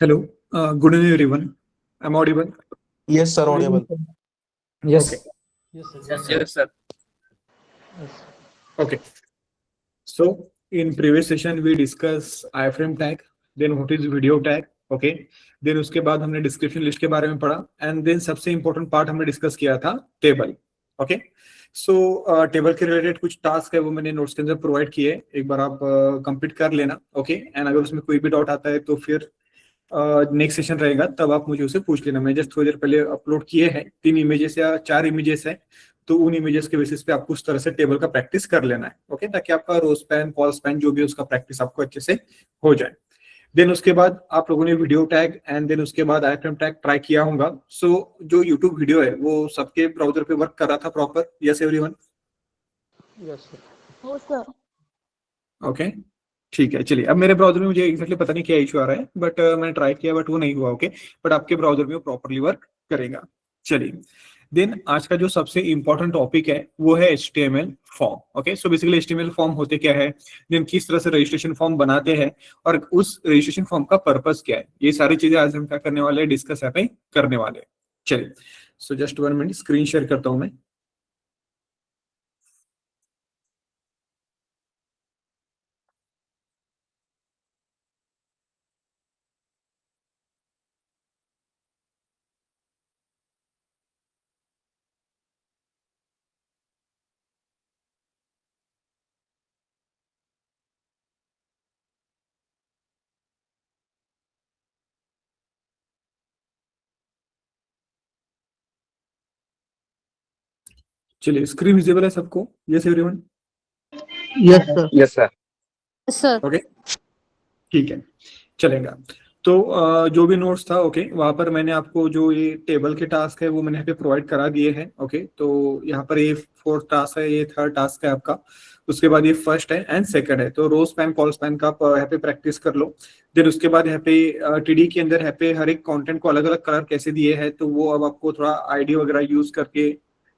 Hello. Good evening, everyone. I'm audible. Yes, sir, audible. Okay. Yes. Yes, sir. Yes, sir. Yes. Okay. So in previous session we discuss iframe tag, then what is video tag. Okay. Then उसके बाद हमने description list के बारे में पढ़ा and then सबसे important part हमने discuss किया था टेबल. ओके. सो टेबल के रिलेटेड कुछ टास्क है वो मैंने नोट्स के अंदर प्रोवाइड किए, एक बार आप कंप्लीट कर लेना. ओके. एंड अगर उसमें कोई भी डाउट आता है तो फिर नेक्स्ट सेशन रहेगा तब आप मुझे उसे पूछ लेना. मैं जस्ट थोड़ी देर पहले अपलोड किए हैं 3 इमेजेस या 4 इमेजेस है, तो उन इमेजेस के बेसिस पे आपको उस तरह से टेबल का प्रैक्टिस कर लेना है. ओके. ताकि आपका रो स्पैन कॉल स्पैन जो भी है उसका प्रैक्टिस आपको अच्छे से हो जाए. देन उसके बाद आप लोगों ने वीडियो टैग एंड देन उसके बाद आईफ्रेम टैग ट्राई किया होगा. सो जो यूट्यूब वीडियो है वो सबके ब्राउजर पे वर्क कर रहा था proper? Yes everyone? Yes, sir. हो सर. ओके. ठीक है. चलिए अब मेरे ब्राउजर में मुझे एग्जैक्टली पता नहीं क्या इशू आ रहा है, बट मैंने ट्राई किया बट वो नहीं हुआ. ओके. बट आपके ब्राउजर में वो प्रॉपरली वर्क करेगा. चलिए. देन आज का जो सबसे इंपॉर्टेंट टॉपिक है वो है HTML form. Okay. So basically HTML form होते क्या है, देन किस तरह से रजिस्ट्रेशन फॉर्म बनाते हैं और उस रजिस्ट्रेशन फॉर्म का पर्पस क्या है, ये सारी चीजें आज हम क्या करने वाले हैं, डिस्कस यहाँ पे करने वाले हैं. चलिए. So just 1 minute screen share करता हूं मैं. चलिए स्क्रीन विजिबल है सबको? Yes everyone? Yes, sir. Yes, sir. Sir. Okay. ठीक है. चलेगा. तो जो भी नोट्स था ओके वहां पर मैंने आपको जो ये टेबल के टास्क है वो मैंने यहाँ पे प्रोवाइड करा दिए हैं. ओके. तो यहाँ पर ये 4th टास्क है, ये 3rd टास्क है आपका. उसके बाद ये 1st है एंड 2nd है. तो रो स्पैन कॉल स्पैन का आप यहाँ पे प्रैक्टिस कर लो. देन उसके बाद यहाँ पे टीडी के अंदर यहाँ पे हर एक कंटेंट को अलग अलग कलर कैसे दिए हैं तो वो अब आपको थोड़ा आईडी वगैरह यूज करके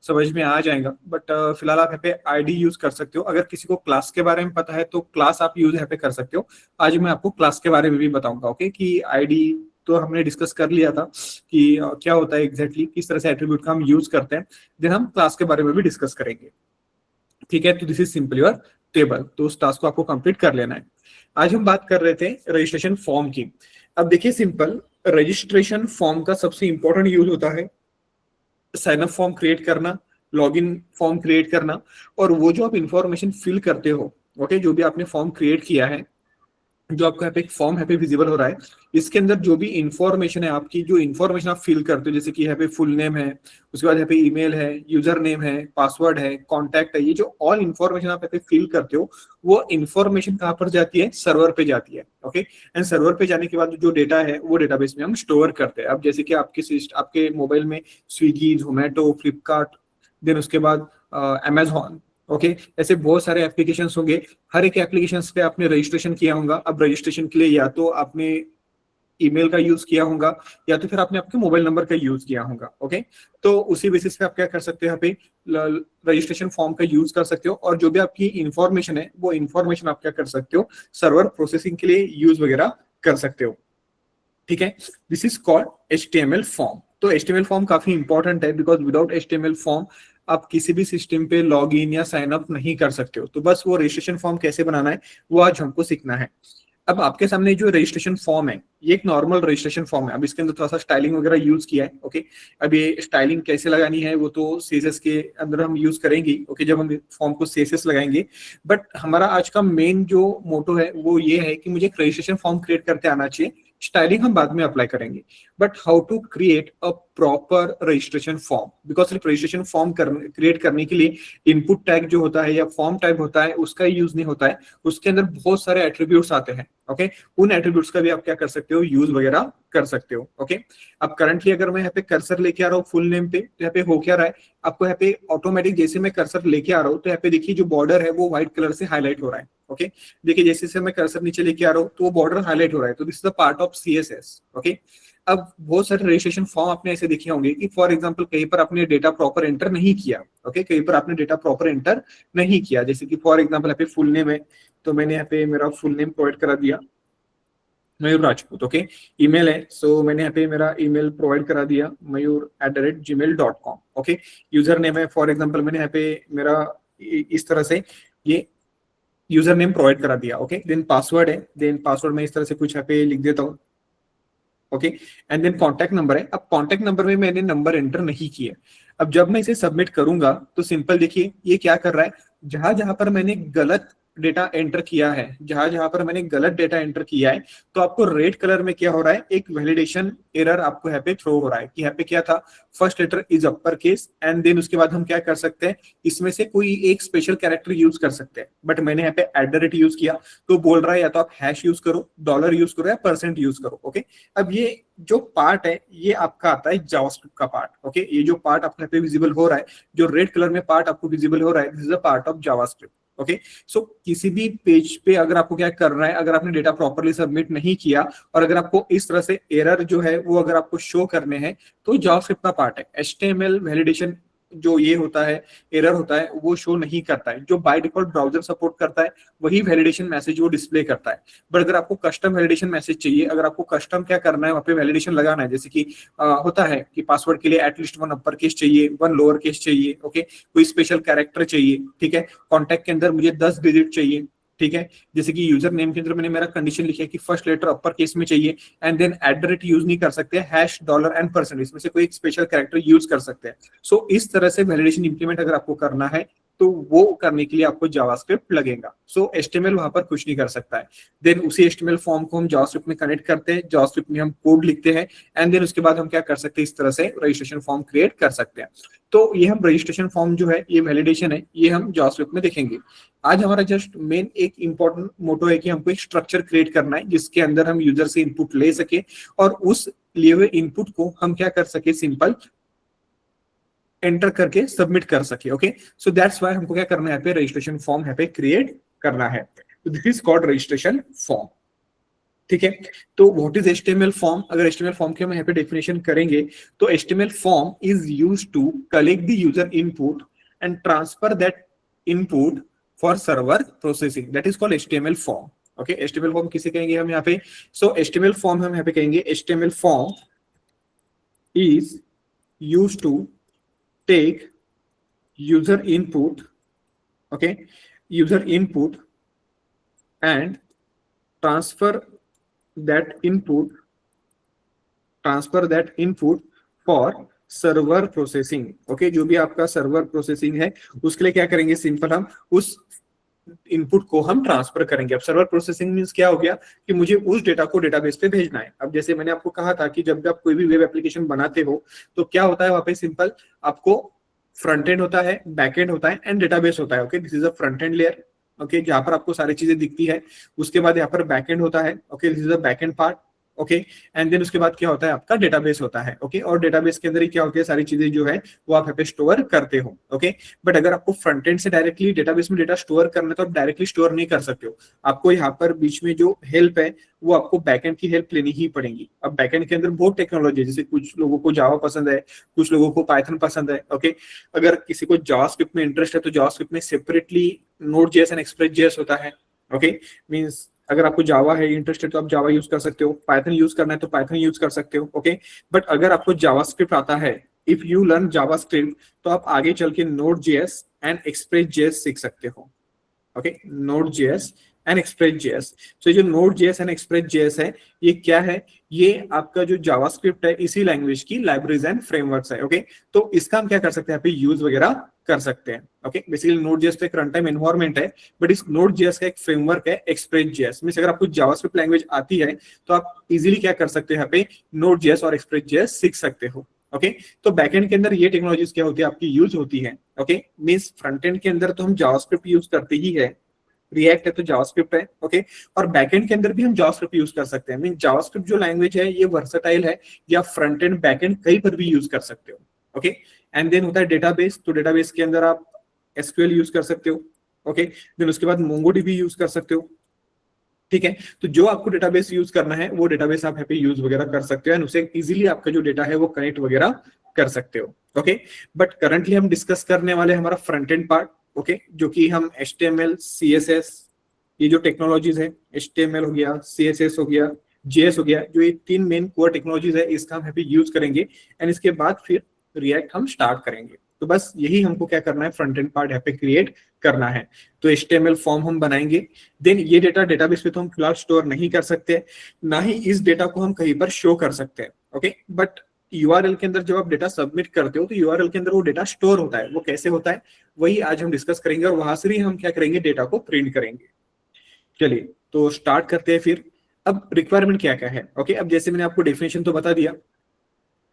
समझ में आ जाएगा. बट फिलहाल आप यहाँ पे आईडी यूज कर सकते हो. अगर किसी को क्लास के बारे में पता है तो क्लास आप यूज यहाँ पे कर सकते हो. आज मैं आपको क्लास के बारे में भी बताऊंगा. ओके. कि आईडी तो हमने डिस्कस कर लिया था कि क्या होता है एग्जैक्टली, किस तरह से एट्रीब्यूट का हम यूज करते हैं. देन हम क्लास के बारे में भी डिस्कस करेंगे. ठीक है. तो this is simple your table. तो उस टास्क को आपको कंप्लीट कर लेना है. आज हम बात कर रहे थे रजिस्ट्रेशन फॉर्म की. अब देखिए सिंपल रजिस्ट्रेशन फॉर्म का सबसे इंपॉर्टेंट यूज होता है साइन अप फॉर्म क्रिएट करना, लॉगिन फॉर्म क्रिएट करना, और वो जो आप इंफॉर्मेशन फिल करते हो. ओके. जो भी आपने फॉर्म क्रिएट किया है, जो आपको यहाँ पे एक फॉर्म यहाँ पे विजिबल हो रहा है, इसके अंदर जो भी इंफॉर्मेशन है आपकी, जो इंफॉर्मेशन आप फिल करते हो, जैसे कि यहाँ पे फुल नेम है, उसके बाद यहाँ पे ईमेल है, यूजर नेम है, पासवर्ड है, कॉन्टैक्ट है, ये जो ऑल इंफॉर्मेशन आप यहाँ पे फिल करते हो वो इंफॉर्मेशन कहाँ पर जाती है, सर्वर पे जाती है. ओके. एंड सर्वर पे जाने के बाद जो डेटा है वो डेटाबेस में हम स्टोर करते हैं. अब जैसे कि आपके मोबाइल में स्विगी, जोमेटो, फ्लिपकार्ट, देन उसके बाद अमेजॉन, ओके, ऐसे बहुत सारे एप्लीकेशन होंगे. हर एक एप्लीकेशन पे आपने रजिस्ट्रेशन किया होगा. अब रजिस्ट्रेशन के लिए या तो आपने ईमेल का यूज किया होगा या तो फिर आपने आपके मोबाइल नंबर का यूज किया होगा. ओके. तो उसी बेसिस पे आप क्या कर सकते हो, यहाँ पे रजिस्ट्रेशन फॉर्म का यूज कर सकते हो और जो भी आपकी इंफॉर्मेशन है वो इंफॉर्मेशन आप क्या कर सकते हो, सर्वर प्रोसेसिंग के लिए यूज वगैरह कर सकते हो. ठीक है. This is called HTML form. तो HTML फॉर्म काफी इंपॉर्टेंट है बिकॉज विदाउट HTML फॉर्म आप किसी भी सिस्टम पे लॉग इन या साइन अप नहीं कर सकते हो. तो बस वो रजिस्ट्रेशन फॉर्म कैसे बनाना है वो आज हमको सीखना है. अब आपके सामने जो रजिस्ट्रेशन फॉर्म है ये एक नॉर्मल रजिस्ट्रेशन फॉर्म है. अब इसके अंदर थोड़ा सा स्टाइलिंग वगैरह यूज किया है. ओके. अब ये स्टाइलिंग कैसे लगानी है वो तो CSS के अंदर हम यूज करेंगे. ओके. जब हम फॉर्म को CSS लगाएंगे. बट हमारा आज का मेन जो मोटो है वो ये है कि मुझे रजिस्ट्रेशन फॉर्म क्रिएट करते आना चाहिए. स्टाइलिंग हम बाद में अप्लाई करेंगे. But how to create a proper registration form, because सिर्फ रजिस्ट्रेशन फॉर्म क्रिएट करने के लिए इनपुट टैग जो होता है या फॉर्म टाइप होता है उसका यूज नहीं होता है. उसके अंदर बहुत सारे एट्रीब्यूट्स आते हैं. ओके. उन एट्रीब्यूट्स का भी आप क्या कर सकते हो, यूज वगैरह कर सकते हो. ओके. अब करंटली अगर मैं यहाँ पे कर्सर लेके आ रहा हूँ फुल नेम पे, तो यहाँ पे हो क्या रहा है, आपको यहाँ पे ऑटोमेटिक जैसे मैं कर्सर लेके आ रहा हूँ तो यहाँ पे देखिए जो बॉर्डर है वो व्हाइट कलर से हाईलाइट हो रहा है. ओके. देखिए जैसे से मैं कर्सर नीचे लेके आ रहा हूँ तो वो बॉर्डर हाईलाइट हो रहा है. तो this is the part of CSS. Okay. अब बहुत सारे रजिस्ट्रेशन फॉर्म आपने ऐसे देखे होंगे कि फॉर एग्जांपल कहीं पर आपने डेटा प्रॉपर एंटर नहीं किया. ओके. कहीं पर आपने डेटा प्रॉपर एंटर नहीं किया, जैसे कि फॉर एग्जांपल यहाँ पे फुल नेम है तो मैंने यहाँ पे मेरा फुल नेम प्रोवाइड करा दिया. मयूर राजपूत, ओके, ईमेल है, सो मैंने यहाँ पे मेरा ईमेल प्रोवाइड करा दिया mayur@gmail.com, ओके। यूजर नेम है, फॉर एग्जांपल मैंने यहाँ पे मेरा इस तरह से ये यूजर नेम प्रोवाइड करा दिया, ओके। देन पासवर्ड है, देन पासवर्ड में इस तरह से कुछ यहाँ पे लिख देता हूँ, okay. And then contact number है। अब कॉन्टैक्ट नंबर में मैंने नंबर एंटर नहीं किया। अब जब मैं इसे सबमिट करूंगा तो सिंपल देखिए ये क्या कर रहा है, जहां जहां पर मैंने गलत डेटा एंटर किया है, जहां जहां पर मैंने गलत डेटा एंटर किया है, तो आपको रेड कलर में क्या हो रहा है, एक वैलिडेशन एरर आपको यहाँ पे थ्रो हो रहा है कि यहाँ पे क्या था, first letter is upper case, and then उसके बाद हम क्या कर सकते हैं, इसमें से कोई एक स्पेशल कैरेक्टर यूज कर सकते हैं, बट मैंने यहाँ पे @ यूज किया, तो बोल रहा है या तो आप हैश यूज करो, डॉलर यूज करो या % यूज करो, ओके। अब ये जो पार्ट है ये आपका आता है जावास्क्रिप्ट का पार्ट, ओके। ये जो पार्ट आपको यहाँ पे विजिबल हो रहा है, जो रेड कलर में पार्ट आपको विजिबल हो रहा है, this is a part of JavaScript, okay. So किसी भी पेज पे अगर आपको क्या करना है, अगर आपने डेटा प्रॉपरली सबमिट नहीं किया और अगर आपको इस तरह से एरर जो है वो अगर आपको शो करने हैं, तो जावास्क्रिप्ट का पार्ट है। HTML वैलिडेशन जो ये होता है, एरर होता है, वो शो नहीं करता है। जो बाय डिफॉल्ट ब्राउजर सपोर्ट करता है वही वैलिडेशन मैसेज वो डिस्प्ले करता है। बट अगर आपको कस्टम वैलिडेशन मैसेज चाहिए, अगर आपको कस्टम क्या करना है, वहाँ पे वैलिडेशन लगाना है, जैसे कि होता है कि पासवर्ड के लिए एटलीस्ट 1 अपर केस चाहिए, 1 लोअर केस चाहिए, ओके, कोई स्पेशल कैरेक्टर चाहिए, ठीक है। कॉन्टैक्ट के अंदर मुझे 10 डिजिट चाहिए, ठीक है। जैसे कि यूजर नेम के अंदर मैंने मेरा कंडीशन लिखा है कि फर्स्ट लेटर अपर केस में चाहिए, एंड देन @ यूज नहीं कर सकते, हैश, डॉलर एंड %, इसमें से कोई एक स्पेशल कैरेक्टर यूज कर सकते हैं। सो इस तरह से वैलिडेशन इंप्लीमेंट अगर आपको करना है तो वो करने के लिए आपको जावास्क्रिप्ट लगेगा। सो HTML वहां पर कुछ नहीं कर सकता है। देन उसी HTML फॉर्म को हम जावास्क्रिप्ट में कनेक्ट करते हैं, जावास्क्रिप्ट में हम कोड लिखते हैं, एंड देन उसके बाद हम क्या कर सकते हैं, इस तरह से रजिस्ट्रेशन फॉर्म क्रिएट कर सकते हैं। तो ये हम रजिस्ट्रेशन फॉर्म जो है, ये वैलिडेशन है, ये हम जावास्क्रिप्ट में देखेंगे। आज हमारा जस्ट मेन एक इंपॉर्टेंट मोटो है कि हमको एक स्ट्रक्चर क्रिएट करना है जिसके अंदर हम यूजर से इनपुट ले सके और उस लिए हुए इनपुट को हम क्या कर सके, सिंपल एंटर करके सबमिट कर सके, ओके। सो दैट्स व्हाई हमको क्या करना है, यहाँ पे रजिस्ट्रेशन फॉर्म यहाँ पे क्रिएट करना है। तो this is called registration form, ठीक है। तो व्हाट इज HTML फॉर्म, अगर HTML फॉर्म की हम यहाँ पे डेफिनेशन करेंगे तो HTML form is used to collect the user input and transfer that input for server processing, that is called HTML form, okay. HTML form किसे कहेंगे हम यहाँ पे, सो HTML फॉर्म हम यहाँ पे कहेंगे HTML form is used to take user input, okay, user input and transfer that input for server processing, okay. जो भी आपका सर्वर प्रोसेसिंग है उसके लिए क्या करेंगे, सिंपल हम उस इनपुट को हम ट्रांसफर करेंगे। अब सर्वर प्रोसेसिंग मींस क्या हो गया कि मुझे उस डेटा को डेटाबेस पे भेजना है। अब जैसे मैंने आपको कहा था कि जब भी आप कोई भी वेब एप्लीकेशन बनाते हो तो क्या होता है, वहां पे सिंपल आपको फ्रंट एंड होता है, बैक एंड होता है एंड डेटाबेस होता है, okay. This is a front end layer, okay, जहां पर आपको सारी चीजें दिखती है। उसके बाद यहाँ पर बैक एंड होता है, okay, this is a back end part, okay. And then उसके बाद क्या होता है, आपका डेटाबेस होता है, ओके। और डेटाबेस के अंदर ही क्या होती है, सारी चीजें जो है वो आप यहाँ पे स्टोर करते हो, ओके। बट अगर आपको फ्रंट एंड से डायरेक्टली डेटाबेस में डेटा स्टोर करना है तो आप डायरेक्टली स्टोर नहीं कर सकते हो। आपको यहाँ पर बीच में जो हेल्प है वो आपको बैकएंड की हेल्प लेनी ही पड़ेगी। अब बैकएंड के अंदर बहुत टेक्नोलॉजी है, जैसे कुछ लोगों को जावा पसंद है, कुछ लोगों को पाइथन पसंद है, ओके। अगर किसी को जावास्क्रिप्ट में इंटरेस्ट है तो जावास्क्रिप्ट में सेपरेटली Node.js एंड Express.js होता है, ओके। मींस अगर आपको जावा है इंटरेस्टेड तो आप जावा यूज कर सकते हो, पाइथन यूज करना है तो पाइथन यूज कर सकते हो, ओके। बट अगर आपको जावास्क्रिप्ट आता है, इफ यू लर्न जावास्क्रिप्ट, तो आप आगे चल के Node.js एंड Express.js सीख सकते हो, ओके। Node.js and Express.js। तो ये जो Node.js एंड Express.js है, ये क्या है, ये आपका जो जावास्क्रिप्ट है इसी लैंग्वेज की लाइब्रेरीज एंड फ्रेमवर्क्स है, ओके। तो इसका हम क्या कर सकते हैं, यहाँ पे यूज वगैरह कर सकते हैं, ओके। बेसिकली Node.js तो एक रन टाइम एनवायरनमेंट है, बट इस Node.js का एक फ्रेमवर्क है Express.js। मींस अगर आपको जावास्क्रिप्ट लैंग्वेज आती है तो आप इजीली क्या कर सकते हैं, यहाँ पे Node.js और Express.js सीख सकते हो, ओके। तो बैकएंड के अंदर ये टेक्नोलॉजीज क्या होती है, आपकी यूज होती है, ओके। मींस फ्रंट एंड के अंदर तो हम जावास्क्रिप्ट यूज करते ही है, रिएक्ट है तो जावास्क्रिप्ट है, ओके। और बैकएंड के अंदर भी हम जावास्क्रिप्ट यूज कर सकते हैं। मीन जावास्क्रिप्ट जो लैंग्वेज है ये वर्सेटाइल है, या फ्रंट एंड बैकएंड कहीं पर भी यूज कर सकते हो, ओके। एंड देन होता है डेटाबेस, तो डेटाबेस के अंदर आप SQL यूज कर सकते हो, ओके। देन उसके बाद MongoDB यूज कर सकते हो, ठीक है। तो जो आपको डेटाबेस यूज करना है वो डेटाबेस आप यहाँ पे यूज वगैरह कर सकते हो, एंड उसे इजीली आपका जो डेटा है वो कनेक्ट वगैरह कर सकते हो, ओके। बट करंटली हम डिस्कस करने वाले हमारा फ्रंट एंड पार्ट, ओके, जो कि हम HTML CSS, ये जो टेक्नोलॉजीज है, HTML हो गया, CSS हो गया, JS हो गया, जो ये 3 मेन कोर टेक्नोलॉजीज है इसका हम यहाँ पे यूज करेंगे एंड इसके बाद फिर रिएक्ट हम स्टार्ट करेंगे। तो बस यही हमको क्या करना है, फ्रंट एंड पार्ट यहाँ पे क्रिएट करना है। तो HTML फॉर्म हम बनाएंगे, देन ये डेटा डेटाबेस पे तो हम फिलहाल स्टोर नहीं कर सकते, ना ही इस डेटा को हम कहीं पर शो कर सकते हैं, ओके। बट URL के अंदर जब आप डेटा सबमिट करते हो तो URL के अंदर वो डेटा स्टोर होता है। वो कैसे होता है वही आज हम डिस्कस करेंगे और वहां से ही हम क्या करेंगे, डेटा को प्रिंट करेंगे। चलिए तो स्टार्ट करते हैं फिर। अब रिक्वायरमेंट क्या क्या है, ओके। अब जैसे मैंने आपको डेफिनेशन तो बता दिया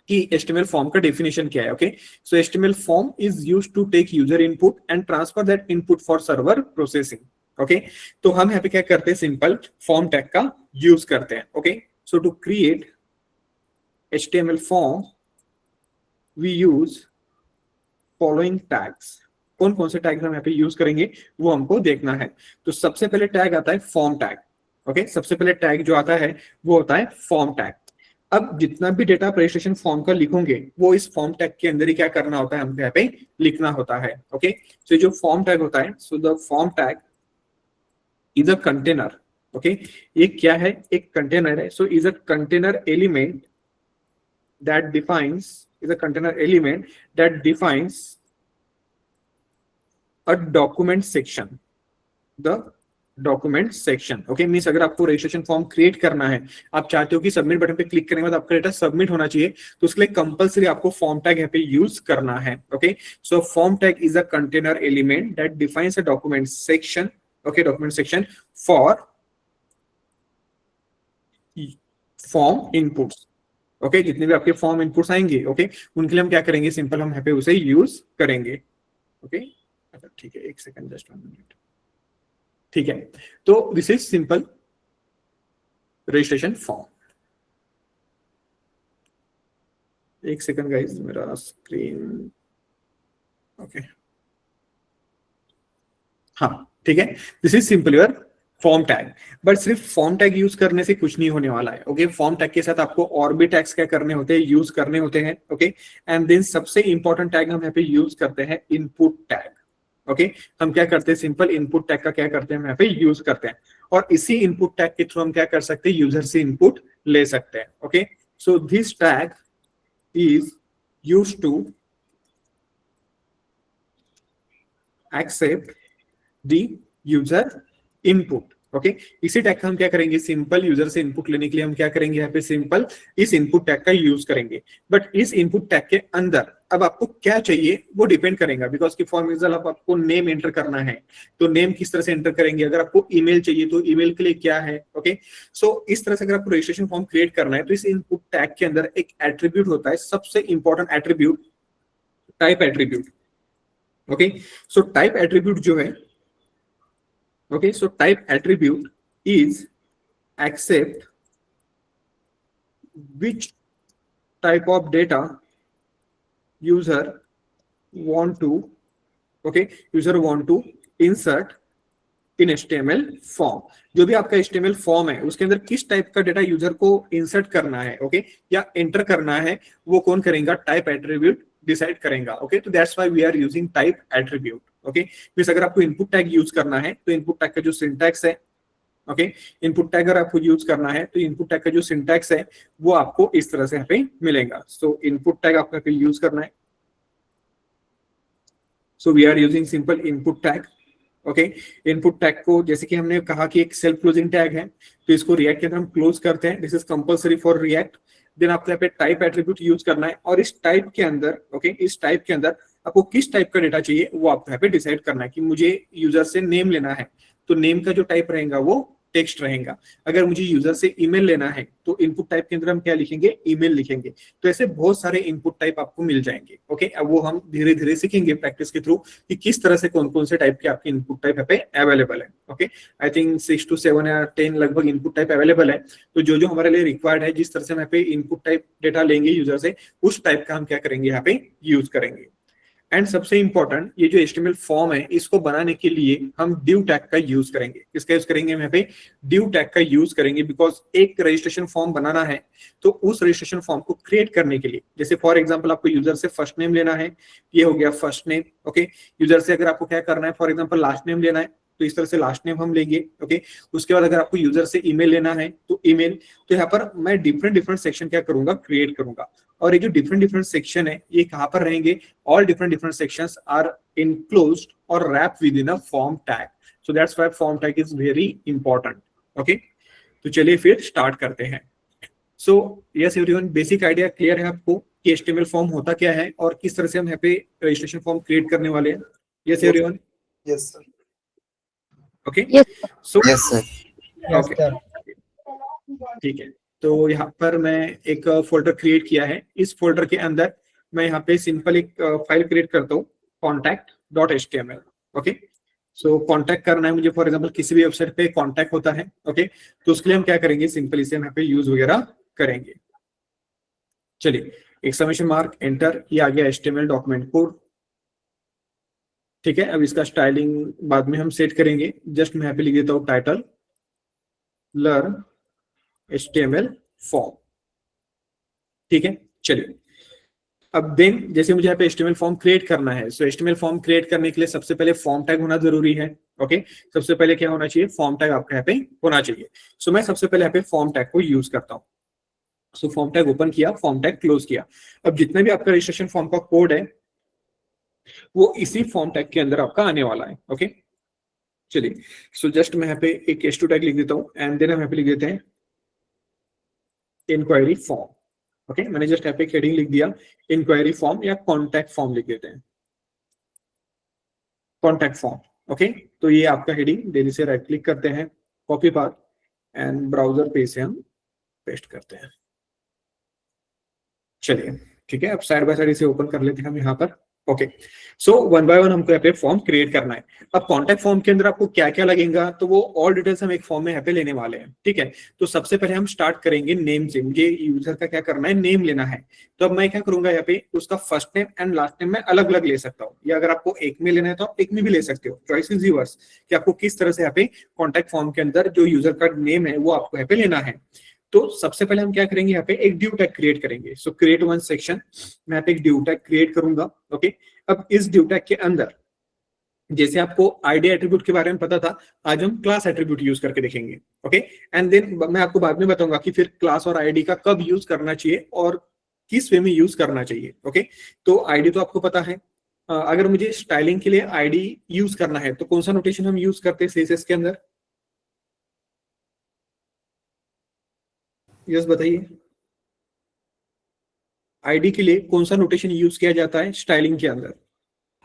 कि HTML फॉर्म का डेफिनेशन क्या है, okay. So HTML form is used to take user input and transfer that input for server processing, okay. तो हम यहाँ पे क्या करते हैं, सिंपल फॉर्म टैग का यूज करते हैं, okay. So to create HTML form we use following tags। कौन कौन से टैग हम यहाँ पे यूज करेंगे वो हमको देखना है। तो सबसे पहले टैग आता है फॉर्म टैग, ओके। सबसे पहले टैग जो आता है वो होता है फॉर्म टैग। अब जितना भी डेटा आप रजिस्ट्रेशन फॉर्म का लिखोगे वो इस फॉर्म टैग के अंदर ही क्या करना होता है, हमको यहाँ पे लिखना होता है, ओके। सो जो फॉर्म टैग होता है, so the form tag is a container, okay. ये क्या है, एक कंटेनर है। So is a container element that defines is a container element that defines a document section, the document section, okay। Means अगर आपको registration form create करना है, आप चाहते हो कि सबमिट बटन पे क्लिक करने के बाद आपका डेटा सबमिट होना चाहिए, तो उसके लिए कंपलसरी आपको फॉर्म टैग यहाँ पे यूज करना है, okay. So form tag is a container element that defines a document section, okay, document section for form inputs, okay. जितने भी आपके फॉर्म इनपुट्स आएंगे, ओके, उनके लिए हम क्या करेंगे, सिंपल हम यहाँ पे उसे यूज करेंगे, ओके। अच्छा ठीक है, एक सेकंड, जस्ट 1 मिनट, ठीक है। तो this is simple registration form. एक सेकंड गाइस, मेरा स्क्रीन, ओके, हाँ ठीक है। This is simple your form tag. But सिर्फ फॉर्म टैग यूज करने से कुछ नहीं होने वाला है, ओके। फॉर्म टैग के साथ आपको और भी टैग्स क्या करने होते हैं, यूज करने होते हैं, ओके। एंड देन सबसे इंपॉर्टेंट टैग हम यहाँ पे यूज करते हैं इनपुट टैग, ओके। हम क्या करते हैं, सिंपल इनपुट टैग का क्या करते हैं, हम यहाँ पे यूज करते हैं और इसी इनपुट टैग के थ्रू हम क्या कर सकते हैं, यूजर से इनपुट ले सकते हैं, okay. So this tag is use to accept the user input, okay. इसी टैग का हम क्या करेंगे, सिंपल यूजर से इनपुट लेने के लिए हम क्या करेंगे, यहाँ पे सिंपल इस इनपुट टैग का यूज करेंगे। बट इस इनपुट टैग के अंदर अब आपको क्या चाहिए वो डिपेंड करेगा, बिकॉज की फॉर एग्जाम्पल आपको नेम एंटर करना है, तो नेम किस तरह से एंटर करेंगे। अगर आपको ईमेल चाहिए तो ईमेल के लिए क्या है, ओके। सो इस तरह से अगर आपको रजिस्ट्रेशन फॉर्म क्रिएट करना है तो इस इनपुट टैग के अंदर एक एट्रीब्यूट होता है, सबसे important attribute, type attribute, okay. So type attribute जो है, okay, so type attribute is accept which type of data user want to, okay, user want to insert in HTML form। जो भी आपका HTML फॉर्म है उसके अंदर किस type का डेटा यूजर को इंसर्ट करना है, ओके, या एंटर करना है, वो कौन करेगा, टाइप एट्रीब्यूट डिसाइड करेगा, ओके। तो that's why we are using type attribute, okay. Means अगर आपको इनपुट टैग यूज करना है तो इनपुट टैग का जो सिंटैक्स है, ओके, इनपुट टैग अगर आपको यूज करना है तो इनपुट टैग का जो सिंटैक्स है वो आपको इस तरह से यहाँ पे मिलेगा। सो इनपुट टैग आपको यहाँ पे यूज करना है, so we are using simple input tag, okay. Input tag को जैसे कि हमने कहा कि एक सेल्फ क्लोजिंग टैग है, तो इसको रिएक्ट के अंदर हम क्लोज करते हैं, this is compulsory for React. Then आपको यहाँ पे टाइप एट्रीब्यूट यूज करना है और इस टाइप के अंदर, ओके, इस टाइप के अंदर आपको किस टाइप का डेटा चाहिए वो आपको यहाँ पे डिसाइड करना है कि मुझे यूजर से नेम लेना है तो नेम का जो टाइप रहेगा वो टेक्स्ट रहेगा। अगर मुझे यूजर से ईमेल लेना है तो इनपुट टाइप के अंदर हम क्या लिखेंगे, ईमेल लिखेंगे। तो ऐसे बहुत सारे इनपुट टाइप आपको मिल जाएंगे, ओके। अब वो हम धीरे धीरे सीखेंगे प्रैक्टिस के थ्रू कि किस तरह से कौन कौन से टाइप के आपके इनपुट टाइप यहाँ पे अवेलेबल है, ओके। आई थिंक 6 to 7 या 10 लगभग इनपुट टाइप अवेलेबल है। तो जो जो हमारे लिए रिक्वायर्ड है, जिस तरह से हम यहाँ पे इनपुट टाइप डेटा लेंगे यूजर से, उस टाइप का हम क्या करेंगे, यहाँ पे यूज करेंगे। एंड सबसे इंपॉर्टेंट, ये जो HTML फॉर्म है इसको बनाने के लिए हम div टैग का यूज करेंगे। किसका यूज करेंगे, हम यहाँ पे div टैग का यूज करेंगे, बिकॉज एक रजिस्ट्रेशन फॉर्म बनाना है तो उस रजिस्ट्रेशन फॉर्म को क्रिएट करने के लिए, जैसे फॉर एग्जांपल आपको यूजर से फर्स्ट नेम लेना है, ये हो गया फर्स्ट नेम, ओके। यूजर से अगर आपको क्या करना है, फॉर एग्जांपल लास्ट नेम लेना है तो इस तरह से लास्ट नेम हम लेंगे। ओके, उसके बाद अगर आपको यूजर से ईमेल लेना है तो ईमेल, तो यहाँ पर मैं डिफरेंट सेक्शन क्या करूंगा, क्रिएट करूंगा। और ये जो डिफरेंट सेक्शन है ये कहाँ पर रहेंगे, all different sections are enclosed और wrap within a form tag. So that's why form tag is very important. Okay, तो चलिए फिर स्टार्ट करते हैं। So yes everyone, basic idea clear है आपको कि HTML फॉर्म होता क्या है और किस तरह से हम यहाँ पे रजिस्ट्रेशन फॉर्म क्रिएट करने वाले हैं। Yes everyone, yes sir. Okay, Yes. So yes sir. Okay, ठीक है। तो यहाँ पर मैं एक फोल्डर क्रिएट किया है। इस फोल्डर के अंदर मैं यहाँ पे सिंपल एक फाइल क्रिएट करता हूँ, contact.html। ओके, सो कॉन्टैक्ट करना है मुझे, फॉर एग्जांपल किसी भी वेबसाइट पे कॉन्टैक्ट होता है। ओके, तो उसके लिए हम क्या करेंगे, सिंपल इसे हम यहाँ पे यूज वगैरह करेंगे। चलिए, एक्सक्लेमेशन मार्क, एंटर, ये आ गया HTML डॉक्यूमेंट कोड। ठीक है, अब इसका स्टाइलिंग बाद में हम सेट करेंगे। जस्ट मैं यहाँ पे लिख देता हूँ टाइटल लर्न HTML फॉर्म। ठीक है, चलिए अब देन जैसे मुझे यहाँ पे HTML फॉर्म क्रिएट करना है, सो HTML फॉर्म क्रिएट करने के लिए सबसे पहले फॉर्म टैग होना जरूरी है। ओके, सबसे पहले क्या होना चाहिए, फॉर्म टैग आपका यहाँ पे होना चाहिए। सो मैं सबसे पहले यहाँ पे फॉर्म टैग को यूज करता हूँ। सो फॉर्म टैग ओपन किया, फॉर्म टैग क्लोज किया। अब जितना भी आपका रजिस्ट्रेशन फॉर्म का कोड है वो इसी फॉर्म टैग के अंदर आपका आने वाला है। ओके, चलिए, सो जस्ट मैं यहाँ पे एक h2 टैग लिख देता हूँ एंड देन हम यहाँ पे लिख देते हैं इंक्वायरी फॉर्म। ओके, मैंने जस्ट यहाँ पे हेडिंग लिख दिया इंक्वायरी फॉर्म या कॉन्टैक्ट फॉर्म लिख देते हैं, कॉन्टैक्ट फॉर्म। ओके, तो ये आपका हेडिंग, देन से राइट क्लिक करते हैं, कॉपी पाथ एंड ब्राउजर पे से हम पेस्ट करते हैं। चलिए, ठीक है, अब साइड बाय साइड इसे ओपन कर लेते हैं हम यहाँ पर। Okay, so one by one हमको यहाँ पे फॉर्म क्रिएट करना है। अब कॉन्टैक्ट फॉर्म के अंदर आपको क्या क्या लगेगा, तो वो ऑल डिटेल्स हम एक फॉर्म में यहाँ पे लेने वाले हैं। ठीक है, तो सबसे पहले हम स्टार्ट करेंगे नेम से। मुझे यूजर का क्या करना है, नेम लेना है। तो अब मैं क्या करूंगा, यहाँ पे उसका first name and last name मैं अलग अलग ले सकता हूँ, या अगर आपको एक में लेना है तो आप एक में भी ले सकते हो। चॉइस इज योर्स कि आपको किस तरह से यहाँ पे कॉन्टैक्ट फॉर्म के अंदर जो यूजर का नेम है वो आपको यहाँ पे लेना है। तो सबसे पहले हम क्या करेंगे, यहाँ पे एक डिव टैग क्रिएट करेंगे। सो क्रिएट वन सेक्शन, मैं यहाँ पे एक डिव टैग क्रिएट करूंगा। ओके, अब इस डिव टैग के अंदर जैसे आपको आईडी एट्रीब्यूट के बारे में पता था, आज हम क्लास एट्रीब्यूट यूज करके देखेंगे। ओके, एंड देन मैं आपको बाद में बताऊंगा कि फिर क्लास और आईडी का कब यूज करना चाहिए और किस वे में यूज करना चाहिए। ओके, तो आईडी तो आपको पता है। अगर मुझे स्टाइलिंग के लिए आईडी यूज करना है तो कौन सा नोटेशन हम यूज करते हैं CSS के अंदर, यस बताइए। आईडी के लिए कौन सा नोटेशन यूज किया जाता है स्टाइलिंग के अंदर?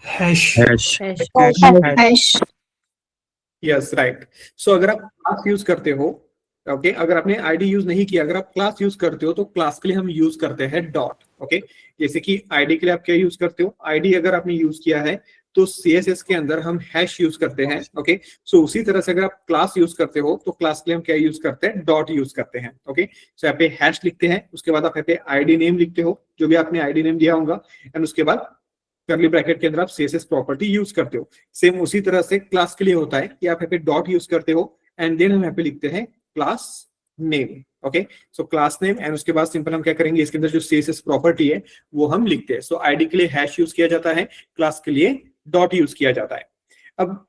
Hash. Yes, right. सो अगर आप क्लास यूज करते हो, ओके, अगर आपने आईडी यूज नहीं किया, अगर आप क्लास यूज करते हो तो क्लास के लिए हम यूज करते हैं डॉट। ओके, जैसे कि आईडी के लिए आप क्या यूज करते हो, आईडी अगर आपने यूज किया है तो CSS के अंदर हम हैश यूज करते हैं। ओके, सो उसी तरह से अगर आप क्लास यूज करते हो तो क्लास के लिए हम क्या यूज करते हैं, डॉट यूज करते हैं। ओके, सो यहाँ पे हैश लिखते हैं, उसके बाद आप यहाँ पे आईडी नेम लिखते हो, जो भी आपने आईडी नेम दिया होगा, एंड उसके बाद कर्ली ब्रैकेट के अंदर आप CSS प्रॉपर्टी यूज करते हो। सेम उसी तरह से क्लास के लिए होता है कि आप यहाँ पे डॉट यूज करते हो एंड देन हम यहाँ पे लिखते हैं class name. Okay, so class name and उसके बाद सिंपल हम क्या करेंगे, इसके अंदर जो CSS प्रॉपर्टी है वो हम लिखते हैं। सो आईडी के लिए हैश यूज किया जाता है, क्लास के लिए डॉट यूज किया जाता है। अब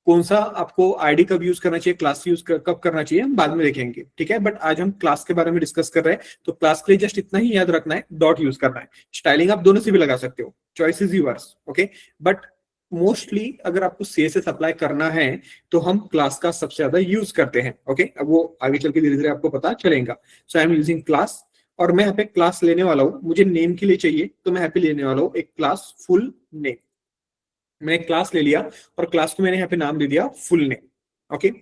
कौन सा आपको आईडी कब यूज करना चाहिए, क्लास यूज कब करना चाहिए, हम बाद में देखेंगे। ठीक है, बट आज हम क्लास के बारे में डिस्कस कर रहे हैं, तो क्लास के लिए जस्ट इतना ही याद रखना है, डॉट यूज करना है। स्टाइलिंग आप दोनों से भी लगा सकते हो, choice is yours. Okay, but mostly अगर आपको CSS अप्लाई करना है तो हम क्लास का सबसे ज्यादा यूज करते हैं। ओके, अब वो आगे चल के धीरे धीरे आपको पता चलेगा। सो आई एम यूजिंग क्लास, और मैं यहाँ पे क्लास लेने वाला हूँ, मुझे नेम के लिए चाहिए तो मैं यहाँ पे लेने वाला हूँ एक क्लास फुल नेम। मैंने क्लास ले लिया और क्लास को मैंने यहाँ पे नाम दे दिया फुल नेम। ओके,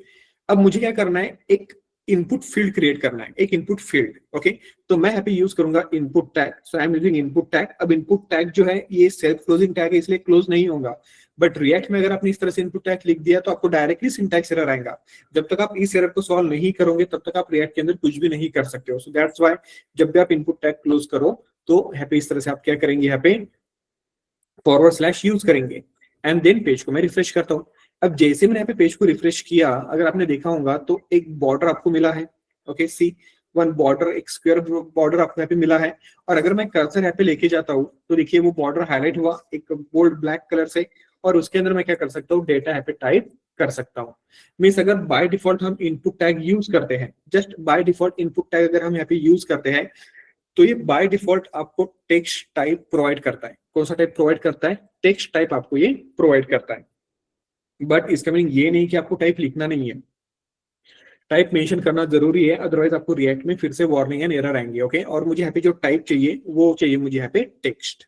अब मुझे क्या करना है, एक इनपुट फील्ड क्रिएट करना है, एक इनपुट फील्ड। ओके, तो मैं यहाँ पे यूज करूंगा input tag. So I am using input tag. अब इनपुट टैग जो है ये सेल्फ क्लोजिंग टैग है, इसलिए क्लोज नहीं होगा। बट रिएक्ट में अगर आपने इस तरह से इनपुट टैग लिख दिया तो आपको डायरेक्टली सिंटैक्स एरर आएगा। जब तक आप इस एरर को सॉल्व नहीं करोगे तब तक आप रिएक्ट के अंदर कुछ भी नहीं कर सकते हो। सो दैट्स व्हाई जब भी आप इनपुट टैग क्लोज करो तो यहाँ पे इस तरह से आप क्या करेंगे, यहाँ पे फॉरवर्ड / यूज करेंगे एंड देन पेज को मैं रिफ्रेश करता हूँ। अब जैसे मैंने यहाँ पे पेज को रिफ्रेश किया, अगर आपने देखा होगा तो एक बॉर्डर आपको मिला है। ओके, सी वन बॉर्डर, एक स्क्वायर बॉर्डर आपको यहाँ पे मिला है। और अगर मैं कर्सर यहाँ पे लेके जाता हूँ तो देखिए वो बॉर्डर हाईलाइट हुआ एक बोल्ड ब्लैक कलर से, और उसके अंदर मैं क्या कर सकता हूँ, डेटा यहाँ पे टाइप कर सकता हूँ। मीन्स अगर बाय डिफॉल्ट हम इनपुट टैग यूज करते हैं, just by default input tag अगर हम यहाँ पे यूज करते हैं, तो ये बाय डिफॉल्ट आपको टेक्स्ट टाइप प्रोवाइड करता है। कौन सा टाइप प्रोवाइड करता है? टेक्स्ट टाइप आपको ये प्रोवाइड करता है। बट इसका मीनिंग ये नहीं कि आपको टाइप लिखना नहीं है, टाइप मेंशन करना जरूरी है, अदरवाइज आपको रिएक्ट में फिर से वार्निंग एंड एरर आएंगे। ओके, और मुझे यहाँ पे जो टाइप चाहिए वो चाहिए मुझे यहाँ पे टेक्स्ट।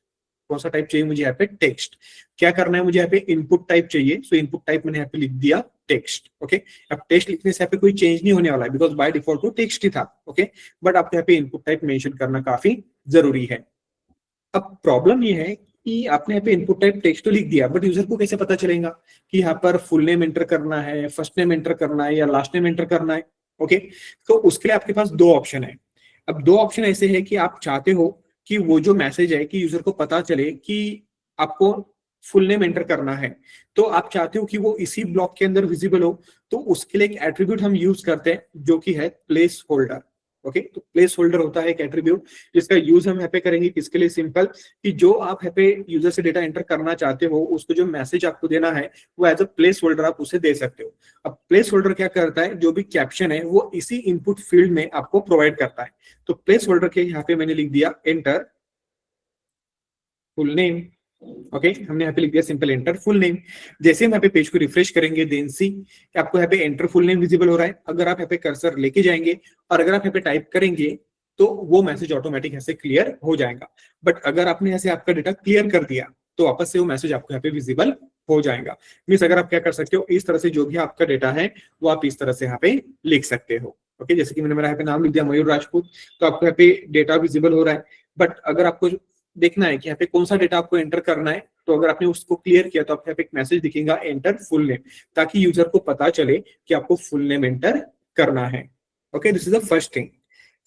कौन सा टाइप चाहिए मुझे यहाँ पे? टेक्स्ट। क्या करना है मुझे यहाँ पे? इनपुट टाइप चाहिए, सो इनपुट टाइप मैंने यहाँ पे लिख दिया टेक्स्ट। ओके, अब टेक्स्ट लिखने से यहाँ पे कोई चेंज नहीं होने वाला है, बिकॉज बाय डिफॉल्ट वो टेक्स्ट ही था। ओके, बट आपको यहाँ पे इनपुट टाइप मेंशन करना काफी जरूरी है। अब प्रॉब्लम ये है कि आपने यहाँ पे इनपुट टाइप टेक्स्ट तो लिख दिया, बट यूजर को कैसे पता चलेगा कि यहाँ पर फुल नेम एंटर करना है, फर्स्ट नेम एंटर करना है या लास्ट नेम एंटर करना है? ओके, तो उसके लिए आपके पास दो ऑप्शन है। अब दो ऑप्शन ऐसे है कि आप चाहते हो कि वो जो मैसेज है कि यूजर को पता चले कि आपको फुल नेम एंटर करना है, तो आप चाहते हो कि वो इसी ब्लॉक के अंदर विजिबल हो, तो उसके लिए एक एट्रीब्यूट हम यूज करते हैं जो कि है प्लेस होल्डर। ओके, तो प्लेस होल्डर होता है एक एट्रीब्यूट जिसका यूज हम यहाँ पे करेंगे किसके लिए? सिंपल, कि जो आप यहाँ पे यूजर से डेटा एंटर करना चाहते हो उसको जो मैसेज आपको देना है वो एज अ प्लेस होल्डर आप उसे दे सकते हो। अब प्लेस होल्डर क्या करता है? जो भी कैप्शन है वो इसी इनपुट फील्ड में आपको प्रोवाइड करता है। तो प्लेस होल्डर के यहाँ पे मैंने लिख दिया एंटर फुल नेम। ओके, हमने यहाँ पे लिख दिया सिंपल एंटर फुल नेम। जैसे हम यहाँ पे पेज को रिफ्रेश करेंगे, देन सी आपको यहाँ पे एंटर फुल नेम विजिबल हो रहा है। अगर आप यहाँ पे कर्सर लेके जाएंगे और अगर आप यहाँ पे टाइप करेंगे तो वो मैसेज ऑटोमेटिक ऐसे क्लियर हो जाएगा। बट अगर आपने ऐसे आपका डेटा क्लियर कर दिया तो वापस से वो मैसेज आपको यहाँ पे विजिबल हो जाएगा। मीन्स अगर आप क्या कर सकते हो, इस तरह से जो भी आपका डेटा है वो आप इस तरह से यहाँ पे लिख सकते हो। ओके, जैसे कि मैंने मेरा यहाँ पे नाम लिख दिया मयूर राजपूत, तो आपको यहाँ पे डेटा विजिबल हो रहा है। बट अगर आपको देखना है कि यहाँ पे कौन सा डेटा आपको एंटर करना है, तो अगर आपने उसको क्लियर किया तो आपको यहाँ पे एक मैसेज दिखेगा एंटर फुल नेम, ताकि यूजर को पता चले कि आपको फुल नेम एंटर करना है। Okay, this is the first thing.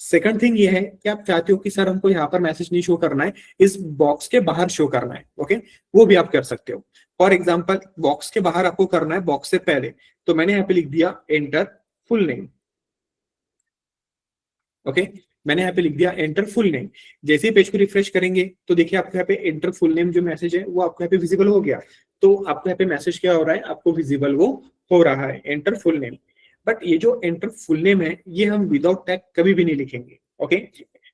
Second thing ये है कि आप चाहते हो कि सर हमको यहाँ पर मैसेज नहीं शो करना है, इस बॉक्स के बाहर शो करना है। ओके, वो भी आप कर सकते हो। फॉर एग्जाम्पल, बॉक्स के बाहर आपको करना है बॉक्स से पहले, तो मैंने यहाँ पे लिख दिया एंटर फुल नेम। ओके, मैंने यहाँ पे लिख दिया एंटर फुल नेम। जैसे ही पेज को रिफ्रेश करेंगे तो देखिए आपको यहाँ पे एंटर फुल नेम जो मैसेज है वो आपको यहाँ पे विजिबल हो गया। तो आपको यहाँ पे मैसेज क्या हो रहा है? आपको विजिबल वो हो रहा है एंटर फुल नेम। बट ये जो एंटर फुल नेम है ये हम विदाउट टैग कभी भी नहीं लिखेंगे। ओके,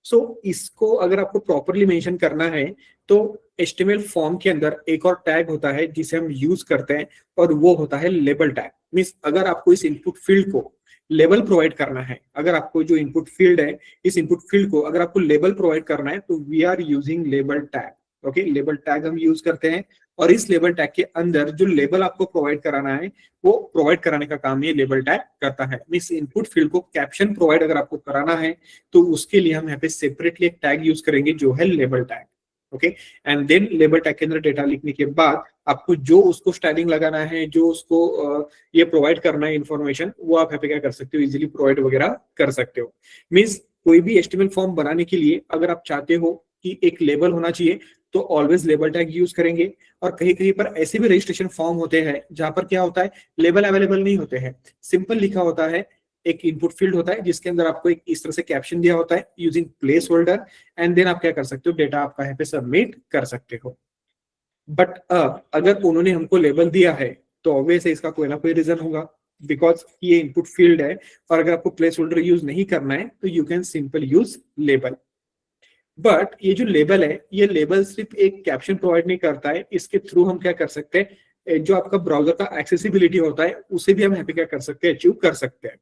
सो इसको अगर आपको प्रॉपरली मेंशन करना है तो HTML फॉर्म के अंदर एक और टैग होता है जिसे हम यूज करते हैं, और वो होता है लेबल टैग। मीन्स अगर आपको इस इनपुट फील्ड को लेबल प्रोवाइड करना है, अगर आपको जो इनपुट फील्ड है इस इनपुट फील्ड को अगर आपको लेबल प्रोवाइड करना है तो we are using label tag. Okay, label tag हम यूज करते हैं, और इस लेबल टैग के अंदर जो लेबल आपको प्रोवाइड कराना है वो प्रोवाइड कराने का काम ये लेबल टैग करता है। मींस इनपुट फील्ड को कैप्शन प्रोवाइड अगर आपको कराना है तो उसके लिए हम यहाँ पे सेपरेटली एक टैग यूज करेंगे जो है label tag. Okay, and then label tag के अंदर डेटा लिखने के बाद आपको जो उसको स्टाइलिंग लगाना है, जो उसको ये प्रोवाइड करना है इन्फॉर्मेशन, वो आप यहाँ पे क्या कर सकते हो, इजीली प्रोवाइड वगैरह कर सकते हो। मींस कोई भी HTML फॉर्म बनाने के लिए अगर आप चाहते हो कि एक लेबल होना चाहिए तो ऑलवेज लेबल टैग यूज करेंगे। और कहीं कहीं पर ऐसे भी रजिस्ट्रेशन फॉर्म होते हैं जहां पर क्या होता है, लेबल अवेलेबल नहीं होते हैं, सिंपल लिखा होता है, एक इनपुट फील्ड होता है जिसके अंदर आपको एक इस तरह से कैप्शन दिया होता है using placeholder, and then आप क्या कर सकते हो, डेटा आपका यहाँ पे सबमिट कर सकते हो। बट अगर उन्होंने हमको लेबल दिया है तो ऑब्वियस है इसका कोई ना कोई रीजन होगा, बिकॉज ये इनपुट फील्ड है, और अगर आपको प्लेस होल्डर यूज नहीं करना है तो you can simple use label. But ये जो लेबल है ये लेबल सिर्फ एक कैप्शन प्रोवाइड नहीं करता है, इसके थ्रू हम क्या कर सकते हैं, जो आपका ब्राउजर का एक्सेसिबिलिटी होता है उसे भी हम यहाँ पे क्या कर सकते हैं, अचीव कर सकते हैं।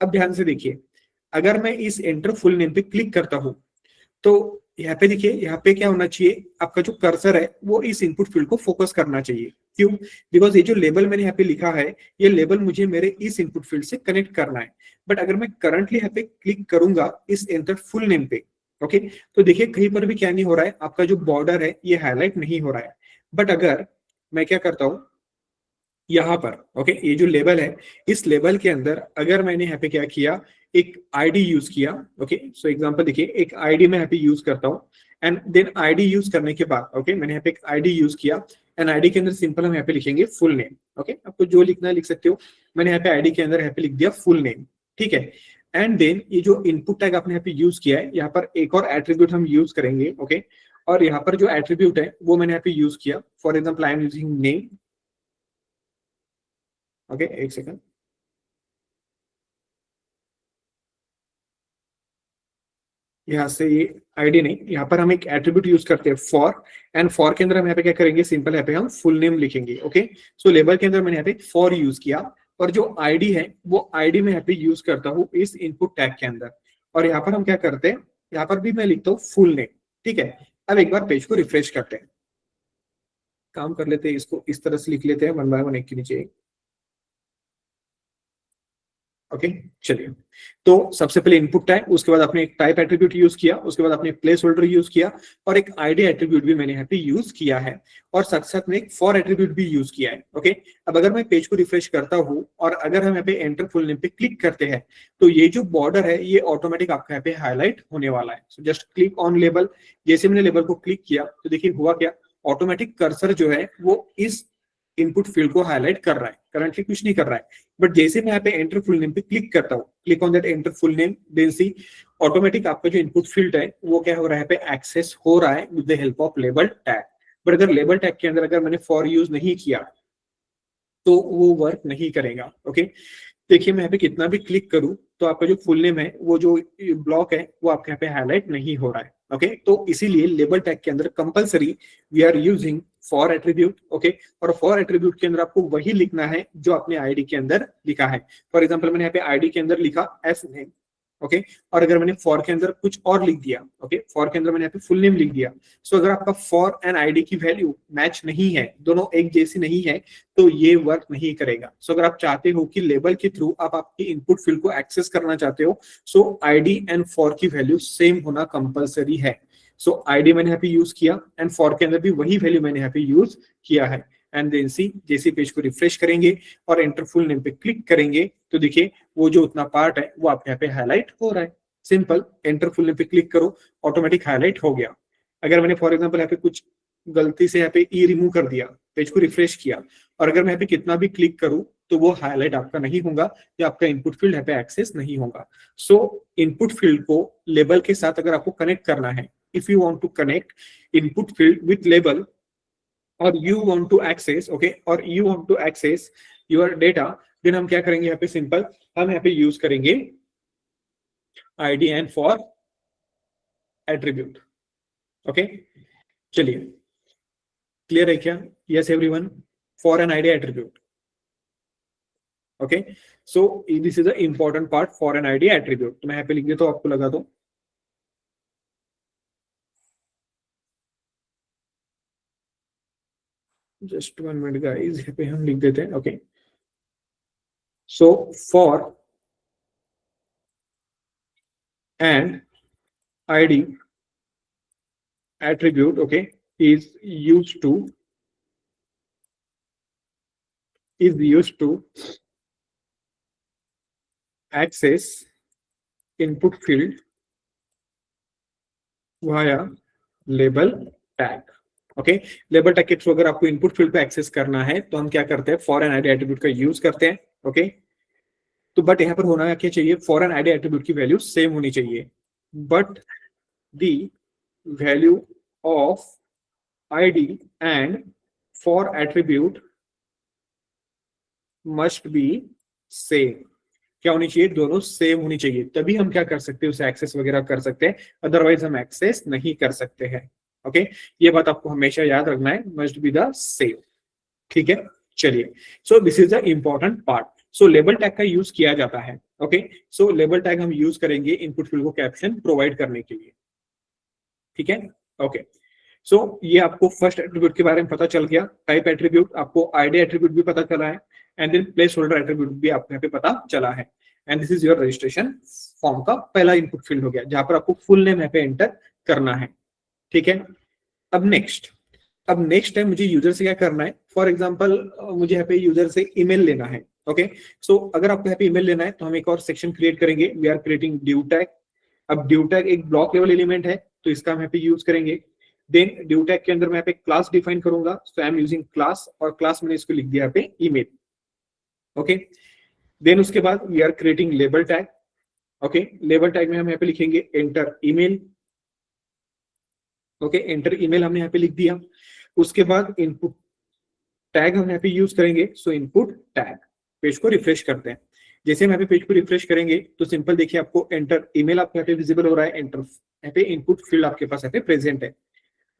अब ध्यान से देखिए, अगर मैं इस एंटर फुल नेम पे क्लिक करता हूं तो यहाँ पे देखिए, यहाँ पे क्या होना चाहिए, आपका जो कर्सर है वो इस इनपुट फील्ड को फोकस करना चाहिए। क्यों? बिकॉज ये जो लेबल मैंने यहाँ पे लिखा है ये लेबल मुझे मेरे इस इनपुट फील्ड से कनेक्ट करना है। बट अगर मैं करंटली यहाँ पे क्लिक करूंगा इस एंटर फुल नेम पे, ओके, तो देखिए कहीं पर भी क्या नहीं हो रहा है, आपका जो बॉर्डर है ये हाईलाइट नहीं हो रहा है। बट अगर मैं क्या करता हूं यहाँ पर, ओके, ये जो लेबल है इस लेबल के अंदर अगर मैंने यहाँ पे क्या किया, एक आईडी यूज किया। ओके, सो एग्जांपल देखिए, एक आईडी मैं यहाँ पे यूज करता हूँ, एंड देन आईडी यूज करने के बाद, ओके, मैंने यहाँ पे एक आईडी यूज किया, एंड आईडी के अंदर सिंपल हम यहाँ पे लिखेंगे फुल नेम। ओके, आपको जो लिखना है लिख सकते हो, मैंने यहाँ पे आईडी के अंदर यहाँ पे लिख दिया फुल नेम, ठीक है। एंड देन ये जो इनपुट टैग आपने यहाँ पे यूज किया है, यहाँ पर एक और एट्रीब्यूट हम यूज करेंगे। ओके, और यहाँ पर जो एट्रीब्यूट है वो मैंने यहाँ पे यूज किया, for example I am using name, okay, एक सेकंड। यहाँ से ये आईडी नहीं, यहाँ पर हम एक एट्रीब्यूट यूज करते हैं फॉर, एंड फॉर के अंदर हम यहाँ पे क्या करेंगे, सिंपल यहाँ पे हम फुल नेम लिखेंगे। ओके, सो लेबल के अंदर मैंने यहाँ पे फॉर यूज किया, और जो आईडी है वो आईडी में यहाँ पे यूज करता हूँ इस इनपुट टैग के अंदर। और यहाँ पर हम क्या करते हैं, यहाँ पर भी मैं लिखता हूँ फुल नेम। ठीक है, अब एक बार पेज को रिफ्रेश करते हैं, काम कर लेते हैं, इसको इस तरह से लिख लेते हैं वन बाय वन, एक के नीचे एक। ओके, चलिए। तो सबसे पहले इनपुट टैग, उसके बाद आपने एक टाइप एट्रीब्यूट यूज किया, उसके बाद आपने प्लेस होल्डर यूज किया, और एक आईडी एट्रीब्यूट भी मैंने यहाँ पे यूज किया है, और साथ साथ में एक फॉर एट्रीब्यूट भी यूज किया है। ओके, अब अगर मैं पेज को रिफ्रेश करता हूँ और अगर हम यहाँ पे एंटर फुल नेम पे क्लिक करते हैं, तो ये जो बॉर्डर है ये ऑटोमेटिक आपका यहाँ पे हाईलाइट होने वाला है। So just click on label. जैसे मैंने लेबल को क्लिक किया तो देखिए हुआ क्या, ऑटोमेटिक कर्सर जो है वो इस इनपुट फील्ड को हाईलाइट कर रहा है, करंटली कुछ नहीं कर रहा है। बट जैसे मैं यहाँ पे एंटर फुल नेम पे क्लिक करता हूँ, click on that enter full name, then see automatic आपका जो इनपुट फील्ड है वो क्या हो रहा है, पे एक्सेस हो रहा है with the help of label tag. But अगर लेबल टैग के अंदर अगर मैंने फॉर यूज नहीं किया तो वो वर्क नहीं करेगा। ओके, देखिए मैं यहाँ पे कितना भी क्लिक करूं तो आपका जो फुल नेम है, वो जो ब्लॉक है वो आपके यहाँ पे हाईलाइट नहीं हो रहा है। ओके, तो इसीलिए लेबल टैग के अंदर compulsory we are using for attribute. Okay, और फॉर एट्रीब्यूट के अंदर आपको वही लिखना है जो आपने आईडी के अंदर लिखा है। फॉर एग्जांपल मैंने यहाँ पे आईडी के अंदर लिखा एस नेम। ओके, और अगर मैंने फॉर के अंदर कुछ और लिख दिया, ओके, फॉर के अंदर मैंने यहाँ पे फुल नेम लिख दिया, सो अगर आपका फॉर एंड आईडी की वैल्यू मैच नहीं है, दोनों एक जैसी नहीं है, तो ये वर्क नहीं करेगा। सो अगर आप चाहते हो कि लेबल के थ्रू आप आपकी इनपुट फील्ड को एक्सेस करना चाहते हो, सो आईडी एंड फॉर की वैल्यू सेम होना कंपलसरी है। सो आईडी मैंने यहाँ पे यूज किया एंड फॉर के अंदर भी वही वैल्यू मैंने यहाँ पे यूज किया है। एंड देन सी जैसे पेज को रिफ्रेश करेंगे और एंटर फुल नेम पे क्लिक करेंगे तो देखिए वो जो उतना पार्ट है वो आपके यहाँ पे हाईलाइट हो रहा है। सिंपल, एंटर फुल नेम पे क्लिक करो, ऑटोमेटिक हाईलाइट हो गया। अगर मैंने फॉर एग्जांपल यहाँ पे कुछ गलती से यहाँ पे ई रिमूव कर दिया, पेज को रिफ्रेश किया, और अगर मैं यहाँ पे कितना भी क्लिक करूं तो वो हाईलाइट आपका नहीं होगा, या आपका इनपुट फील्ड यहाँ पे एक्सेस नहीं होगा। सो इनपुट फील्ड को लेबल के साथ अगर आपको कनेक्ट करना है, if you want to connect input field with label, और you want to access, okay, or you want to access your data, then हम क्या करेंगे यहाँ पे, सिंपल हम यहाँ पे यूज करेंगे id and for attribute। Okay, चलिए क्लियर है क्या? Yes everyone, for an id attribute। Okay, so this is the important part, for an id attribute। तो मैं यहाँ पे लिख देता हूँ, आपको लगा दो। जस्ट 1 मिनट गाइस, यहाँ पे हम लिख देते हैं। Okay, so for and id attribute, okay, is used to access input field via label tag। Okay, label tag के थ्रू अगर आपको इनपुट फील्ड पे एक्सेस करना है तो हम क्या करते हैं, फॉर एन आईडी एट्रीब्यूट का यूज करते हैं। ओके, तो बट यहाँ पर होना क्या चाहिए, फॉर एन आईडी एट्रीब्यूट की वैल्यू सेम होनी चाहिए, but the value of ID and for attribute must be same. क्या होनी चाहिए, दोनों सेम होनी चाहिए, तभी हम क्या कर सकते हैं, उसे एक्सेस वगैरह कर सकते हैं, अदरवाइज हम एक्सेस नहीं कर सकते हैं। ओके, ये बात आपको हमेशा याद रखना है, मस्ट बी द सेम। ठीक है, चलिए, सो this is the important part. So label tag का यूज किया जाता है। ओके, सो लेबल टैग हम यूज करेंगे इनपुट फील्ड को कैप्शन प्रोवाइड करने के लिए। ठीक है, ओके, सो ये आपको फर्स्ट एट्रीब्यूट के बारे में पता चल गया, टाइप एट्रीब्यूट, आपको आईडी एट्रीब्यूट भी पता चला है, and then placeholder attribute भी आपको यहाँ पे पता चला है। And this is your registration form का पहला इनपुट फील्ड हो गया, जहां पर आपको फुल नेम यहाँ पे एंटर करना है। ठीक है, अब नेक्स्ट है मुझे यूजर से क्या करना है। फॉर एग्जांपल मुझे यहाँ पे यूजर से ईमेल लेना है। ओके, सो अगर आपको यहाँ पे ईमेल लेना है तो हम एक और सेक्शन क्रिएट करेंगे, we are creating div tag. अब ड्यू टैग एक ब्लॉक लेवल एलिमेंट है तो इसका हम यहाँ पे यूज करेंगे। देन ड्यू टैग के अंदर मैं यहाँ पे क्लास डिफाइन करूंगा, सो आई एम यूजिंग क्लास, और क्लास मैंने इसको लिख दिया यहाँ पे ईमेल। ओके, देन उसके बाद we are creating label tag. Okay, label tag में हम यहाँ पे लिखेंगे enter email. Okay, enter email हमने यहाँ पे लिख दिया। उसके बाद इनपुट टैग हम यहाँ पे यूज करेंगे, सो इनपुट टैग। पेज को रिफ्रेश करते हैं। जैसे हम यहाँ पे पेज को रिफ्रेश करेंगे तो सिंपल देखिए आपको एंटर ईमेल आपके यहाँ पे विजिबल हो रहा है, एंटर यहाँ पे इनपुट फील्ड आपके पास यहाँ पे प्रेजेंट है।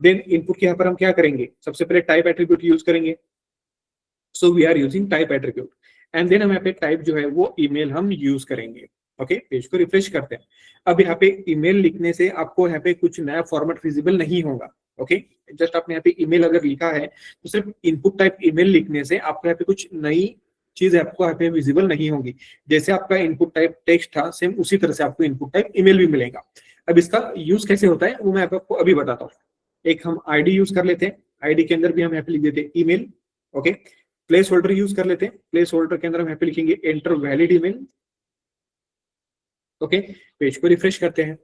देन इनपुट के यहाँ पर हम क्या करेंगे, सबसे पहले टाइप एट्रीब्यूट यूज करेंगे। So we are using type attribute and then हम यहाँ पे टाइप जो है वो ईमेल हम यूज करेंगे। ओके, पेज को रिफ्रेश करते हैं। अब यहाँ पे ईमेल लिखने से आपको यहाँ पे कुछ नया फॉर्मेट विजिबल नहीं होगा। ओके, जस्ट आपने यहाँ पे ईमेल अगर लिखा है तो सिर्फ इनपुट टाइप ईमेल लिखने से आपको यहाँ पे कुछ नई चीज आपको यहाँ पे विजिबल नहीं होगी। जैसे आपका इनपुट टाइप टेक्स्ट था, सेम उसी तरह से आपको इनपुट टाइप ईमेल भी मिलेगा। अब इसका यूज कैसे होता है वो मैं आपको अभी बताता हूँ। एक हम आईडी यूज कर लेते हैं, आईडी के अंदर भी हम यहाँ पे लिख देते हैं email. Okay, place holder use कर लेते हैं, प्लेस होल्डर के अंदर हम यहाँ पे लिखेंगे enter valid email. Okay, page को रिफ्रेश करते हैं,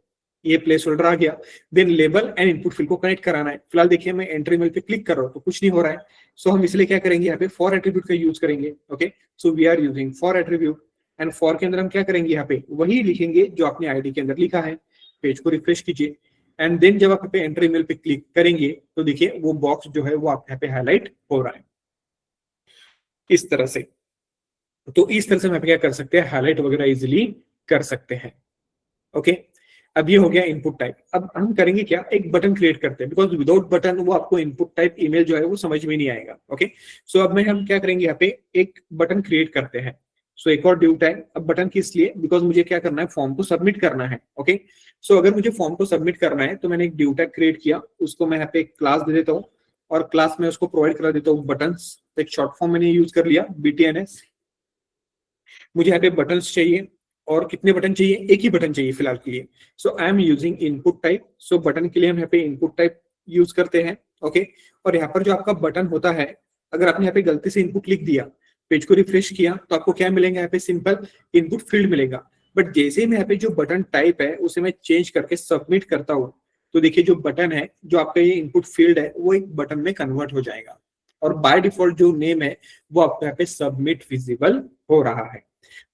ये प्लेस होल्डर आ गया। Then label and input field को कनेक्ट कराना है। फिलहाल देखिए मैं एंटर ईमेल पे क्लिक कर रहा हूँ तो कुछ नहीं हो रहा है। सो हम इसलिए क्या करेंगे, यहाँ पे फॉर एट्रीब्यूट का यूज करेंगे। Okay, so we are using for attribute and for के अंदर हम क्या करेंगे, यहाँ पे वही लिखेंगे जो आपने आईडी के अंदर लिखा है। पेज को रिफ्रेश कीजिए एंड देन जब आप यहाँ पे एंटर ईमेल पे क्लिक करेंगे तो देखिए वो बॉक्स जो है वो आप यहाँ पे हाईलाइट हो रहा है इस तरह से। तो इस तरह से हम क्या कर सकते हैं, हाईलाइट वगैरह इजिली कर सकते हैं। ओके, अब ये हो गया इनपुट टाइप। अब हम करेंगे क्या, एक बटन क्रिएट करते हैं, बिकॉज विदाउट बटन वो आपको इनपुट टाइप ईमेल जो है वो समझ में नहीं आएगा। ओके, सो अब हम क्या करेंगे, यहाँ पे एक बटन क्रिएट करते हैं। सो एक और ड्यू टाइप। अब बटन किस लिए, बिकॉज मुझे क्या करना है, फॉर्म को सबमिट करना है। ओके, सो अगर मुझे फॉर्म को सबमिट करना है तो मैंने एक ड्यू टाइप क्रिएट किया, उसको मैं यहाँ पे एक क्लास दे देता हूँ और क्लास में उसको प्रोवाइड करा देता हूँ बटन्स। एक शॉर्ट फॉर्म मैंने यूज कर लिया BTNS। मुझे यहाँ पे बटन्स चाहिए और कितने बटन चाहिए, एक ही बटन चाहिए फिलहाल के लिए। So I am using input type. So button के लिए हम यहाँ पे इनपुट टाइप यूज करते हैं। ओके, और यहाँ पर जो आपका बटन होता है, अगर आपने यहाँ पे गलती से इनपुट लिख दिया, पेज को रिफ्रेश किया तो आपको क्या मिलेगा, यहाँ पे सिंपल इनपुट फील्ड मिलेगा। बट जैसे ही मैं यहाँ पे जो बटन टाइप है उसे मैं चेंज करके सबमिट करता हूँ तो देखिए जो बटन है, जो आपका ये इनपुट फील्ड है, वो एक बटन में कन्वर्ट हो जाएगा और बाय डिफॉल्ट जो नेम है वो आपको यहाँ पे सबमिट विजिबल हो रहा है।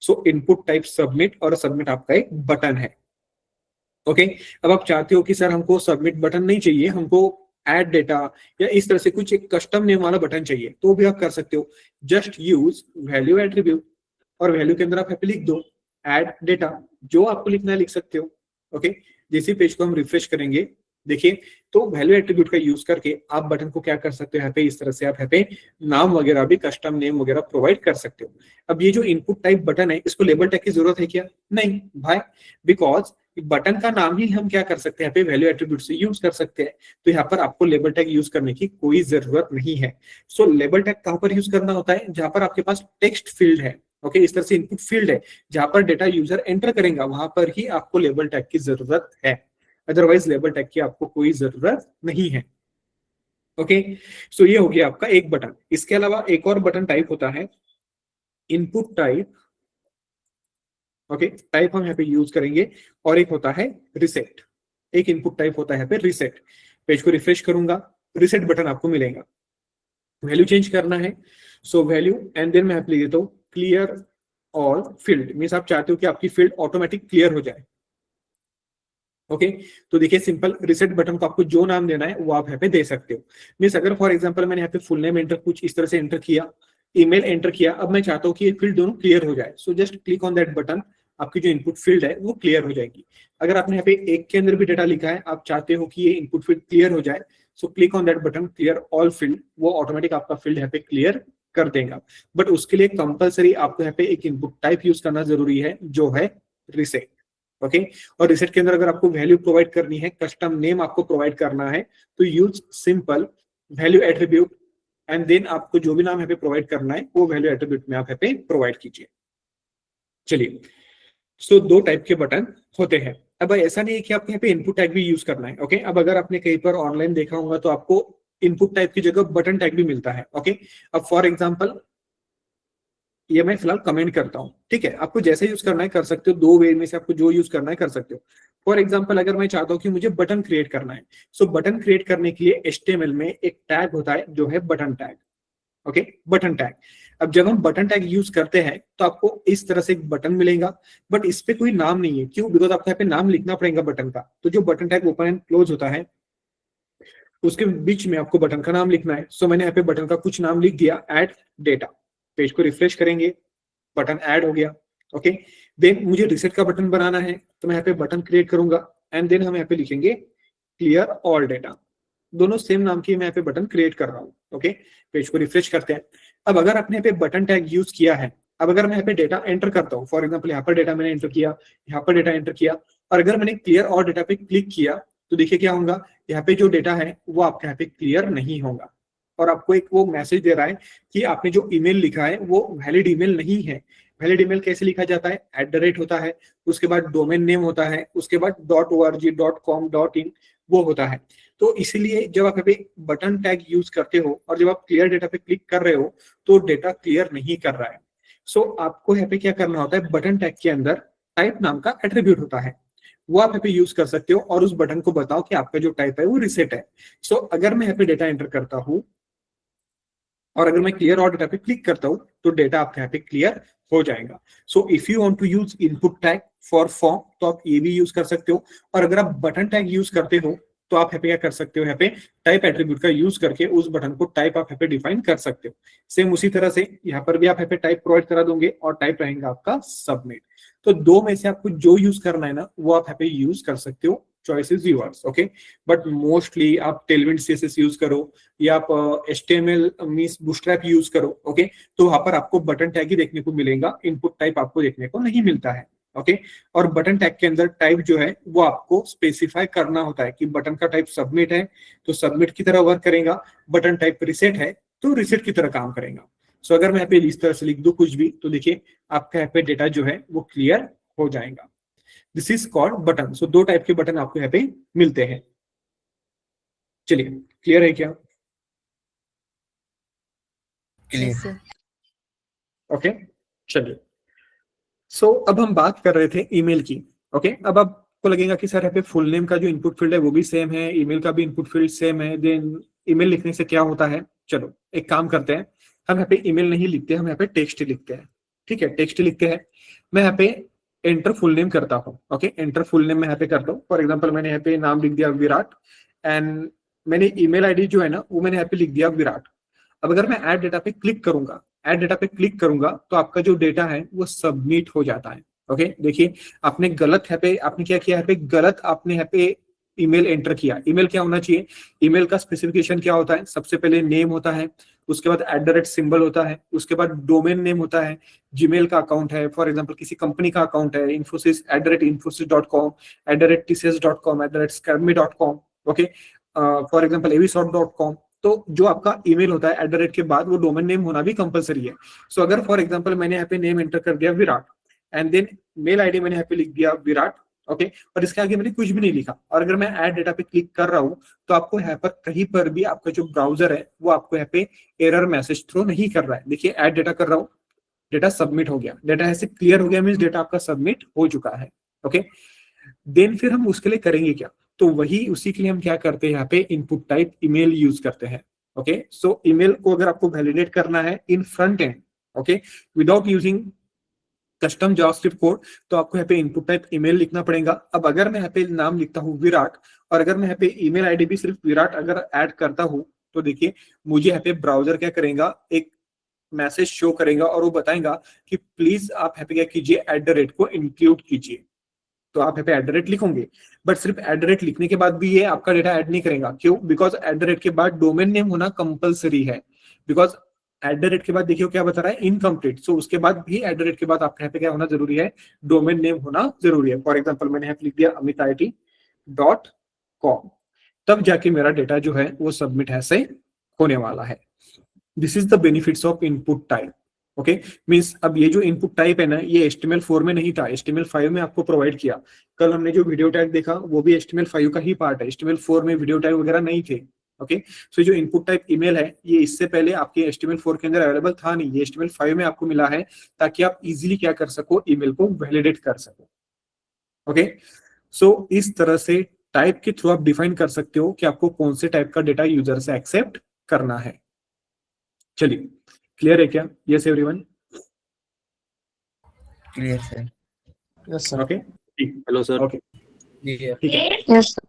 सो इनपुट टाइप सबमिट और सबमिट आपका एक बटन है। ओके, अब आप चाहते हो कि सर हमको सबमिट बटन नहीं चाहिए, हमको ऐड डेटा या इस तरह से कुछ एक कस्टम नेम वाला बटन चाहिए, तो भी आप कर सकते हो। जस्ट यूज वैल्यू एट्रीब्यूट और वैल्यू के अंदर आप यहाँ पे लिख दो ऐड डेटा, जो आपको लिखना है लिख सकते हो। ओके, जैसे पेज को हम रिफ्रेश करेंगे देखिए तो वैल्यू एट्रीब्यूट का यूज करके आप बटन को क्या कर सकते हो, यहाँ पे इस तरह से आप यहाँ पे नाम वगैरह भी, कस्टम नेम वगैरह प्रोवाइड कर सकते हो। अब ये जो इनपुट टाइप बटन है, इसको लेबल टैग की जरूरत है क्या, नहीं भाई, बिकॉज बटन का नाम ही हम क्या कर सकते हैं, यहाँ पे वैल्यू एट्रीब्यूट से यूज कर सकते हैं। तो यहाँ पर आपको लेबल टैग यूज करने की कोई जरूरत नहीं है। सो लेबल टैग कहां पर यूज करना होता है, जहां पर आपके पास टेक्स्ट फील्ड है। ओके, इस तरह से इनपुट फील्ड है जहां पर डेटा यूजर एंटर करेगा, वहां पर ही आपको लेबल टैग की जरूरत है, अदरवाइज लेबल टैग की आपको कोई जरूरत नहीं है। ओके, सो ये हो गया आपका एक बटन। इसके अलावा एक और बटन टाइप होता है इनपुट टाइप। ओके, टाइप हम यहाँ पे यूज करेंगे और एक होता है रिसेट। एक इनपुट टाइप होता है यहाँ पे रिसेट। पेज को रिफ्रेश करूंगा, रिसेट बटन आपको मिलेगा। वैल्यू चेंज करना है, सो वैल्यू एंड देन मैं यहाँ पे लिख देता हूँ क्लियर ऑल फील्ड। मीन्स आप चाहते हो कि आपकी फील्ड ऑटोमेटिक क्लियर हो जाए। ओके, तो देखिए सिंपल रिसेट बटन को आपको जो नाम देना है वो आप यहाँ पे दे सकते हो। मीन्स अगर फॉर एग्जांपल मैंने यहाँ पे फुल नेम एंटर कुछ इस तरह से एंटर किया, ईमेल एंटर किया, अब मैं चाहता हूँ कि ये फील्ड दोनों क्लियर हो जाए, so just click on that button, आपकी जो इनपुट फील्ड है वो क्लियर हो जाएगी। अगर आपने यहाँ पे एक के अंदर भी डेटा लिखा है, आप चाहते हो कि ये इनपुट फील्ड क्लियर हो जाए, so click on that button clear all field, वो ऑटोमेटिक आपका फील्ड यहाँ पे क्लियर कर देगा। बट उसके लिए कंपलसरी आपको यहाँ पे एक इनपुट टाइप यूज करना जरूरी है, जो है रिसेट। ओके, और रिसेट के अंदर अगर आपको वैल्यू प्रोवाइड करनी है, कस्टम नेम आपको प्रोवाइड करना है, तो use simple value attribute and then आपको जो भी नाम यहाँ पे प्रोवाइड करना है वो वैल्यू एट्रीब्यूट में आप यहाँ पे प्रोवाइड कीजिए। चलिए, सो दो टाइप के बटन होते हैं। अब ऐसा नहीं है कि आपको यहाँ पे इनपुट टैग भी यूज करना है। ओके, अब अगर आपने कहीं पर ऑनलाइन देखा होगा तो आपको इनपुट टैग की जगह बटन टैग भी मिलता है। ओके, अब फॉर एग्जांपल ये मैं फिलहाल कमेंट करता हूँ, ठीक है, आपको जैसे यूज करना है कर सकते हो, दो वे में से आपको जो यूज करना है कर सकते हो। फॉर एग्जांपल अगर मैं चाहता हूँ कि मुझे बटन क्रिएट करना है, सो बटन क्रिएट करने के लिए HTML में एक टैग होता है जो है button tag. Okay, button tag. अब जब हम बटन टैग यूज करते हैं तो आपको इस तरह से एक बटन मिलेगा, बट इस पे कोई नाम नहीं है। क्यों? बिकॉज आपको यहाँ पे नाम लिखना पड़ेगा बटन का। तो जो button tag open and close होता है उसके बीच में आपको बटन का नाम लिखना है। सो मैंने यहाँ पे बटन का कुछ नाम लिख दिया, ऐड डेटा। पेज को रिफ्रेश करेंगे, बटन ऐड हो गया। ओके, देन मुझे रिसेट का बटन बनाना है, तो मैं यहाँ पे बटन क्रिएट करूंगा एंड देन हम यहाँ पे लिखेंगे क्लियर ऑल डेटा। दोनों सेम नाम की मैं यहाँ पे बटन क्रिएट कर रहा हूँ। ओके, पेज को रिफ्रेश करते हैं। अब अगर आपने यहाँ पे बटन टैग यूज किया है, अब अगर मैं यहाँ पे डेटा एंटर करता हूँ, फॉर एग्जाम्पल यहाँ पर डेटा मैंने एंटर किया, यहाँ पर डेटा एंटर किया, और अगर मैंने क्लियर ऑल डेटा पे क्लिक किया तो देखिए क्या होगा, यहाँ पे जो डेटा है वो आपके यहाँ पे क्लियर नहीं होगा, और आपको एक वो मैसेज दे रहा है कि आपने जो ईमेल लिखा है वो वैलिड ईमेल नहीं है। वैलिड ईमेल कैसे लिखा जाता है, @ होता है, उसके बाद डोमेन नेम होता है, उसके बाद .org .com .in वो होता है। तो इसीलिए जब आप यहाँ पे बटन टैग यूज करते हो और जब आप क्लियर डेटा पे क्लिक कर रहे हो तो डेटा क्लियर नहीं कर रहा है। सो आपको यहाँ पे क्या करना होता है, बटन टैग के अंदर टाइप नाम का एट्रीब्यूट होता है, वो आप यहाँ पे यूज कर सकते हो और उस बटन को बताओ कि आपका जो टाइप है वो रिसेट है। सो अगर मैं यहाँ पे डेटा एंटर करता हूँ और अगर मैं क्लियर ऑल डेटा पे क्लिक करता हूँ तो डेटा आपके यहाँ पे क्लियर हो जाएगा। So if you want to use input tag for form तो आप ये भी यूज कर सकते हो, और अगर आप बटन टैग यूज करते हो तो आप यहाँ पे क्या कर सकते हो, यहाँ पे टाइप एट्रीब्यूट का यूज करके उस बटन को टाइप आप यहाँ पे डिफाइन कर सकते हो। सेम उसी तरह से यहाँ पर भी आप यहाँ पे टाइप प्रोवाइड करा दोगे और टाइप रहेगा आपका सबमिट। तो दो में से आपको जो यूज करना है ना वो आप यहाँ पे यूज कर सकते हो, choice is yours. Okay, but mostly आप टेलविंड सीएसएस यूज करो या आप HTML मींस बूटस्ट्रैप यूज करो। ओके, तो वहां पर आपको बटन टैग ही देखने को मिलेगा, इनपुट टाइप आपको देखने को नहीं मिलता है। ओके, और बटन टैग के अंदर टाइप जो है वो आपको स्पेसिफाई करना होता है कि बटन का टाइप सबमिट है तो सबमिट की तरह वर्क करेगा, बटन टाइप रिसेट है तो रिसेट की तरह काम करेगा। सो अगर मैं यहाँ पे इस तरह से लिख दूं कुछ भी तो देखिए आपका यहाँ पे डेटा जो है वो क्लियर हो जाएगा। This is called button. So दो टाइप के बटन आपको यहाँ पे मिलते हैं। चलिए, क्लियर है क्या? क्लियर। ओके, चलिए। सो अब हम बात कर रहे थे ईमेल की। ओके, अब आपको लगेगा कि सर यहाँ पे फुल नेम का जो इनपुट फील्ड है वो भी सेम है, ईमेल का भी इनपुट फील्ड सेम है, देन ईमेल लिखने से क्या होता है। चलो एक काम करते हैं, हम यहाँ पे ईमेल नहीं लिखते, हम यहाँ पे टेक्स्ट लिखते हैं। ठीक है, टेक्स्ट लिखते हैं। मैं यहाँ पे एंटर फुल नेम करता हूँ। ओके, एंटर फुल नेम मैं यहाँ पे करता हूँ। फॉर एग्जाम्पल मैंने यहाँ पे नाम लिख दिया विराट एंड मैंने ईमेल आईडी जो है ना वो मैंने यहाँ पे लिख दिया विराट। अब अगर मैं ऐड डेटा पे क्लिक करूंगा, ऐड डेटा पे क्लिक करूंगा तो आपका जो डेटा है वो सबमिट हो जाता है। ओके, देखिए आपने गलत है पे आपने क्या किया है पे गलत आपने यहाँ पे ईमेल एंटर किया। ईमेल क्या होना चाहिए, ईमेल का स्पेसिफिकेशन क्या होता है, सबसे पहले नेम होता है, उसके बाद @ सिंबल होता है, उसके बाद डोमेन नेम होता है, जीमेल का अकाउंट है, फॉर एग्जांपल किसी कंपनी का अकाउंट है, Infosys @infosys.com, @tcs.com, @scarmy.com। Okay, for example avisoft.com। तो जो आपका ईमेल होता है @ के बाद वो डोमेन नेम होना भी कंपलसरी है। सो अगर फॉर एग्जांपल मैंने यहाँ पे नेम एंटर कर दिया Virat and then mail ID मैंने यहाँ पे लिख दिया विराट। ओके, और इसके आगे मैंने कुछ भी नहीं लिखा और अगर मैं ऐड डेटा पे क्लिक कर रहा हूँ तो आपको यहाँ पर कहीं पर भी आपका जो ब्राउजर है वो आपको यहाँ पे एरर मैसेज थ्रो नहीं कर रहा है। देखिए ऐड डेटा कर रहा हूँ, डेटा सबमिट हो गया, डेटा ऐसे क्लियर हो गया, मीन्स डेटा आपका सबमिट हो चुका है। ओके, देन फिर हम उसके लिए करेंगे क्या, तो वही उसी के लिए हम क्या करते हैं, यहाँ पे इनपुट टाइप ईमेल यूज करते हैं। ओके, सो ईमेल को अगर आपको वैलिडेट करना है in front end, okay, without using custom JavaScript code, तो आपको यहाँ पे इनपुट टाइप ईमेल लिखना पड़ेगा। अब अगर मैं यहाँ पे नाम लिखता हूँ विराट और अगर मैं यहाँ पे ईमेल आईडी भी सिर्फ विराट अगर ऐड करता हूँ तो देखिए मुझे यहाँ पे ब्राउजर क्या करेगा, एक मैसेज शो करेगा और वो बताएगा कि प्लीज आप यहाँ पे क्या कीजिए, @ को इंक्लूड कीजिए। तो आप यहाँ पे @ लिखोगे, बट सिर्फ @ लिखने के बाद भी ये आपका डेटा ऐड नहीं करेगा। क्यों? बिकॉज @ के बाद डोमेन नेम होना कंपलसरी है। बिकॉज @ के बाद देखिए क्या बता रहा है, इनकम्प्लीट। सो उसके बाद भी @ के बाद आपके यहाँ पे क्या होना जरूरी है, डोमेन नेम होना जरूरी है। फॉर एग्जाम्पल मैंने यहाँ पे लिख दिया amitit.com, तब जाके मेरा डेटा जो है वो सबमिट ऐसे होने वाला है। This is the benefits of input type. Okay, means अब ये जो इनपुट टाइप है ना ये HTML4 में नहीं था, HTML5 में आपको प्रोवाइड किया। कल हमने जो वीडियो टैग देखा वो भी HTML5 का ही पार्ट है, HTML4 में वीडियो टैग वगैरह नहीं थे। ओके, सो जो इनपुट टाइप ईमेल है ये इससे पहले आपके HTML4 के अंदर अवेलेबल था नहीं, ये HTML5 में आपको मिला है ताकि आप इजीली क्या कर सको, ईमेल को वैलिडेट कर सको। ओके, सो इस तरह से टाइप के थ्रू आप डिफाइन कर सकते हो कि आपको कौन से टाइप का डेटा यूजर से एक्सेप्ट करना है। चलिए, क्लियर है क्या? Yes everyone? Clear sir. Yes sir. Okay, ठीक, हेलो सर। Okay, clear. ठीक है। Yes, sir.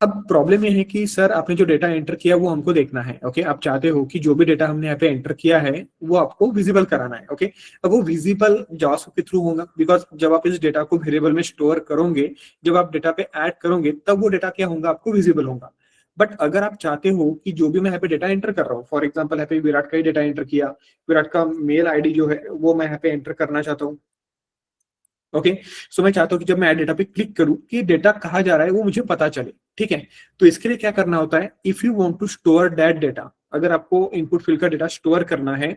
अब प्रॉब्लम ये है कि सर आपने जो डेटा एंटर किया वो हमको देखना है। ओके, आप चाहते हो कि जो भी डेटा हमने यहाँ पे एंटर किया है वो आपको विजिबल कराना है। ओके, अब वो विजिबल जावास्क्रिप्ट के थ्रू होगा, बिकॉज जब आप इस डेटा को वेरिएबल में स्टोर करोगे, जब आप डेटा पे ऐड करोगे, तब वो डेटा क्या होगा, आपको विजिबल होगा। बट अगर आप चाहते हो कि जो भी मैं यहाँ पे डेटा एंटर कर रहा हूँ, फॉर एग्जाम्पल यहाँ पे विराट का ही डेटा एंटर किया, विराट का मेल आईडी जो है वो मैं यहाँ पे एंटर करना चाहता हूँ। ओके, सो मैं चाहता हूँ कि जब मैं ऐड डेटा पे क्लिक करूं कि डेटा कहाँ जा रहा है वो मुझे पता चले। ठीक है, तो इसके लिए क्या करना होता है, if you want to store that data, अगर आपको इनपुट फील्ड का डेटा स्टोर करना है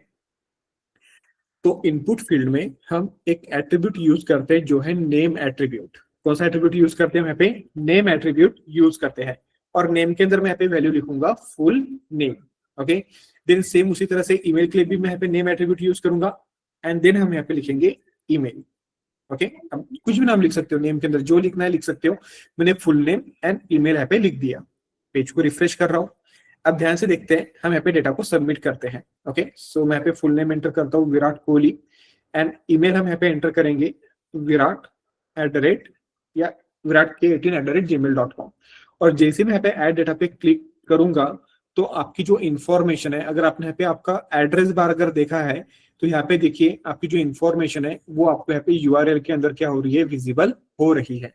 तो इनपुट फील्ड में हम एक एट्रीब्यूट यूज करते हैं जो है नेम एट्रीब्यूट। कौन सा एट्रीब्यूट यूज करते हैं, यहाँ पे नेम एट्रीब्यूट यूज करते हैं, और नेम के अंदर मैं यहाँ पे वैल्यू लिखूंगा full name. Okay, then same उसी तरह से ईमेल के लिए भी मैं यहाँ पे नेम एट्रीब्यूट यूज करूंगा, एंड देन हम यहाँ पे लिखेंगे ईमेल। ओके, अब कुछ भी नाम लिख सकते हो, नेम के अंदर जो लिखना है लिख सकते हो। मैंने फुल नेम एंड ईमेल यहाँ पे लिख दिया। पेज को रिफ्रेश कर रहा हूँ। अब ध्यान से देखते हैं, हम यहाँ पे डेटा को सबमिट करते हैं। ओके, सो मैं यहाँ पे फुल नेम एंटर करता हूँ विराट कोहली, एंड ईमेल हम यहाँ पे एंटर करेंगे virat@ या viratk18@gmail.com। और जैसे मैं यहाँ पे ऐड डेटा पे क्लिक करूंगा तो आपकी जो इंफॉर्मेशन है, अगर आपने यहाँ पे आपका एड्रेस बार अगर देखा है तो यहाँ पे देखिए आपकी जो इंफॉर्मेशन है वो आपको यहाँ पे यूआरएल के अंदर क्या हो रही है, विजिबल हो रही है।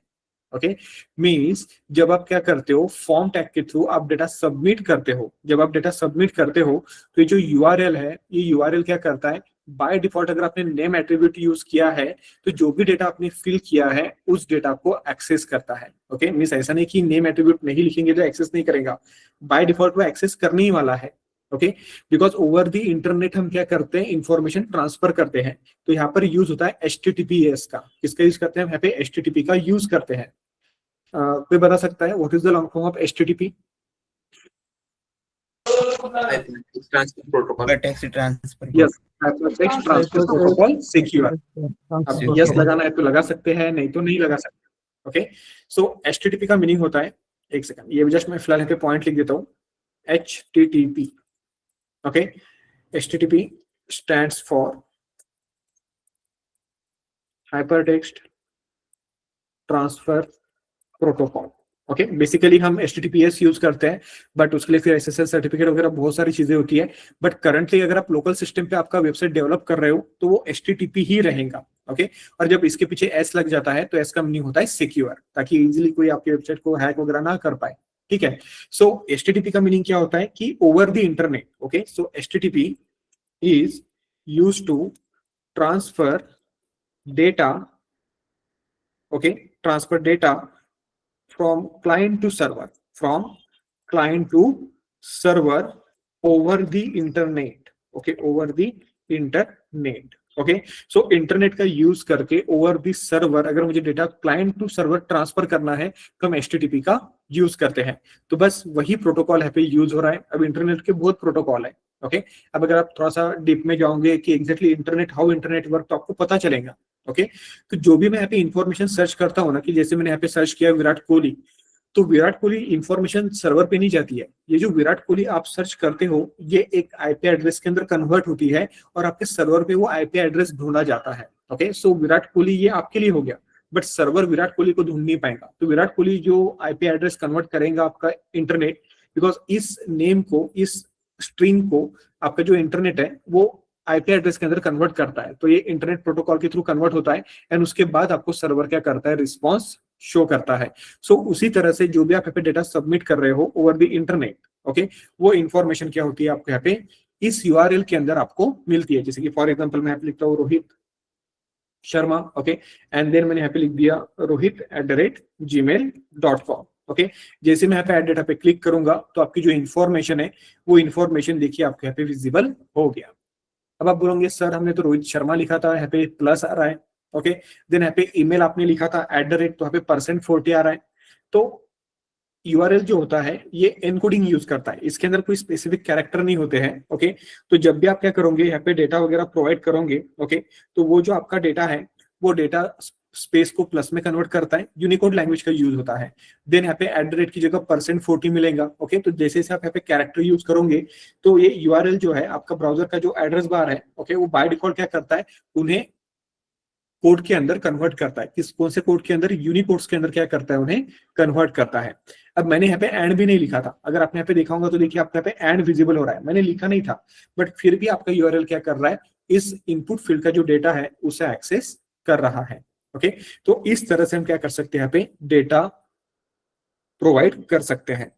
ओके, मींस जब आप क्या करते हो, फॉर्म टैग के थ्रू आप डेटा सबमिट करते हो, जब आप डेटा सबमिट करते हो तो ये जो यूआरएल है, ये यूआरएल क्या करता है, बाय डिफॉल्ट अगर आपने नेम एट्रीब्यूट यूज किया है तो जो भी डेटा आपने फिल किया है उस डेटा को एक्सेस करता है। ओके, मींस ऐसा नहीं कि नेम एट्रीब्यूट नहीं लिखेंगे तो एक्सेस नहीं करेगा, बाय डिफॉल्ट वो एक्सेस करने ही वाला है। Okay, because over the internet हम क्या करते हैं, इंफॉर्मेशन ट्रांसफर करते हैं, तो यहाँ पर यूज होता है HTTPS का। किसका यूज करते हैं, यहाँ पे HTTP का यूज करते हैं। कोई बता सकता है what is the long form of HTTP? Transfer protocol. Text transfer. Yes, hypertext transfer protocol secure. अब यस लगाना है तो लगा सकते हैं, नहीं तो नहीं लगा सकते। ओके, सो HTTP का मीनिंग होता है, एक सेकंड, ये जस्ट मैं फिलहाल यहाँ पे पॉइंट लिख देता हूँ, HTTP। Okay, HTTP stands for hypertext transfer protocol. Okay, basically हम HTTPS यूज करते हैं, बट उसके लिए फिर SSL सर्टिफिकेट वगैरह बहुत सारी चीजें होती है। बट करंटली अगर आप लोकल सिस्टम पे आपका वेबसाइट डेवलप कर रहे हो तो वो HTTP ही रहेगा। ओके, और जब इसके पीछे S लग जाता है तो S का मीनिंग होता है सिक्योर, ताकि इजीली कोई आपकी वेबसाइट को हैक वगैरह ना कर पाए। ठीक है, सो HTTP का मीनिंग क्या होता है कि over the internet. Okay, so HTTP is used to transfer data, okay, transfer data from client to server, from client to server over the internet। okay, over the internet। Okay, so internet का use करके over the server अगर मुझे data client to server transfer करना है तो हम HTTP का use करते हैं। तो बस वही प्रोटोकॉल यहाँ पे यूज हो रहा है। अब इंटरनेट के बहुत प्रोटोकॉल है। ओके, अब अगर आप थोड़ा सा डीप में जाओगे कि exactly internet how internet work, तो आपको पता चलेगा। ओके, तो जो भी मैं यहाँ पे इंफॉर्मेशन सर्च करता हूँ ना, कि जैसे मैंने यहाँ पे सर्च किया विराट कोहली, तो विराट कोहली इंफॉर्मेशन सर्वर पे नहीं जाती है, ये जो विराट कोहली आप सर्च करते हो ये एक IP एड्रेस के अंदर कन्वर्ट होती है और आपके सर्वर पे वो IP एड्रेस ढूंढा जाता है। ओके, सो विराट कोहली ये आपके लिए हो गया, बट सर्वर विराट कोहली को ढूंढ नहीं पाएगा। तो विराट कोहली जो IP एड्रेस कन्वर्ट करेगा आपका इंटरनेट, बिकॉज इस नेम को, इस स्ट्रिंग को आपका जो इंटरनेट है वो IP एड्रेस के अंदर कन्वर्ट करता है, तो ये इंटरनेट प्रोटोकॉल के थ्रू कन्वर्ट होता है, एंड उसके बाद आपको सर्वर क्या करता है, रिस्पॉन्स शो करता है। सो उसी तरह से जो भी आप यहाँ पे डेटा सबमिट कर रहे हो ओवर द इंटरनेट, ओके, वो इंफॉर्मेशन क्या होती है आपको यहाँ पे इस URL के अंदर आपको मिलती है। जैसे कि फॉर एग्जांपल मैं यहाँ पे लिखता हूँ Rohit Sharma, okay, and then मैंने यहाँ पे लिख दिया rohit@gmail.com। ओके, जैसे मैं यहाँ पे ऐड डेटा पे क्लिक करूंगा तो आपकी जो इंफॉर्मेशन है वो इंफॉर्मेशन देखिए आपके यहाँ पे विजिबल हो गया। अब आप बोलोगे सर हमने तो रोहित शर्मा लिखा था, यहाँ पे प्लस आ रहा है। ओके, देन यहाँ पे ईमेल आपने लिखा था @ तो यहाँ पे %40 आ रहा है। तो URL जो होता है ये एनकोडिंग यूज करता है, इसके अंदर कोई स्पेसिफिक कैरेक्टर नहीं होते हैं। ओके, तो जब भी आप क्या करोगे, यहाँ पे डेटा वगैरह प्रोवाइड करोगे, ओके, तो वो जो आपका डेटा है वो डेटा स्पेस को प्लस में कन्वर्ट करता है, यूनिकोड लैंग्वेज का यूज होता है। देन यहाँ पे @ की जगह %40 मिलेगा। ओके, तो जैसे जैसे आप यहाँ पे कैरेक्टर यूज करोगे तो ये URL जो है आपका ब्राउजर का जो एड्रेस बार है, ओके, वो बाय डिफॉल्ट क्या करता है, उन्हें कोड के अंदर कन्वर्ट करता है। किस कौन से कोड के अंदर? यूनिकोड्स के अंदर क्या करता है, उन्हें कन्वर्ट करता है। अब मैंने यहाँ पे एंड भी नहीं लिखा था, अगर आपने यहाँ पे देखा होगा तो देखिए आपके यहाँ पे एंड विजिबल हो रहा है, मैंने लिखा नहीं था, बट फिर भी आपका यूआरएल क्या कर रहा है, इस इनपुट फील्ड का जो डेटा है उसे एक्सेस कर रहा है। ओके, तो इस तरह से हम क्या कर सकते हैं, यहाँ पे डेटा प्रोवाइड कर सकते हैं।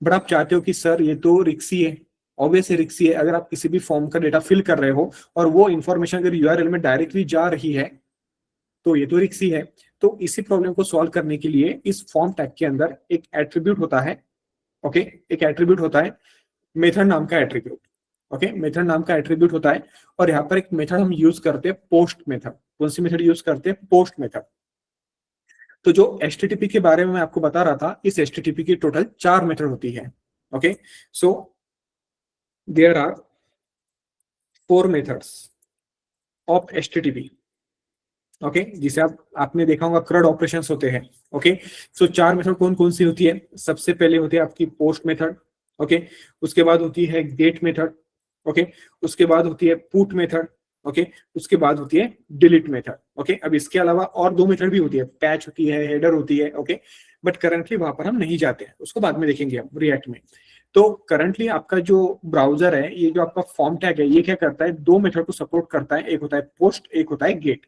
बट आप चाहते हो कि सर ये तो रिक्सी है, ऑब्वियसली रिक्सी है, अगर आप किसी भी फॉर्म का डेटा फिल कर रहे हो और वो इंफॉर्मेशन अगर यूआरएल में डायरेक्टली जा रही है तो ये तो रिक्सी है। तो इसी प्रॉब्लम को सॉल्व करने के लिए इस फॉर्म टैग के अंदर एक एट्रीब्यूट होता है। ओके, एक एट्रीब्यूट होता है मेथड नाम का एट्रीब्यूट। ओके, मेथड नाम का एट्रीब्यूट होता है और यहाँ पर एक मेथड हम यूज करते हैं पोस्ट मेथड। कौन सी मेथड यूज करते हैं? Post method. तो जो HTTP के बारे में मैं आपको बता रहा था, इस HTTP की टोटल 4 मेथड होती है। Okay, so there are 4 methods of HTTP। Okay, जिसे आपने देखा होगा CRUD ऑपरेशंस होते हैं। ओके, सो 4 मेथड कौन कौन सी होती है? सबसे पहले होती है आपकी पोस्ट मेथड। ओके, उसके बाद होती है गेट मेथड। ओके, उसके बाद होती है पुट मेथड। ओके, उसके बाद होती है डिलीट मेथड। ओके, अब इसके अलावा और 2 मेथड भी होती है, पैच होती है, हेडर होती है। ओके, बट करंटली वहां पर हम नहीं जाते हैं, उसको बाद में देखेंगे हम रिएक्ट में। तो करंटली आपका जो ब्राउजर है, ये जो आपका फॉर्म टैग है, ये क्या करता है, 2 मेथड को सपोर्ट करता है, एक होता है पोस्ट, एक होता है गेट।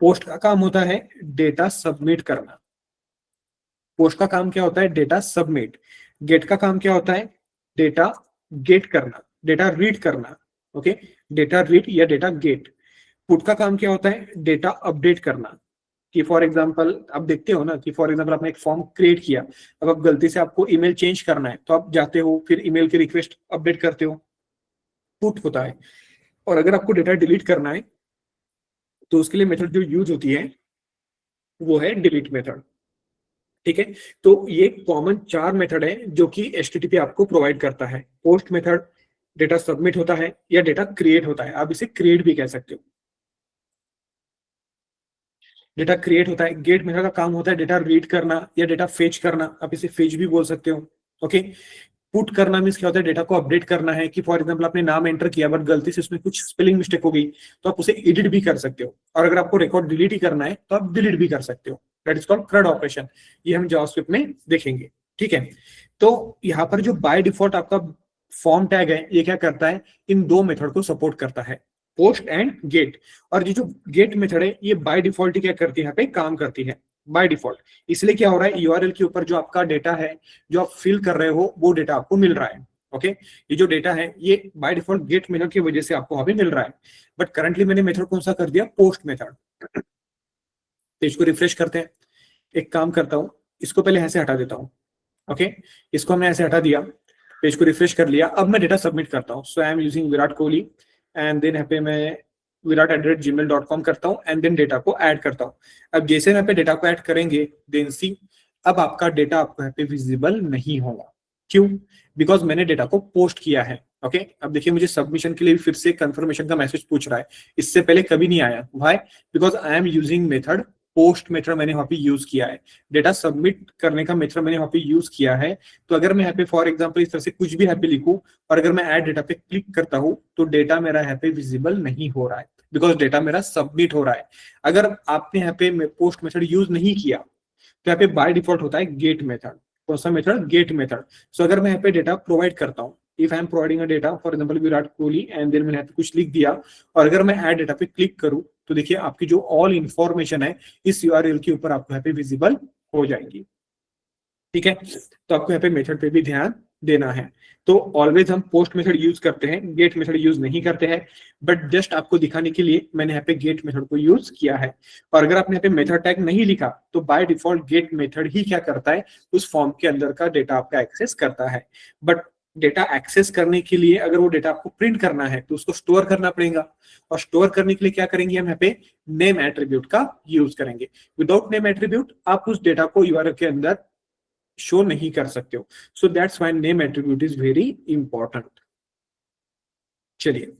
पोस्ट का काम होता है डेटा सबमिट करना। पोस्ट का काम क्या होता है? Data submit. गेट का काम क्या होता है? डेटा गेट करना, डेटा रीड करना। ओके, डेटा रीड या डेटा गेट। पुट का काम क्या होता है? डेटा अपडेट करना। कि फॉर एग्जांपल आप देखते हो ना कि फॉर एग्जांपल आपने एक फॉर्म क्रिएट किया, अब आप गलती से आपको ईमेल चेंज करना है तो आप जाते हो, फिर ईमेल की रिक्वेस्ट अपडेट करते हो, पुट होता है। और अगर आपको डेटा डिलीट करना है तो उसके लिए मेथड जो यूज होती है वो है डिलीट मेथड। ठीक है, तो ये कॉमन 4 मेथड है जो कि HTTP आपको प्रोवाइड करता है। पोस्ट मेथड डेटा सबमिट होता है या डेटा क्रिएट होता है, आप इसे क्रिएट भी कह सकते हो। डेटा क्रिएट होता है। गेट मेथड का काम होता है डेटा रीड करना या डेटा फेच करना, आप इसे फेच भी बोल सकते हो। ओके, पुट करना मींस क्या होता है? डेटा को अपडेट करना है कि फॉर एग्जांपल आपने नाम एंटर किया बट गलती से उसमें कुछ स्पेलिंग मिस्टेक हो गई तो आप उसे एडिट भी कर सकते हो, और अगर आपको रिकॉर्ड डिलीट ही करना है तो आप डिलीट भी कर सकते हो। That is called CRUD operation. ये हम जावास्क्रिप्ट में देखेंगे। ठीक है, तो यहाँ पर जो बाय डिफॉल्ट आपका फॉर्म टैग है, ये क्या करता है? इन 2 मेथड को सपोर्ट करता है, पोस्ट एंड गेट। और ये जो गेट मेथड है ये बाय डिफॉल्ट क्या करती है? यहाँ पे काम करती है बाय डिफॉल्ट। इसलिए क्या हो रहा है, यूआरएल के ऊपर जो आपका डेटा है जो आप फिल कर रहे हो वो डेटा आपको मिल रहा है। ओके, ये जो डेटा है ये बाय डिफॉल्ट गेट मेथड की वजह से आपको वहां पे मिल रहा है। बट करंटली मैंने मेथड कौन सा कर दिया? Post method. तो इसको रिफ्रेश करते हैं। एक काम करता हूँ, इसको पहले ऐसे हटा देता हूँ। ओके, इसको हमने ऐसे हटा दिया, पेज को रिफ्रेश कर लिया। अब मैं डेटा सबमिट करता हूँ। So I am using Virat Kohli and then यहाँ पे मैं virat@gmail.com करता हूँ एंड देन डेटा को ऐड करता हूँ। अब जैसे यहाँ पे डेटा को ऐड करेंगे देन सी, अब आपका डेटा आपको यहाँ पे विजिबल नहीं होगा। क्यों? बिकॉज मैंने डेटा को पोस्ट किया है। ओके, अब देखिए मुझे सबमिशन के लिए फिर से कंफर्मेशन का मैसेज पूछ रहा है, इससे पहले कभी नहीं आया। Why? Because I am using method post method मैंने वहां पे यूज किया है, डेटा सबमिट करने का मेथड मैंने वहां पे यूज किया है। तो अगर मैं यहाँ पे फॉर एग्जांपल इस तरह से कुछ भी यहाँ पे लिखूं और अगर मैं ऐड डेटा पे क्लिक करता हूं तो डेटा मेरा यहाँ पे विजिबल नहीं हो रहा है, बिकॉज डेटा मेरा सबमिट हो रहा है। अगर आपने यहाँ पे पोस्ट मेथड यूज नहीं किया तो यहाँ पे बाय डिफॉल्ट होता है गेट मेथड। कौन सा मेथड? Get method. सो अगर मैं यहाँ पे डेटा प्रोवाइड करता हूँ, if I am providing a data for example Virat Kohli and then मैंने यहाँ पे कुछ लिख दिया और अगर मैं ऐड डेटा पे क्लिक करूँ तो देखिए आपकी जो ऑल इंफॉर्मेशन है इस यूआरएल के ऊपर आपको यहाँ पे विजिबल हो जाएगी। ठीक है, तो आपको यहाँ पे मेथड पे भी ध्यान देना है। तो ऑलवेज हम पोस्ट मेथड यूज करते हैं, गेट मेथड यूज नहीं करते हैं, बट जस्ट आपको दिखाने के लिए मैंने यहाँ पे गेट मेथड को यूज किया है। और अगर आपने यहाँ पे मेथड टैग नहीं लिखा तो बाय डिफॉल्ट गेट मेथड ही क्या करता है? उस फॉर्म के अंदर का डेटा आपका एक्सेस करता है। बट डेटा एक्सेस करने के लिए अगर वो डेटा आपको प्रिंट करना है तो उसको स्टोर करना पड़ेगा, और स्टोर करने के लिए क्या करेंगे हम? यहाँ पे नेम एट्रीब्यूट का यूज करेंगे। विदाउट नेम एट्रीब्यूट आप उस डेटा को यूआरएल के अंदर शो नहीं कर सकते हो। So that's why name attribute is very important. चलिए,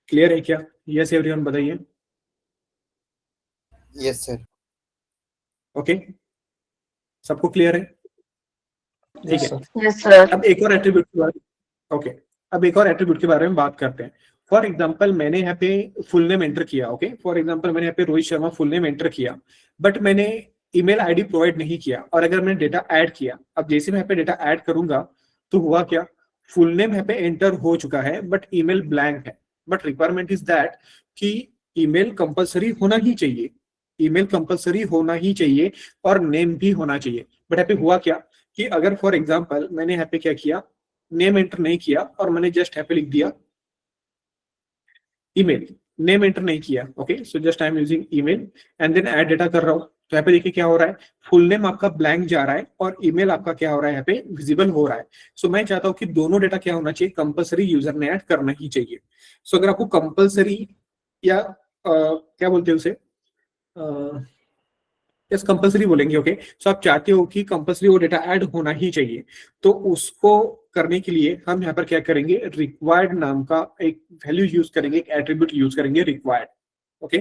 क्लियर है क्या? यस एवरीवन बताइए। Yes sir. ओके, सबको क्लियर है? ठीक है, यस सर। अब एक और एट्रीब्यूट के बारे में, ओके, अब एक और एट्रीब्यूट के बारे में बात करते हैं। फॉर एग्जाम्पल मैंने यहाँ पे फुल नेम एंटर किया, ओके, फॉर एग्जाम्पल मैंने यहाँ पे Rohit Sharma full name enter किया, बट मैंने ईमेल आईडी प्रोवाइड नहीं किया, और अगर मैंने डेटा ऐड किया, अब जैसे मैं यहाँ पे डेटा ऐड करूंगा तो हुआ क्या, फुल नेम यहाँ पे एंटर हो चुका है बट ईमेल ब्लैंक है, बट रिक्वायरमेंट इज दैट कि ईमेल कंपलसरी होना ही चाहिए, ईमेल कंपलसरी होना ही चाहिए और नेम भी होना चाहिए। बट यहाँ पे हुआ क्या कि अगर फॉर एग्जाम्पल मैंने यहाँ पे क्या किया, नेम एंटर नहीं किया और मैंने जस्ट यहाँ पे लिख दिया ईमेल, नेम एंटर नहीं किया, okay, so just I am using email and then add data कर रहा हूं, तो यहाँ पे देखिए क्या हो रहा है, फुल नेम आपका ब्लैंक जा रहा है और ईमेल आपका क्या हो रहा है, यहाँ पे विजिबल हो रहा है। सो मैं चाहता हूं कि दोनों डेटा क्या होना चाहिए, कंपलसरी यूजर ने ऐड करना ही चाहिए। सो अगर आपको कंपलसरी या क्या बोलते हैं उसे, यस कंपलसरी बोलेंगे, ओके, सो आप चाहते हो कि कंपलसरी वो डेटा ऐड होना ही चाहिए, तो उसको करने के लिए हम यहाँ पर क्या करेंगे, रिक्वायर्ड नाम का एक वैल्यू यूज करेंगे, एक एट्रीब्यूट यूज करेंगे रिक्वायर्ड, ओके।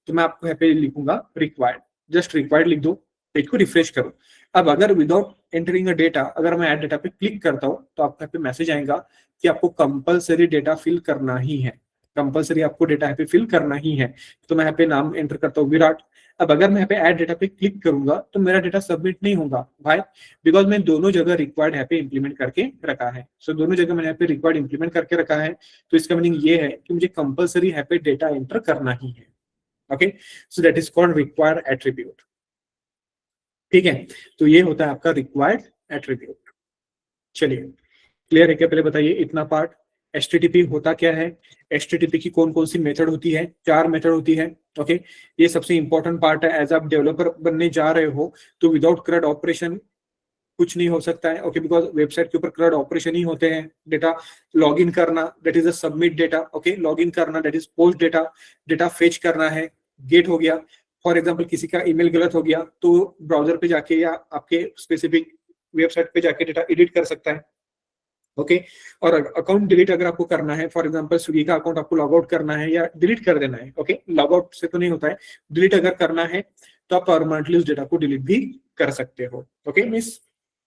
तो मैं आपको यहाँ पे लिखूंगा रिक्वायर्ड, जस्ट रिक्वायर्ड लिख दो, पेज को रिफ्रेश करो। अब अगर विदाउट एंटरिंग अ डेटा, अगर मैं ऐड डेटा पे क्लिक करता हूँ तो आपको यहाँ पे मैसेज आएगा कि आपको कंपलसरी डेटा फिल करना ही है, कंपलसरी आपको डेटा यहाँ पे फिल करना ही है। तो मैं यहाँ पे नाम एंटर करता हूँ विराट। अब अगर मैं यहाँ पे ऐड डेटा पे क्लिक करूंगा तो मेरा डेटा सबमिट नहीं होगा भाई, बिकॉज मैं दोनों जगह रिक्वायर्ड यहाँ पे इंप्लीमेंट करके रखा है। सो दोनों जगह मैंने यहाँ पे रिक्वायर्ड इंप्लीमेंट करके रखा है, तो इसका मीनिंग ये है कि मुझे कंपलसरी यहाँ पे डेटा एंटर करना ही है, okay. So that is called required attribute, ठीक है। तो ये होता है आपका रिक्वायर्ड एट्रीब्यूट। चलिए क्लियर है क्या, पहले बताइए इतना पार्ट। HTTP होता क्या है, HTTP की कौन कौन सी मेथड होती है, 4 मेथड होती है, ओके। ये सबसे इंपॉर्टेंट पार्ट है, एज आप डेवलपर बनने जा रहे हो तो विदाउट CRUD ऑपरेशन कुछ नहीं हो सकता है, ओके, बिकॉज वेबसाइट के ऊपर CRUD ऑपरेशन ही होते हैं। डेटा लॉग इन करना, that is a submit data, okay, log in करना that is post data, data fetch करना है, गेट हो गया। फॉर एग्जाम्पल किसी का ईमेल गलत हो गया तो ब्राउजर पे जाके या आपके स्पेसिफिक वेबसाइट पे जाके डेटा एडिट कर सकता है, ओके। और अकाउंट डिलीट अगर आपको करना है, फॉर एग्जांपल स्विगी का अकाउंट आपको लॉग आउट करना है या डिलीट कर देना है, ओके, लॉग आउट से तो नहीं होता है, डिलीट अगर करना है तो आप परमानेंटली उस डेटा को डिलीट भी कर सकते हो, ओके। मींस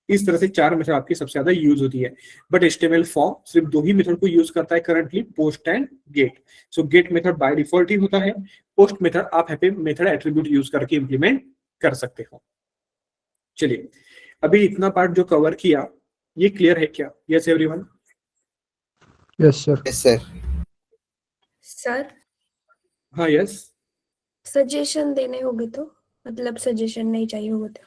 इस तरह से 4 मेथड आपकी सबसे ज्यादा यूज होती है, बट HTML फॉर्म सिर्फ 2 ही मेथड को यूज करता है currently, post and get. So get method by default ही होता है, पोस्ट मेथड आप यहाँ पे मेथड एट्रीब्यूट यूज करके इंप्लीमेंट कर सकते हो। चलिए अभी इतना पार्ट जो कवर किया ये क्लियर है क्या, yes everyone? Yes, sir. Yes, sir. Sir हाँ यस। सजेशन देने होंगे तो, मतलब सजेशन नहीं चाहिए होगा तो?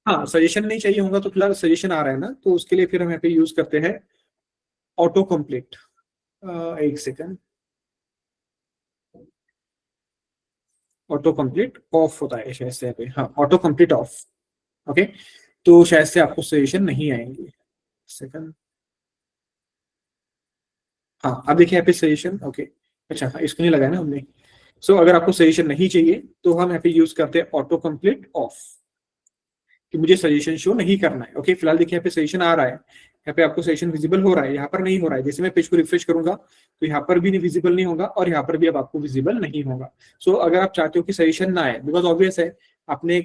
हाँ सजेशन नहीं चाहिए होगा तो फिलहाल सजेशन आ रहा है ना, तो उसके लिए फिर हम यहाँ पे यूज करते हैं ऑटो कंप्लीट। एक सेकंड, ऑटो कंप्लीट ऑफ होता है शायद से यहाँ पे, हाँ ऑटो कंप्लीट ऑफ, ओके। तो शायद से आपको सजेशन नहीं आएंगे, सेकंड, हाँ अब देखिए यहाँ पे सजेशन, ओके, अच्छा हाँ इसको नहीं लगाया ना हमने। सो अगर आपको सजेशन नहीं चाहिए तो हम यहाँ पे यूज करते हैं ऑटो कंप्लीट ऑफ, कि मुझे सजेशन शो नहीं करना है, ओके। फिलहाल देखिए यहाँ पे सजेशन आ रहा है, यहाँ पे आपको सजेशन विजिबल हो रहा है, यहाँ पर नहीं हो रहा है। जैसे मैं पेज को रिफ्रेश करूंगा तो यहाँ पर भी विजिबल नहीं होगा और यहाँ पर भी अब आपको विजिबल नहीं होगा। सो अगर आप चाहते हो कि सजेशन ना आए, बिकॉज ऑब्वियस है आपने,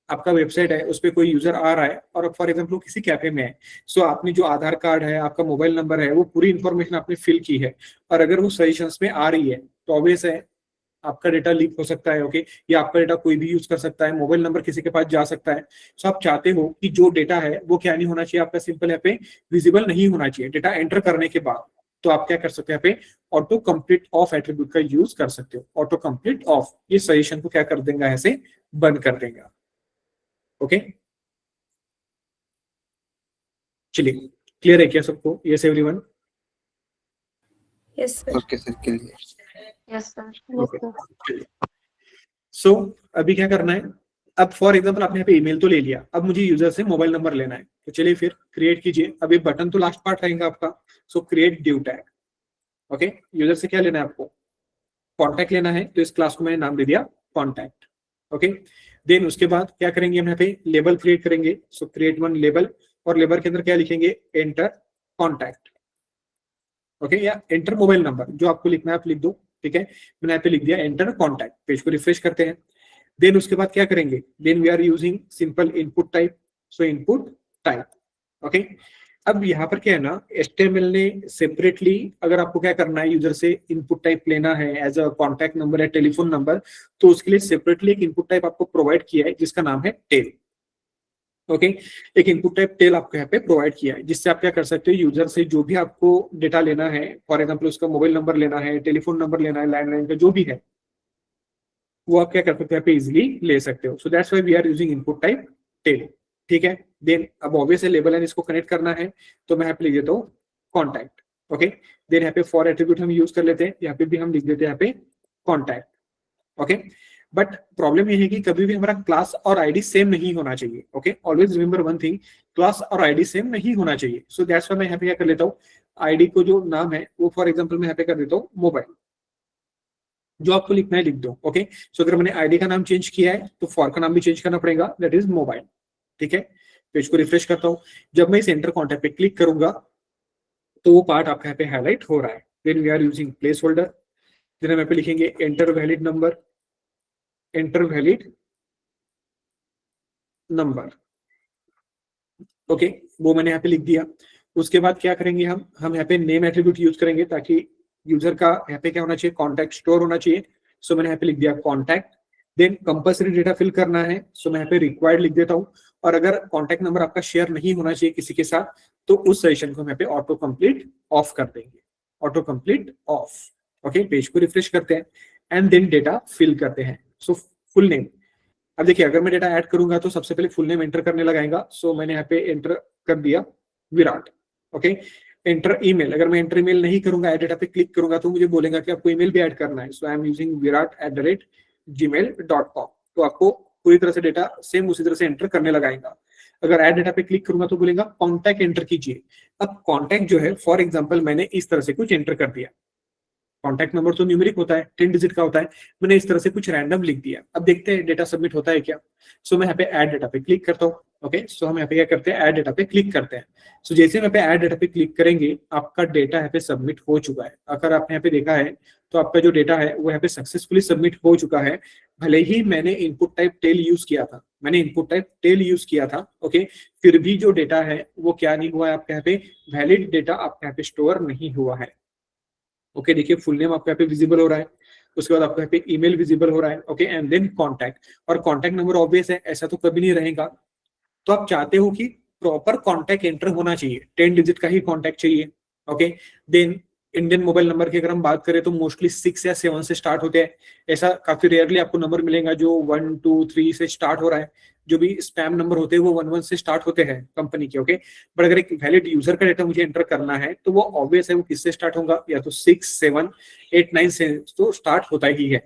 आपका वेबसाइट है उस पर कोई यूजर आ रहा है और फॉर एग्जाम्पल किसी कैफे में है, सो आपने जो आधार कार्ड है, आपका मोबाइल नंबर है, वो पूरी इंफॉर्मेशन आपने फिल की है, और अगर वो सजेशंस में आ रही है तो ऑब्वियस है आपका डेटा लीक हो सकता है, ओके, या आपका डेटा कोई भी यूज कर सकता है, मोबाइल नंबर किसी के पास जा सकता है। सो आप चाहते हो कि जो डेटा है वो क्या नहीं होना चाहिए, आपका सिंपल यहाँ पे विजिबल नहीं होना चाहिए डेटा एंटर करने के बाद। तो आप क्या कर सकते हैं, यहाँ पे ऑटो कंप्लीट ऑफ एट्रीब्यूट का यूज कर सकते हो। ऑटो कंप्लीट ऑफ ये सजेशन को क्या कर देगा, ऐसे बंद कर देगा, ओके। चलिए क्लियर है क्या सबको, yes everyone? Yes sir. Okay, sir. Clear. Yes sir. Okay. So अभी क्या करना है, अब फॉर एग्जांपल आपने यहाँ पे ईमेल तो ले लिया, अब मुझे यूजर से मोबाइल नंबर लेना है, तो चलिए फिर क्रिएट कीजिए। अब ये बटन तो लास्ट पार्ट रहेगा आपका, सो create due tag, okay. User से क्या लेना है आपको, कॉन्टैक्ट लेना है, तो इस क्लास को मैंने नाम दे दिया कॉन्टैक्ट, ओके। देन उसके बाद क्या करेंगे, हम यहाँ पे लेबल क्रिएट करेंगे, सो क्रिएट वन लेबल, और लेबल के अंदर क्या लिखेंगे, एंटर कॉन्टैक्ट, ओके, या एंटर मोबाइल नंबर, जो आपको लिखना है आप लिख दो, ठीक है। मैंने यहाँ पे लिख दिया एंटर कॉन्टैक्ट। पेज को रिफ्रेश करते हैं। देन उसके बाद क्या करेंगे, then we are using simple input type, so input type, okay. अब यहाँ पर क्या है ना, HTML ने सेपरेटली अगर आपको क्या करना है, यूजर से इनपुट टाइप लेना है एज अ कॉन्टैक्ट नंबर या टेलीफोन नंबर, तो उसके लिए सेपरेटली एक इनपुट टाइप आपको प्रोवाइड किया है जिसका नाम है टेल। ओके, एक इनपुट टाइप टेल आपको यहाँ पे प्रोवाइड किया है, जिससे आप क्या कर सकते हो, यूजर से जो भी आपको डेटा लेना है, फॉर एग्जाम्पल उसका मोबाइल नंबर लेना है, टेलीफोन नंबर लेना है, लैंडलाइन का जो भी है, वो आप क्या कर सकते हो यहाँ पे इजिली ले सकते हो। So that's why we are using input type tel. ठीक है, देन अब ऑब्वियस है लेबल एंड इसको कनेक्ट करना है, तो मैं यहाँ पे लिख देता हूँ कॉन्टैक्ट। ओके, देन यहाँ पे फॉर एट्रीब्यूट हम यूज कर लेते हैं, यहाँ पे भी हम लिख देते हैं यहाँ पे कॉन्टैक्ट। ओके, बट प्रॉब्लम ये है कि कभी भी हमारा क्लास और आईडी सेम नहीं होना चाहिए। Okay, always remember one thing, class और आईडी सेम नहीं होना चाहिए। सो दैट्स व्हाई मैं यहाँ पे क्या कर लेता हूँ, आईडी को जो नाम है वो फॉर एग्जाम्पल मैं यहाँ पे कर देता हूँ मोबाइल, जो आपको लिखना है लिख दो। ओके, सो अगर मैंने आईडी का नाम चेंज किया है तो फॉर का नाम भी चेंज करना पड़ेगा, दैट इज मोबाइल। ठीक है, पेज को रिफ्रेश करता हूँ, जब मैं इस एंटर कॉन्टैक्ट पे क्लिक करूंगा तो वो पार्ट आपका यहाँ पे हाईलाइट हो रहा है। Then we are using placeholder, then हम यहाँ पे लिखेंगे enter valid number, enter valid number. Okay, वो मैंने यहाँ पे लिख दिया। उसके बाद क्या करेंगे, हम यहाँ पे नेम एट्रीब्यूट यूज करेंगे ताकि यूजर का यहाँ पे क्या होना चाहिए, कॉन्टैक्ट स्टोर होना चाहिए। सो मैंने यहाँ पे लिख दिया contact. Then compulsory data fill करना है, सो मैं यहाँ पे रिक्वायर्ड लिख देता हूँ। और अगर कॉन्टैक्ट नंबर आपका शेयर नहीं होना चाहिए किसी के साथ, तो उस सेशन को हम यहाँ पे ऑटो कंप्लीट ऑफ कर देंगे, auto complete of. Okay, page को रिफ्रेश करते हैं एंड देन डेटा फिल करते हैं। सो फुल नेम, अब देखिए अगर मैं डेटा ऐड करूंगा तो सबसे पहले फुल नेम एंटर करने लगाएगा। सो मैंने यहाँ पे एंटर कर दिया विराट। ओके, एंटर ईमेल, अगर मैं एंटर ईमेल नहीं करूंगा, ऐड डेटा पे क्लिक करूंगा तो मुझे बोलेगा कि आपको ईमेल भी ऐड करना है। So I am using virat@gmail.com। तो आपको पूरी तरह से डेटा सेम उसी तरह से एंटर करने लगाएगा। अगर ऐड डेटा पे क्लिक करूंगा तो बोलेगा कॉन्टैक्ट एंटर कीजिए। अब कॉन्टैक्ट जो है फॉर एग्जाम्पल मैंने इस तरह से कुछ एंटर कर दिया, कॉन्टैक्ट नंबर तो न्यूमेरिक होता है, 10 डिजिट का होता है, मैंने इस तरह से कुछ रैंडम लिख दिया। अब देखते हैं डेटा सबमिट होता है क्या। सो मैं यहाँ पे ऐड डेटा पे क्लिक करता हूँ। ओके, सो हम यहाँ पे क्या करते हैं, ऐड डेटा पे क्लिक करते हैं। सो जैसे यहाँ पे ऐड डेटा पे क्लिक करेंगे, आपका डेटा यहाँ पे सबमिट हो चुका है। अगर आपने यहाँ पे देखा है तो आपका जो डेटा है वो यहाँ पे सक्सेसफुली सबमिट हो चुका है। भले ही मैंने इनपुट टाइप टेल यूज किया था, ओके, फिर भी जो डेटा है वो क्या नहीं हुआ है, आपके यहाँ पे वैलिड डेटा आपके यहाँ पे स्टोर नहीं हुआ है। ओके, देखिए फुल नेम आपको यहाँ पे विजिबल हो रहा है, उसके बाद आपको यहाँ पे ईमेल विजिबल हो रहा है। ओके, एंड देन कॉन्टैक्ट, और कॉन्टैक्ट नंबर ऑब्वियस है, ऐसा तो कभी नहीं रहेगा। तो आप चाहते हो कि प्रॉपर कॉन्टैक्ट एंटर होना चाहिए, 10 डिजिट का ही कॉन्टैक्ट चाहिए। Okay, then Indian mobile number की अगर हम बात करें तो मोस्टली 6 या 7 से स्टार्ट होते हैं। ऐसा काफी रेयरली आपको नंबर मिलेगा जो 1 2 3 से स्टार्ट हो रहा है। जो भी स्पैम नंबर होते हैं वो 1 1 से स्टार्ट होते हैं कंपनी के। ओके, बट अगर एक वैलिड यूजर का डेटा मुझे एंटर करना है तो वो ऑब्वियस है, वो किससे स्टार्ट होगा, या तो 6 7 8 9 से तो स्टार्ट होता ही है।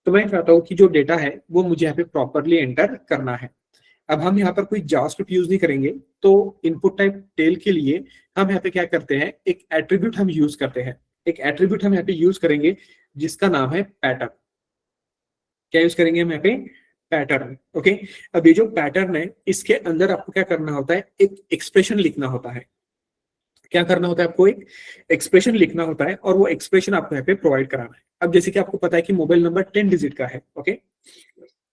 तो मैं चाहता हूँ कि जो डेटा है वो मुझे यहाँ पे प्रॉपरली एंटर करना है। अब हम यहाँ पर कोई जावास्क्रिप्ट यूज नहीं करेंगे, तो इनपुट टाइप टेल के लिए हम यहाँ पे क्या करते हैं, एक एट्रीब्यूट हम यूज करते हैं। एक एट्रीब्यूट हम यहाँ पे यूज करेंगे जिसका नाम है पैटर्न। क्या यूज करेंगे हम यहाँ पे, पैटर्न। ओके, अब ये जो पैटर्न है इसके अंदर आपको क्या करना होता है, एक एक्सप्रेशन लिखना होता है। क्या करना होता है, आपको एक एक्सप्रेशन लिखना होता है और वो एक्सप्रेशन आपको यहाँ पे प्रोवाइड कराना है। अब जैसे कि आपको पता है कि मोबाइल नंबर 10 डिजिट का है। ओके,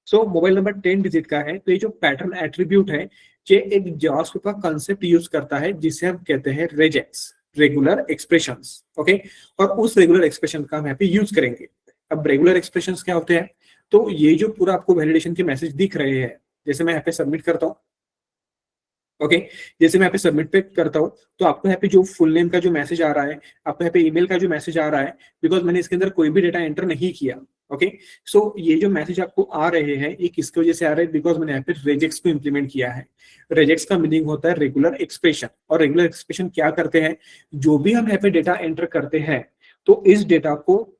सो मोबाइल नंबर 10 डिजिट का है, तो ये जो पैटर्न एट्रीब्यूट है ये एक जावास्क्रिप्ट का कांसेप्ट यूज करता है जिसे हम कहते हैं रेजेक्स, रेगुलर एक्सप्रेशंस। ओके, और उस रेगुलर एक्सप्रेशन का हम यहाँ पे यूज करेंगे। अब रेगुलर एक्सप्रेशंस क्या होते हैं, तो ये जो पूरा आपको वैलिडेशन के मैसेज दिख रहे हैं, जैसे मैं यहाँ पे सबमिट करता हूँ। ओके, जैसे मैं यहाँ पे सबमिट पे करता हूँ तो आपको यहाँ पे जो फुल नेम का जो मैसेज आ रहा है, आपको यहाँ पे ईमेल का जो मैसेज आ रहा है, बिकॉज मैंने इसके अंदर कोई भी डेटा एंटर नहीं किया। ओके, सो ये जो मैसेज आपको आ रहे हैं ये किसकी वजह से आ रहे हैं, बिकॉज मैंने यहाँ पे रेजेक्स को इंप्लीमेंट किया है। रेजेक्स का मीनिंग होता है रेगुलर एक्सप्रेशन, और रेगुलर एक्सप्रेशन क्या करते हैं, जो भी हम यहाँ पे डेटा एंटर करते हैं तो इस डेटा को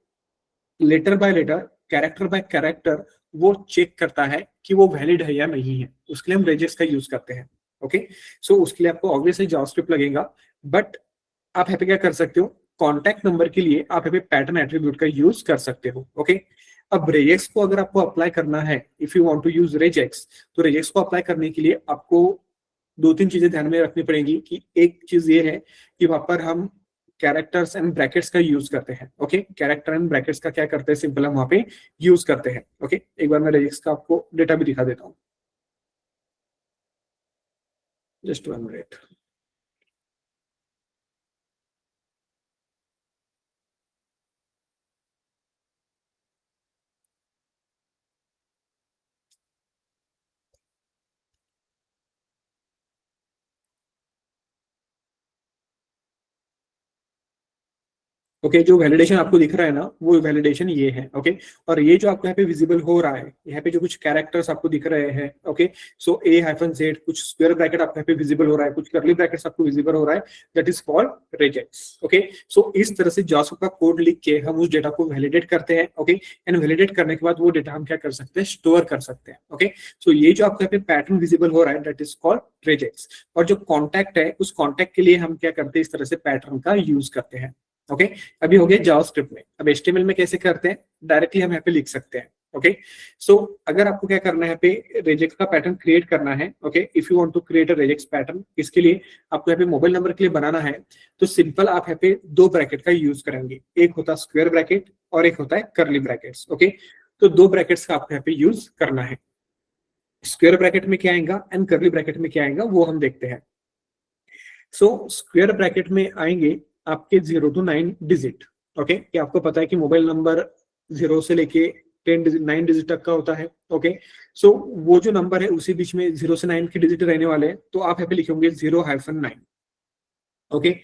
letter by letter, character by character वो चेक करता है कि वो वैलिड है या नहीं है। उसके लिए हम रेजेक्स का यूज करते हैं। ओके, सो उसके लिए आपको ऑब्वियसली जावास्क्रिप्ट लगेगा, बट आप यहाँ पे क्या कर सकते हो, कॉन्टैक्ट नंबर के लिए आप यहाँ पे पैटर्न एट्रीब्यूट का यूज कर सकते हो। ओके, अब रेजेक्स को अगर आपको अप्लाई करना है, if you want to use regex, तो रेजेक्स को अप्लाई करने के लिए आपको 2-3 चीजें ध्यान में रखनी पड़ेगी। कि एक चीज ये है कि वहां पर हम कैरेक्टर्स एंड ब्रैकेट्स का यूज करते हैं। ओके, कैरेक्टर एंड ब्रैकेट्स का क्या करते हैं, सिंपल हम वहां पे यूज करते हैं। ओके, एक बार मैं रेजेक्स का आपको डेटा भी दिखा देता हूँ, जस्ट 1 मिनट। ओके जो वैलिडेशन आपको दिख रहा है ना वो वैलिडेशन ये है। ओके और ये जो आपको यहाँ पे विजिबल हो रहा है, यहाँ पे जो कुछ कैरेक्टर्स आपको दिख रहे हैं, ओके सो A-Z, कुछ स्क्वायर ब्रैकेट आपको यहाँ पे विजिबल हो रहा है, कुछ कर्ली ब्रैकेट्स आपको विजिबल हो रहा है, that is called rejects. Okay so इस तरह से जावास्क्रिप्ट का कोड लिख के हम उस डेटा को वैलिडेट करते हैं। ओके एंड वैलिडेट करने के बाद वो डेटा हम क्या कर सकते हैं, स्टोर कर सकते हैं। ओके सो ये जो आपको यहाँ पे पैटर्न विजिबल हो रहा है दैट इज कॉल्ड रेजेक्ट्स। और जो कॉन्टैक्ट है उस कॉन्टैक्ट के लिए हम क्या करते हैं, इस तरह से पैटर्न का यूज करते हैं। ओके अभी हो गया जावास्क्रिप्ट में। अब HTML में कैसे करते हैं, डायरेक्टली हम यहाँ पे लिख सकते हैं। ओके सो अगर आपको क्या करना है, यहाँ पे रेजेक्ट का पैटर्न क्रिएट करना है। Okay if you want to create a regex pattern, इसके लिए आपको यहाँ पे मोबाइल नंबर के लिए बनाना है तो सिंपल आप यहाँ पे दो ब्रैकेट का यूज करेंगे, एक होता है स्क्वायर ब्रैकेट और एक होता है कर्ली ब्रैकेट्स। ओके तो दो ब्रैकेट्स का आपको यहाँ पे यूज करना है। स्क्वायर ब्रैकेट में क्या आएगा एंड कर्ली ब्रैकेट में क्या आएगा वो हम देखते हैं। सो स्क्वायर ब्रैकेट में आएंगे आपके 0 to 9 डिजिट। ओके कि आपको पता है कि मोबाइल नंबर 0 से लेके 9 डिजिट तक का होता है। ओके सो वो जो नंबर है उसी बीच में 0 से 9 के डिजिट रहने वाले हैं, तो आप यहाँ पे लिखेंगे 0-9। ओके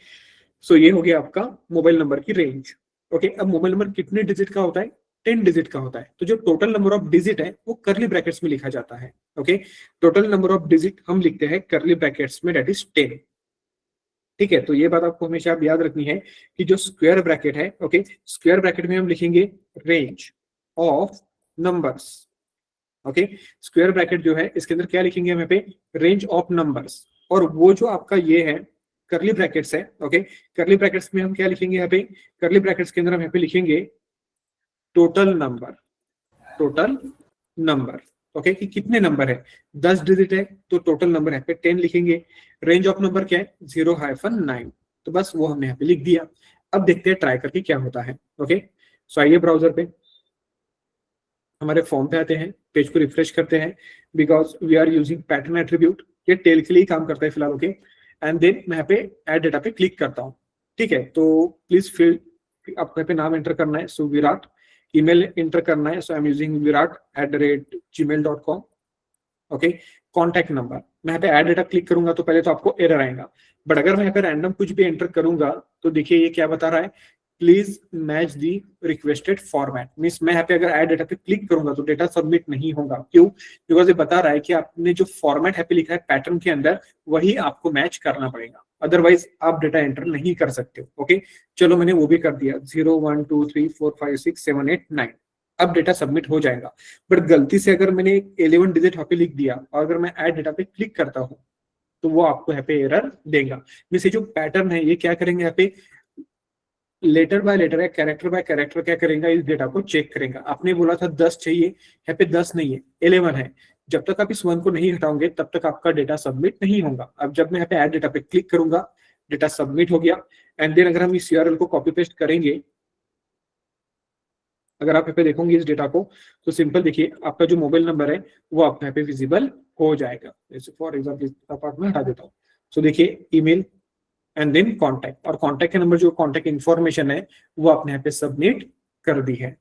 सो ये हो गया आपका मोबाइल नंबर की रेंज। ओके अब मोबाइल नंबर कितने डिजिट का होता है, 10 डिजिट का होता है, तो जो टोटल नंबर ऑफ डिजिट है वो कर्ली ब्रैकेट्स में लिखा जाता है। Okay total number of digit हम लिखते हैं कर्ली ब्रैकेट्स में, दैट इज 10। ठीक है तो ये बात आपको हमेशा याद रखनी है कि जो स्क्वायर ब्रैकेट है, ओके स्क्वायर ब्रैकेट में हम लिखेंगे range of numbers. Okay square bracket जो है इसके अंदर क्या लिखेंगे हम यहाँ पे, रेंज ऑफ नंबर्स। और वो जो आपका ये है कर्ली ब्रैकेट्स है, ओके कर्ली ब्रैकेट्स में हम क्या लिखेंगे यहाँ पे, कर्ली ब्रैकेट्स के अंदर हम यहाँ पे लिखेंगे total number, total number. Okay कि कितने नंबर है, 10 डिजिट है तो टोटल नंबर यहाँ पे 10 लिखेंगे। रेंज ऑफ नंबर क्या है, 0-9, तो बस वो हमने यहाँ पे लिख दिया। अब देखते हैं ट्राई करके क्या होता है। ओके सो आइए ब्राउजर पे, हमारे फॉर्म पे आते हैं, पेज को रिफ्रेश करते हैं because we are using pattern attribute, ये टेल के लिए काम करता है फिलहाल। ओके एंड देन मैं यहाँ पे ऐड डेटा पे क्लिक करता हूँ। ठीक है तो प्लीज फिल, आपको यहाँ पे नाम एंटर करना है, सो विराट, ईमेल एंटर करना है, so I am using virat@gmail.com। Okay contact number, मैं यहाँ पे ऐड डेटा क्लिक करूंगा तो पहले तो आपको एरर आएगा, बट अगर मैं यहाँ पे रैंडम कुछ भी एंटर करूंगा तो देखिए ये क्या बता रहा है, please match the requested format. Means मैं यहाँ पे अगर ऐड डेटा पे क्लिक करूंगा तो डेटा सबमिट नहीं होगा। क्यों, बिकॉज ये बता रहा है कि आपने जो फॉर्मेट यहाँ पे लिखा है पैटर्न के अंदर वही आपको मैच करना पड़ेगा, अदरवाइज आप डेटा एंटर नहीं कर सकते। ओके चलो मैंने वो भी कर दिया, 0 1 2 3 4 5 6 7 8 9, अब डेटा सबमिट हो जाएगा। बट गलती से अगर मैंने 11 डिजिट यहाँ पे लिख दिया और अगर मैं ऐड डेटा पे क्लिक करता हूँ तो वो आपको यहाँ पे एरर देगा। मींस ये जो पैटर्न है ये क्या करेंगे, यहाँ पे लेटर बाय लेटर या कैरेक्टर बाय कैरेक्टर क्या करेगा, इस डेटा को चेक करेगा। आपने बोला था 10 चाहिए, यहाँ पे 10 नहीं है, 11 है। जब तक आप इस 1 को नहीं हटाओगे तब तक आपका डेटा सबमिट नहीं होगा। अब जब मैं यहाँ पे ऐड डेटा पे क्लिक करूंगा, डेटा सबमिट हो गया। एंड देन अगर हम इस URL को कॉपी पेस्ट करेंगे, अगर आप यहाँ पे देखोगे इस डेटा को तो सिंपल देखिए आपका जो मोबाइल नंबर है वो आपको यहाँ पे विजिबल हो जाएगा। जैसे फॉर एग्जाम्पल इस पार्ट में हटा देता हूँ। सो देखिए ईमेल एंड देन कॉन्टैक्ट, और कॉन्टैक्ट के नंबर जो कॉन्टैक्ट इन्फॉर्मेशन है वो आपने यहाँ पे सबमिट कर दी है।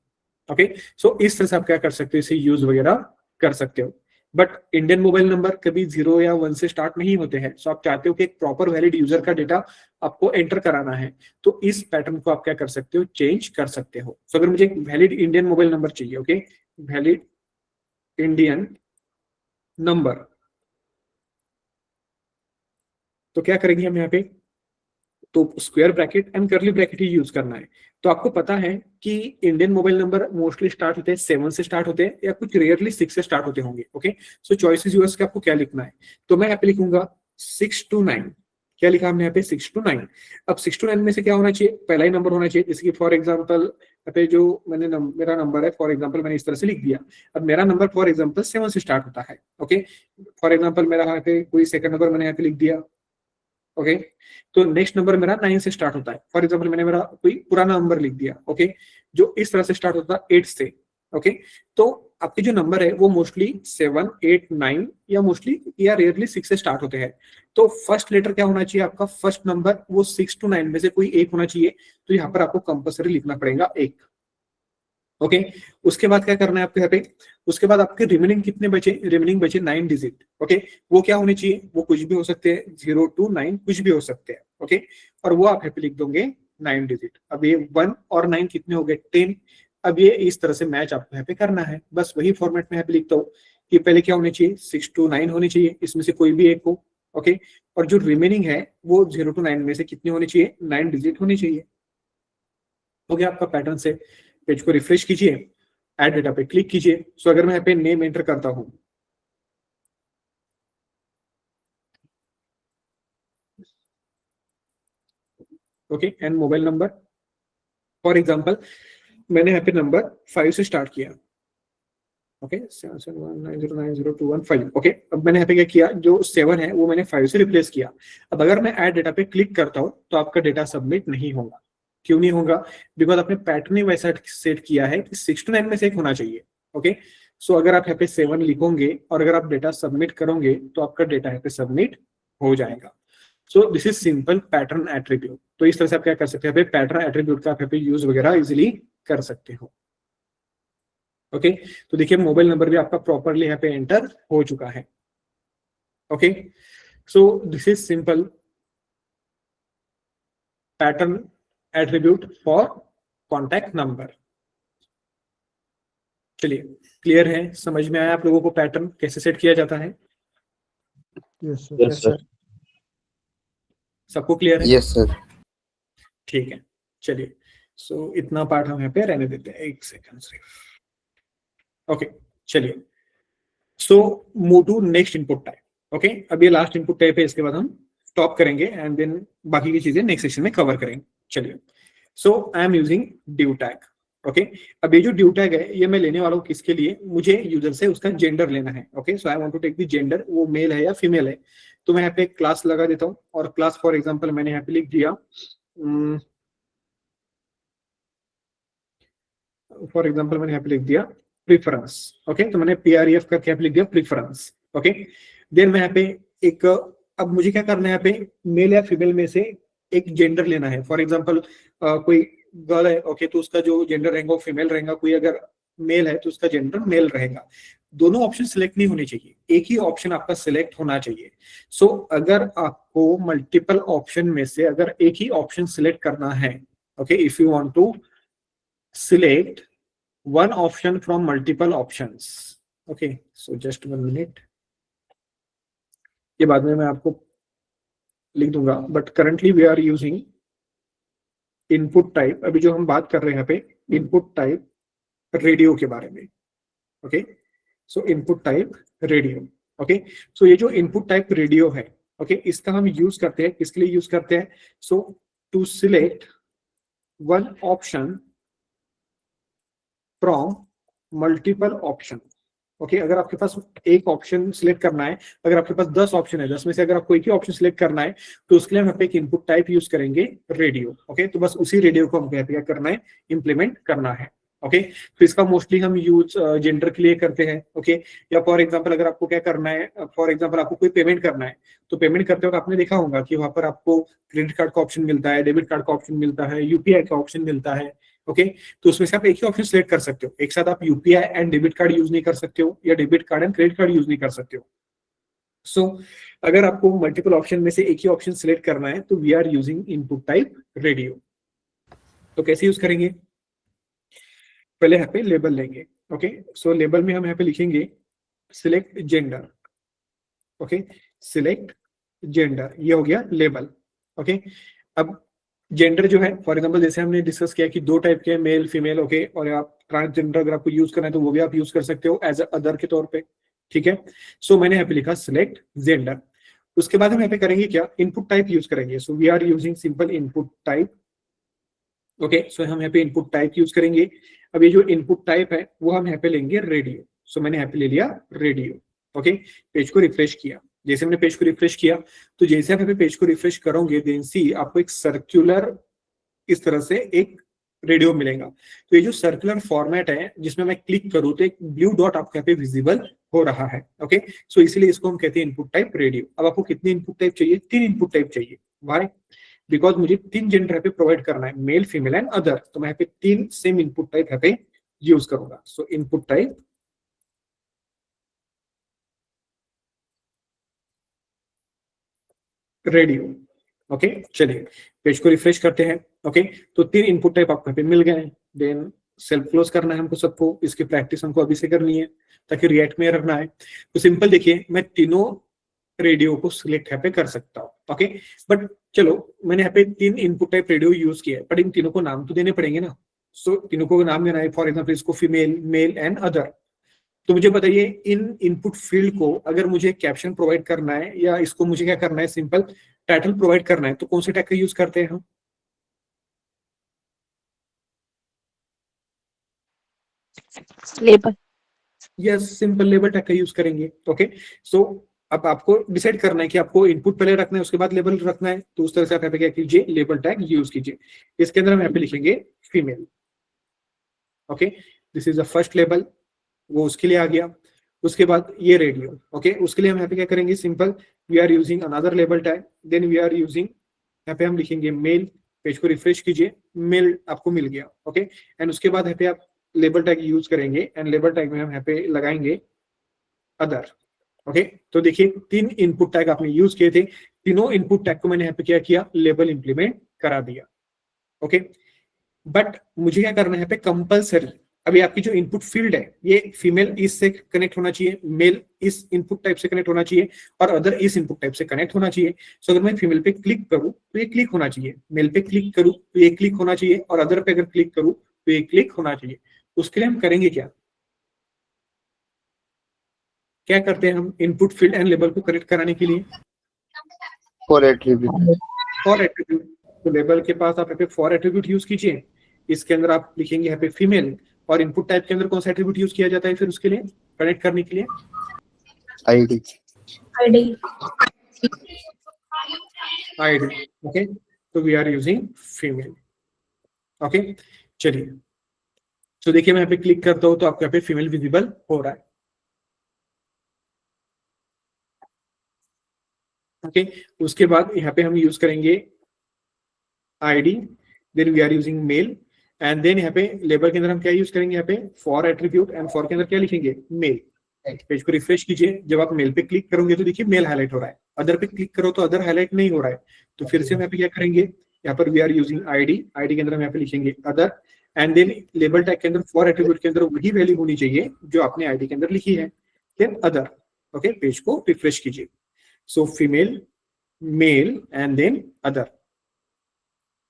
ओके सो इस तरह से आप क्या कर सकते हो, इसे यूज वगैरह कर सकते हो। बट इंडियन मोबाइल नंबर कभी 0 या 1 से स्टार्ट नहीं होते हैं। सो आप चाहते हो कि एक प्रॉपर वैलिड यूजर का डेटा आपको एंटर कराना है तो इस पैटर्न को आप क्या कर सकते हो, चेंज कर सकते हो। सो अगर मुझे एक वैलिड इंडियन मोबाइल नंबर चाहिए, ओके वैलिड इंडियन नंबर, तो क्या करेंगे हम यहाँ पे, तो square bracket and curly bracket he use करना है। तो आपको पता है कि Indian mobile number mostly start होते हैं 7 से स्टार्ट होते हैं या कुछ रेयरली 6 से स्टार्ट होते होंगे। ओके सो चॉइसेस यूएस के आपको क्या लिखना है, तो मैं यहाँ पे लिखूंगा 6 to 9। क्या लिखा हमने यहाँ पे, 6 to 9। अब 6 to 9 में से क्या होना चाहिए, पहला ही नंबर होना चाहिए। जैसे कि फॉर एग्जाम्पल यहाँ पे जो मैंने मेरा नंबर है, फॉर एग्जाम्पल मैंने इस तरह से लिख दिया। अब मेरा नंबर फॉर एग्जाम्पल 7 से स्टार्ट होता है। ओके फॉर एग्जाम्पल मेरा यहाँ पे कोई सेकंड नंबर मैंने यहाँ पे लिख दिया। ओके तो नेक्स्ट नंबर मेरा 9 से स्टार्ट होता है। फॉर एग्जाम्पल मैंने मेरा कोई पुराना नंबर लिख दिया, ओके जो इस तरह से स्टार्ट होता है 8 से। ओके तो आपके जो नंबर है वो मोस्टली 7, 8, 9 या मोस्टली या रेयरली 6 से स्टार्ट होते हैं। तो फर्स्ट लेटर क्या होना चाहिए आपका, फर्स्ट नंबर वो 6 to 9 में से कोई एक होना चाहिए। तो यहाँ पर आपको कंपल्सरी लिखना पड़ेगा 1। ओके उसके बाद क्या करना है आपके यहाँ पे, उसके बाद आपके रिमेनिंग कितने बचे, रिमेनिंग बचे 9 डिजिट। ओके वो क्या होने चाहिए, वो कुछ भी हो सकते हैं, 0 to 9 कुछ भी हो सकते हैं। ओके और वो आप यहाँ पे लिख दोगे 9 डिजिट। अब ये 1 और 9 कितने हो गए, 10। अब ये इस तरह से मैच आपको यहाँ पे करना है, बस वही फॉर्मेट में यहाँ पे लिखता हूँ कि पहले क्या होनी चाहिए, 6 to 9 होनी चाहिए, इसमें से कोई भी एक हो, ओके। और जो रिमेनिंग है वो 0 to 9 में से कितनी होनी चाहिए, 9 डिजिट होनी चाहिए। हो गया आपका पैटर्न से। पेज को रिफ्रेश कीजिए, ऐड डेटा पे क्लिक कीजिए। सो अगर मैं यहाँ पे नेम एंटर करता हूँ, okay, and mobile number, for example मैंने यहाँ पे नंबर 5 से स्टार्ट किया, ओके, 771909021 ओके। अब मैंने यहाँ पे क्या किया, जो 7 है वो मैंने 5 से रिप्लेस किया। अब अगर मैं ऐड डेटा पे क्लिक करता हूँ तो आपका डेटा सबमिट नहीं होगा। क्यों नहीं होगा, बिकॉज आपने पैटर्न ही वैसा सेट किया है कि 6 to 9 में से एक होना चाहिए, ओके। सो अगर आप यहाँ पे 7 लिखोगे और अगर आप डेटा सबमिट करोगे तो आपका डेटा यहाँ पे सबमिट हो जाएगा। सो this is simple pattern attribute. तो इस तरह से आप क्या कर सकते हैं, पैटर्न एट्रीब्यूट का आप यहाँ पे यूज वगैरह इजिली कर सकते हो, ओके। तो देखिए मोबाइल नंबर भी आपका प्रॉपरली यहाँ पे एंटर हो चुका है, okay. So this is simple pattern attribute for contact number. चलिए, क्लियर है, समझ में आया आप लोगों को पैटर्न कैसे सेट किया जाता है? Yes, sir. Yes, sir. सबको क्लियर है? Yes, sir. ठीक है, चलिए। सो इतना पार्ट हम यहाँ पे रहने देते हैं, एक सेकंड सिर्फ, ओके। चलिए, so move to next input type, okay. अब ये लास्ट इनपुट टाइप है, इसके बाद हम स्टॉप करेंगे एंड देन बाकी की चीजें नेक्स्ट सेशन में कवर करेंगे। चलिए, so I am using due tag, okay. अब ये जो ड्यू टैग है ये मैं लेने वाला हूँ किसके लिए, मुझे यूजर से उसका जेंडर लेना है, okay. So I want to take the gender, वो मेल है या फीमेल है। तो मैं यहाँ पे एक क्लास लगा देता हूँ और क्लास फॉर एग्जांपल मैंने यहाँ पे लिख दिया, फॉर एग्जांपल मैंने यहाँ पे लिख दिया प्रीफरेंस, ओके। तो मैंने PREF करके यहाँ पे लिख दिया प्रीफरेंस, ओके। देन मैं यहाँ पे एक, अब मुझे क्या करना है, यहाँ पे मेल या फीमेल में से एक जेंडर लेना है। फॉर एग्जांपल कोई गर्ल है, ओके, तो उसका जो जेंडर रहेगा वो फीमेल रहेगा, कोई अगर मेल है तो उसका जेंडर मेल रहेगा। दोनों ऑप्शन सिलेक्ट नहीं होने चाहिए, एक ही ऑप्शन आपका सिलेक्ट होना चाहिए। सो अगर आपको मल्टीपल ऑप्शन में से अगर एक ही ऑप्शन सिलेक्ट करना है, okay, if you want to select one option from multiple options, okay, so just 1 minute, ये बाद में मैं आपको लिख दूंगा, but currently we are using input type. अभी जो हम बात कर रहे हैं यहाँ पे इनपुट टाइप रेडियो के बारे में, okay. So input type radio, okay. So ये जो इनपुट टाइप रेडियो है, ओके, इसका हम यूज करते हैं, किसके लिए यूज करते हैं, so to select one option from multiple option, okay. अगर आपके पास एक ऑप्शन सिलेक्ट करना है, अगर आपके पास 10 ऑप्शन है, 10 में से अगर आपको एक ही ऑप्शन सिलेक्ट करना है तो उसके लिए हम यहाँ पे एक इनपुट टाइप यूज करेंगे रेडियो, ओके। तो बस उसी रेडियो को हमको यहाँ पे क्या करना है, इंप्लीमेंट करना है, ओके। तो इसका मोस्टली हम यूज जेंडर के लिए करते हैं, ओके। या फॉर एग्जांपल अगर आपको क्या करना है, फॉर एग्जांपल आपको कोई पेमेंट करना है, तो पेमेंट करते वक्त आपने देखा होगा कि वहां पर आपको क्रेडिट कार्ड का ऑप्शन मिलता है, डेबिट कार्ड का ऑप्शन मिलता है, UPI का ऑप्शन मिलता है, ओके। तो उसमें से आप एक ही ऑप्शन सिलेक्ट कर सकते हो, एक साथ आप UPI and debit card use नहीं कर सकते हो या debit card and credit card use नहीं कर सकते हो। सो अगर आपको मल्टीपल ऑप्शन में से एक ही ऑप्शन सिलेक्ट करना है तो we are using input type radio. तो कैसे यूज करेंगे, पहले यहाँ पे लेबल लेंगे, ओके। सो लेबल में हम यहाँ पे लिखेंगे select gender, okay, select gender, ये हो गया लेबल, ओके। अब जेंडर जो है, फॉर एग्जांपल जैसे हमने डिस्कस किया कि 2 टाइप के मेल फीमेल, ओके, और आप ट्रांसजेंडर अगर आपको यूज करना है तो वो भी आप यूज कर सकते हो एज अदर के तौर पे, ठीक है। सो मैंने यहाँ पे लिखा सिलेक्ट जेंडर। उसके बाद हम यहाँ पे करेंगे क्या, इनपुट टाइप यूज करेंगे। So we are using simple input type, okay. So हम यहाँ पे इनपुट टाइप यूज करेंगे। अब ये जो इनपुट टाइप है वो हम यहाँ पे लेंगे रेडियो। सो मैंने यहाँ पे ले लिया रेडियो, ओके। पेज को रिफ्रेश किया, जैसे मैंने पेज को रिफ्रेश किया तो जैसे आप पेज को रिफ्रेश करोगे देन सी आपको एक सर्कुलर इस तरह से एक रेडियो मिलेगा। तो ये जो सर्कुलर फॉर्मेट है जिसमें मैं क्लिक करूँ तो एक ब्लू डॉट आपको यहाँ पे विजिबल हो रहा है, ओके। सो इसलिए इसको हम कहते हैं इनपुट टाइप रेडियो। अब आपको कितने इनपुट टाइप चाहिए, 3 इनपुट टाइप चाहिए। वाई, बिकॉज मुझे 3 जेंडर यहाँ पे प्रोवाइड करना है, मेल फीमेल एंड अदर। तो मैं यहाँ पे 3 सेम इनपुट टाइप यहाँ पे यूज करूंगा। सो इनपुट टाइप रेडियो, ओके। चलिए पेज को रिफ्रेश करते हैं। ओके, तो 3 इनपुट टाइप आपको यहाँ पे मिल गए। देन सेल्फ क्लोज करना है हमको सबको, इसकी प्रैक्टिस हमको अभी से करनी है ताकि रिएक्ट में रखना है। तो सिंपल देखिए, मैं तीनों रेडियो को सिलेक्ट यहाँ पे कर सकता हूँ। ओके, बट चलो मैंने यहाँ पे 3 इनपुट टाइप रेडियो यूज किया है, बट इन तीनों को नाम तो देने पड़ेंगे ना। सो तीनों को नाम देना है, फॉर एग्जाम्पल इसको फीमेल, मेल एंड अदर। तो मुझे बताइए इन इनपुट फील्ड को अगर मुझे कैप्शन प्रोवाइड करना है या इसको मुझे क्या करना है, सिंपल टाइटल प्रोवाइड करना है, तो कौन से टैग का यूज करते हैं हम? Label. Yes, simple label tag का यूज करेंगे। ओके, सो अब आपको डिसाइड करना है कि आपको इनपुट पहले रखना है उसके बाद लेबल रखना है, तो उस तरह से आप यहाँ पे क्या कीजिए, लेबल टैग यूज कीजिए। इसके अंदर हम यहाँ पे लिखेंगे female. Okay, this is the first label, वो उसके लिए आ गया। उसके बाद ये रेडियो। ओके, उसके लिए हम यहाँ पे क्या करेंगे, simple we are using another label tag, then we are using, यहाँ पे हम लिखेंगे मेल। पेज को रिफ्रेश कीजिए, मेल आपको मिल गया। ओके, एंड उसके बाद यहाँ पे आप लेबल टैग यूज करेंगे एंड लेबल टैग में हम यहाँ पे लगाएंगे अदर। ओके, तो देखिए 3 इनपुट टैग आपने यूज किए थे, तीनों इनपुट टैग को मैंने यहाँ पे क्या किया, लेबल इंप्लीमेंट करा दिया। ओके, बट मुझे क्या करना है यहाँ पे, कंपल्सरी अभी आपकी जो इनपुट फील्ड है ये फीमेल इससे कनेक्ट होना चाहिए, मेल इस इनपुट टाइप से कनेक्ट होना चाहिए और अदर इस इनपुट टाइप से कनेक्ट होना चाहिए। सो अगर मैं फीमेल पे क्लिक करूं तो ये क्लिक होना चाहिए, मेल पे क्लिक करूं तो ये क्लिक होना चाहिए और अदर पे अगर क्लिक करूं तो ये क्लिक होना चाहिए। उसके लिए हम करेंगे क्या करते हैं हम इनपुट फील्ड एंड लेबल को कनेक्ट कराने के लिए, फॉर एट्रीब्यूट। For attribute. तो लेबल के पास आप यहाँ पे फॉर एट्रीब्यूट यूज कीजिए, इसके अंदर आप लिखेंगे यहाँ पे फीमेल और इनपुट टाइप के अंदर कौन सा एट्रीब्यूट यूज किया जाता है फिर उसके लिए कनेक्ट करने के लिए, आईडी। आईडी। आईडी। ओके, तो we are using female. Okay, चलिए, तो देखिए मैं यहाँ पे क्लिक करता हूँ तो आपको यहाँ पे फीमेल विजिबल हो रहा है। ओके, उसके बाद यहाँ पे हम यूज करेंगे ID, then we are using male and then यहाँ पे लेबल के अंदर हम क्या यूज करेंगे, यहाँ पे फॉर एट्रीब्यूट एंड फॉर के अंदर क्या लिखेंगे, मेल। पेज को रिफ्रेश कीजिए, जब आप मेल पे क्लिक करोगे तो देखिए मेल हाईलाइट हो रहा है, अदर पे क्लिक करो तो अदर हाईलाइट नहीं हो रहा है। तो फिर से हम यहाँ पे क्या करेंगे, यहाँ पर we are using ID, ID के अंदर हम यहाँ पे लिखेंगे other and then label tag के अंदर फॉर एट्रीब्यूट के अंदर वही वैल्यू होनी चाहिए जो आपने आईडी के अंदर लिखी है, देन अदर। ओके, पेज को रिफ्रेश कीजिए, so female, male and then other.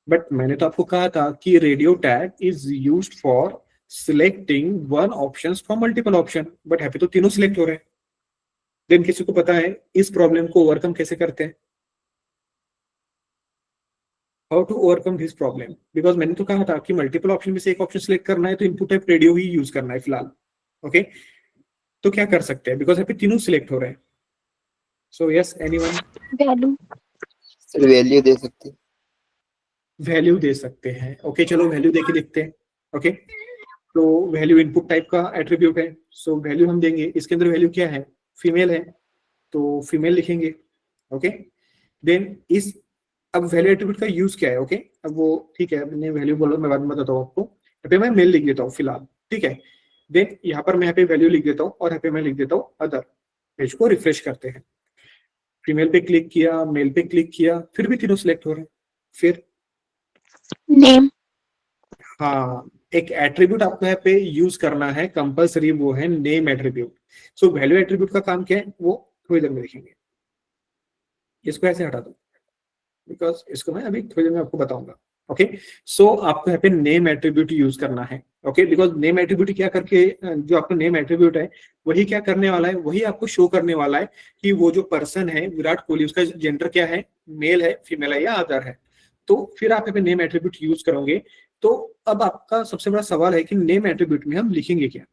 But मैंने तो आपको कहा था कि radio tag is used for selecting one option from multiple option, but यहाँ पे तो तीनों सिलेक्ट हो रहे हैं। देन किसी को पता है इस प्रॉब्लम को ओवरकम कैसे करते हैं, how to overcome this problem? Because मैंने तो कहा था कि मल्टीपल ऑप्शन में से एक ऑप्शन सिलेक्ट करना है तो इनपुट टाइप रेडियो ही यूज करना है फिलहाल। ओके, तो क्या कर सकते हैं, बिकॉज यहाँ पे तीनों सिलेक्ट हो रहे हैं। So yes, anyone? Value. Value दे सकते हैं। वैल्यू दे सकते हैं। ओके, चलो वैल्यू देके देखते हैं। ओके, तो वैल्यू इनपुट टाइप का एट्रीब्यूट है, सो वैल्यू हम देंगे। इसके अंदर वैल्यू क्या है, फीमेल है, तो फीमेल लिखेंगे। ओके, देन इस अब वैल्यू एट्रीब्यूट का यूज क्या है। ओके, अब वो ठीक है, मैंने वैल्यू बोला, मैं बाद में बताता हूँ आपको। यहाँ पे मैं मेल लिख देता हूँ फिलहाल, ठीक है। देन यहाँ पर मैं यहाँ पे वैल्यू लिख देता हूँ और यहाँ पे मैं लिख देता हूँ अदर। पेज को रिफ्रेश करते हैं, फीमेल पे क्लिक किया, मेल पे क्लिक किया, फिर भी तीनों सिलेक्ट हो रहे हैं। फिर नेम। हाँ, एक एट्रीब्यूट आपको यहाँ पे यूज करना है कंपलसरी, वो है name attribute. So value attribute का काम क्या है वो थोड़ी देर में देखेंगे। इसको ऐसे हटा दो बिकॉज इसको मैं अभी थोड़ी देर में आपको बताऊंगा। ओके, सो आपको यहाँ पे नेम एट्रीब्यूट यूज करना है। ओके, बिकॉज नेम एट्रीब्यूट क्या करके, जो आपका नेम एट्रीब्यूट है वही क्या करने वाला है, वही आपको शो करने वाला है कि वो जो पर्सन है विराट कोहली, उसका जेंडर क्या है, मेल है, फीमेल है या अदर है। तो फिर आप यहाँ पे नेम एट्रीब्यूट यूज करोगे। तो अब आपका सबसे बड़ा सवाल है कि नेम एट्रीब्यूट में हम लिखेंगे क्या,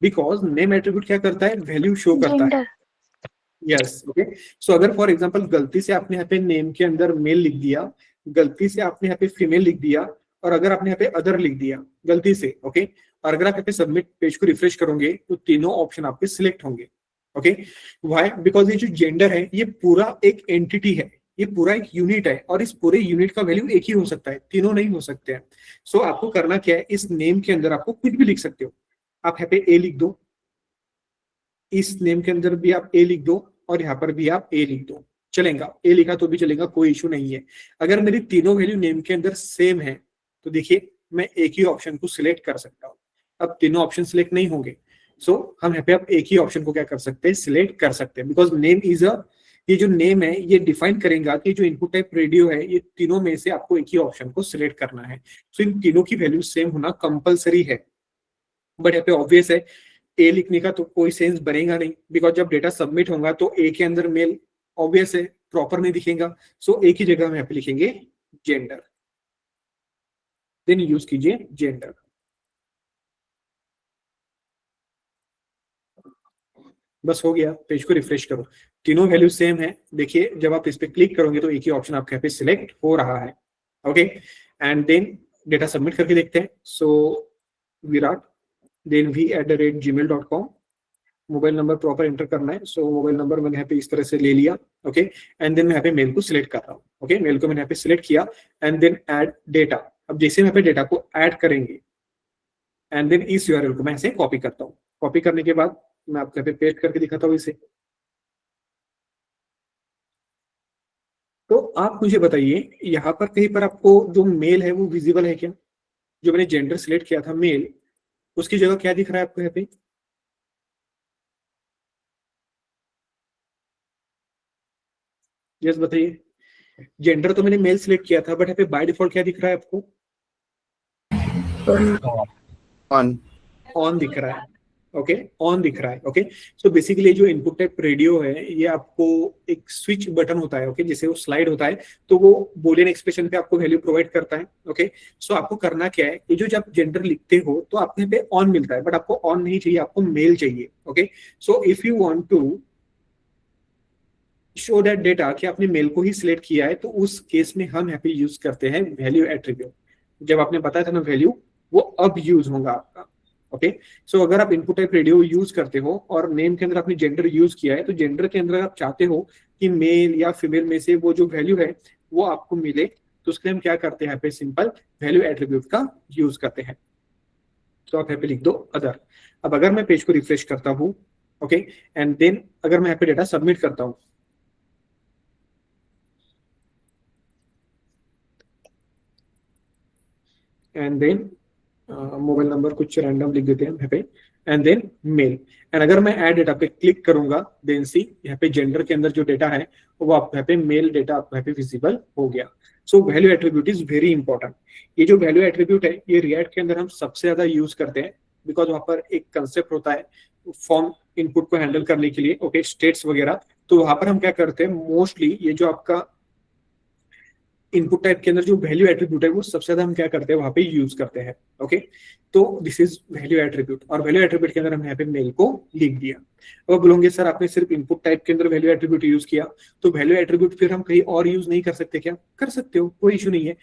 बिकॉज नेम एट्रीब्यूट क्या करता है, वैल्यू शो करता है। जेंडर। यस, ओके, सो अगर फॉर एग्जांपल गलती से आपने यहाँ पे नेम के अंदर मेल लिख दिया, गलती से आपने यहाँ पे फीमेल लिख दिया, और अगर आपने यहाँ पे अदर लिख दिया गलती से, ओके, और अगर आप यहाँ पे सबमिट पेज को रिफ्रेश करोगे तो तीनों ऑप्शन आपके सिलेक्ट होंगे। Okay, why? बिकॉज ये जो जेंडर है ये पूरा एक एंटिटी है, ये पूरा एक यूनिट है, और इस पूरे यूनिट का वैल्यू एक ही हो सकता है, तीनों नहीं हो सकते हैं। सो आपको करना क्या है, इस नेम के अंदर आपको कुछ भी लिख सकते हो। आप यहाँ पे ए लिख दो, इस नेम के अंदर भी आप ए लिख दो, और यहाँ पर भी आप ए लिख दो। चलेगा, ए लिखा तो भी चलेगा, कोई इशू नहीं है। अगर मेरी तीनों वैल्यू नेम के अंदर सेम है तो देखिए मैं एक ही ऑप्शन को सिलेक्ट कर सकता हूँ। अब तीनों ऑप्शन सिलेक्ट नहीं होंगे, सो हम यहाँ पे अब एक ही ऑप्शन को क्या कर सकते हैं, सिलेक्ट कर सकते हैं, बिकॉज नेम इज अ, ये जो नेम है ये डिफाइन करेगा कि जो इनपुट टाइप रेडियो है ये तीनों में से आपको एक ही ऑप्शन को सिलेक्ट करना है। सो इन तीनों की वैल्यू सेम होना कंपलसरी है। बट यहाँ पे ऑब्वियस है ए लिखने का तो कोई सेंस बनेगा नहीं, बिकॉज जब डेटा सबमिट होगा तो ए के अंदर मेल ऑब्वियस है प्रॉपर नहीं दिखेगा। सो ए की जगह हम यहाँ पे लिखेंगे जेंडर, देन यूज कीजिए जेंडर। बस हो गया, पेज को रिफ्रेश करो, तीनों वैल्यू सेम है। देखिए जब आप इस पे क्लिक करोगे तो एक ही ऑप्शन आपके यहाँ पे सिलेक्ट हो रहा है। Okay, and then data submit करके देखते हैं। So Virat then v@gmail.com, mobile number proper enter करना है। सो मोबाइल नंबर मैंने यहाँ पे इस तरह से ले लिया। ओके, एंड देन मैं यहाँ पे मेल को सिलेक्ट कर रहा हूँ। ओके, मेल को मैंने यहाँ पे सिलेक्ट किया एंड देन ऐड डेटा। अब जैसे हम यहाँ पे डेटा को ऐड करेंगे एंड देन इस यूआरएल को मैं ऐसे कॉपी करता हूँ। कॉपी करने के बाद मैं आपको यहाँ पे पेस्ट करके दिखाता हूँ इसे। तो आप मुझे बताइए यहाँ पर कहीं पर आपको जो मेल है वो विजिबल है क्या? जो मैंने जेंडर सिलेक्ट किया था मेल, उसकी जगह क्या दिख रहा है आपको यहाँ पे? यस बताइए। जेंडर तो मैंने मेल सिलेक्ट किया था, बट यहाँ पे बाय डिफॉल्ट क्या दिख रहा है आपको? ऑन दिख रहा है। ओके, ऑन दिख रहा है। ओके, सो बेसिकली जो इनपुट टाइप रेडियो है ये आपको एक स्विच बटन होता है। ओके, जैसे वो स्लाइड होता है तो वो बुलियन एक्सप्रेशन पे आपको वैल्यू प्रोवाइड करता है। ओके, सो आपको करना क्या है, ये जो जब जेंडर लिखते हो तो आपको यहाँ पे ऑन मिलता है, बट आपको ऑन नहीं चाहिए, आपको मेल चाहिए। Okay, so if you want to show that data कि आपने मेल को ही सिलेक्ट किया है, तो उस केस में हम यहाँ पे यूज करते हैं वैल्यू एट्रीब्यूट। जब आपने बताया था ना वैल्यू, वो अब यूज होगा आपका। ओके, सो अगर आप इनपुट टाइप रेडियो यूज करते हो और नेम के अंदर आपने जेंडर यूज किया है, तो जेंडर के अंदर आप चाहते हो कि मेल या फीमेल में से वो जो वैल्यू है वो आपको मिले, तो उसके लिए हम क्या करते हैं, यहाँ पे सिंपल वैल्यू एट्रीब्यूट का यूज करते हैं। तो आप यहाँ पे लिख दो अदर। अब अगर मैं पेज को रिफ्रेश करता हूँ, ओके, एंड देन अगर मैं यहाँ पे डेटा सबमिट करता हूँ, एंड देन मोबाइल नंबर कुछ रैंडम लिख देते हैं यहाँ पे, एंड देन मेल, एंड अगर मैं ऐड डेटा पे क्लिक करूंगा, देन सी यहाँ पे जेंडर के अंदर जो डेटा है वो आप यहाँ पे मेल डेटा आपको यहाँ पे विजिबल हो गया। So value attribute is very important. ये जो वैल्यू एट्रीब्यूट है ये रिएक्ट के अंदर हम सबसे ज्यादा यूज करते हैं, बिकॉज वहां पर एक कंसेप्ट होता है फॉर्म इनपुट को हैंडल करने के लिए। ओके, स्टेट्स वगैरह, तो वहां पर हम क्या करते हैं, मोस्टली ये जो आपका इनपुट टाइप के अंदर जो वैल्यू एट्रीब्यूट है वो सबसे ज्यादा हम क्या करते हैं, वहां पे यूज करते हैं। ओके, तो दिस इज वैल्यू एट्रीब्यूट, और वैल्यू एट्रीब्यूट के अंदर हम यहाँ पे मेल को लिख दिया। अब बोलोगे सर आपने सिर्फ इनपुट टाइप के अंदर वैल्यू एट्रीब्यूट यूज किया, तो वैल्यू एट्रीब्यूट फिर हम कहीं और यूज नहीं कर सकते क्या? कर सकते हो, कोई इशू नहीं है।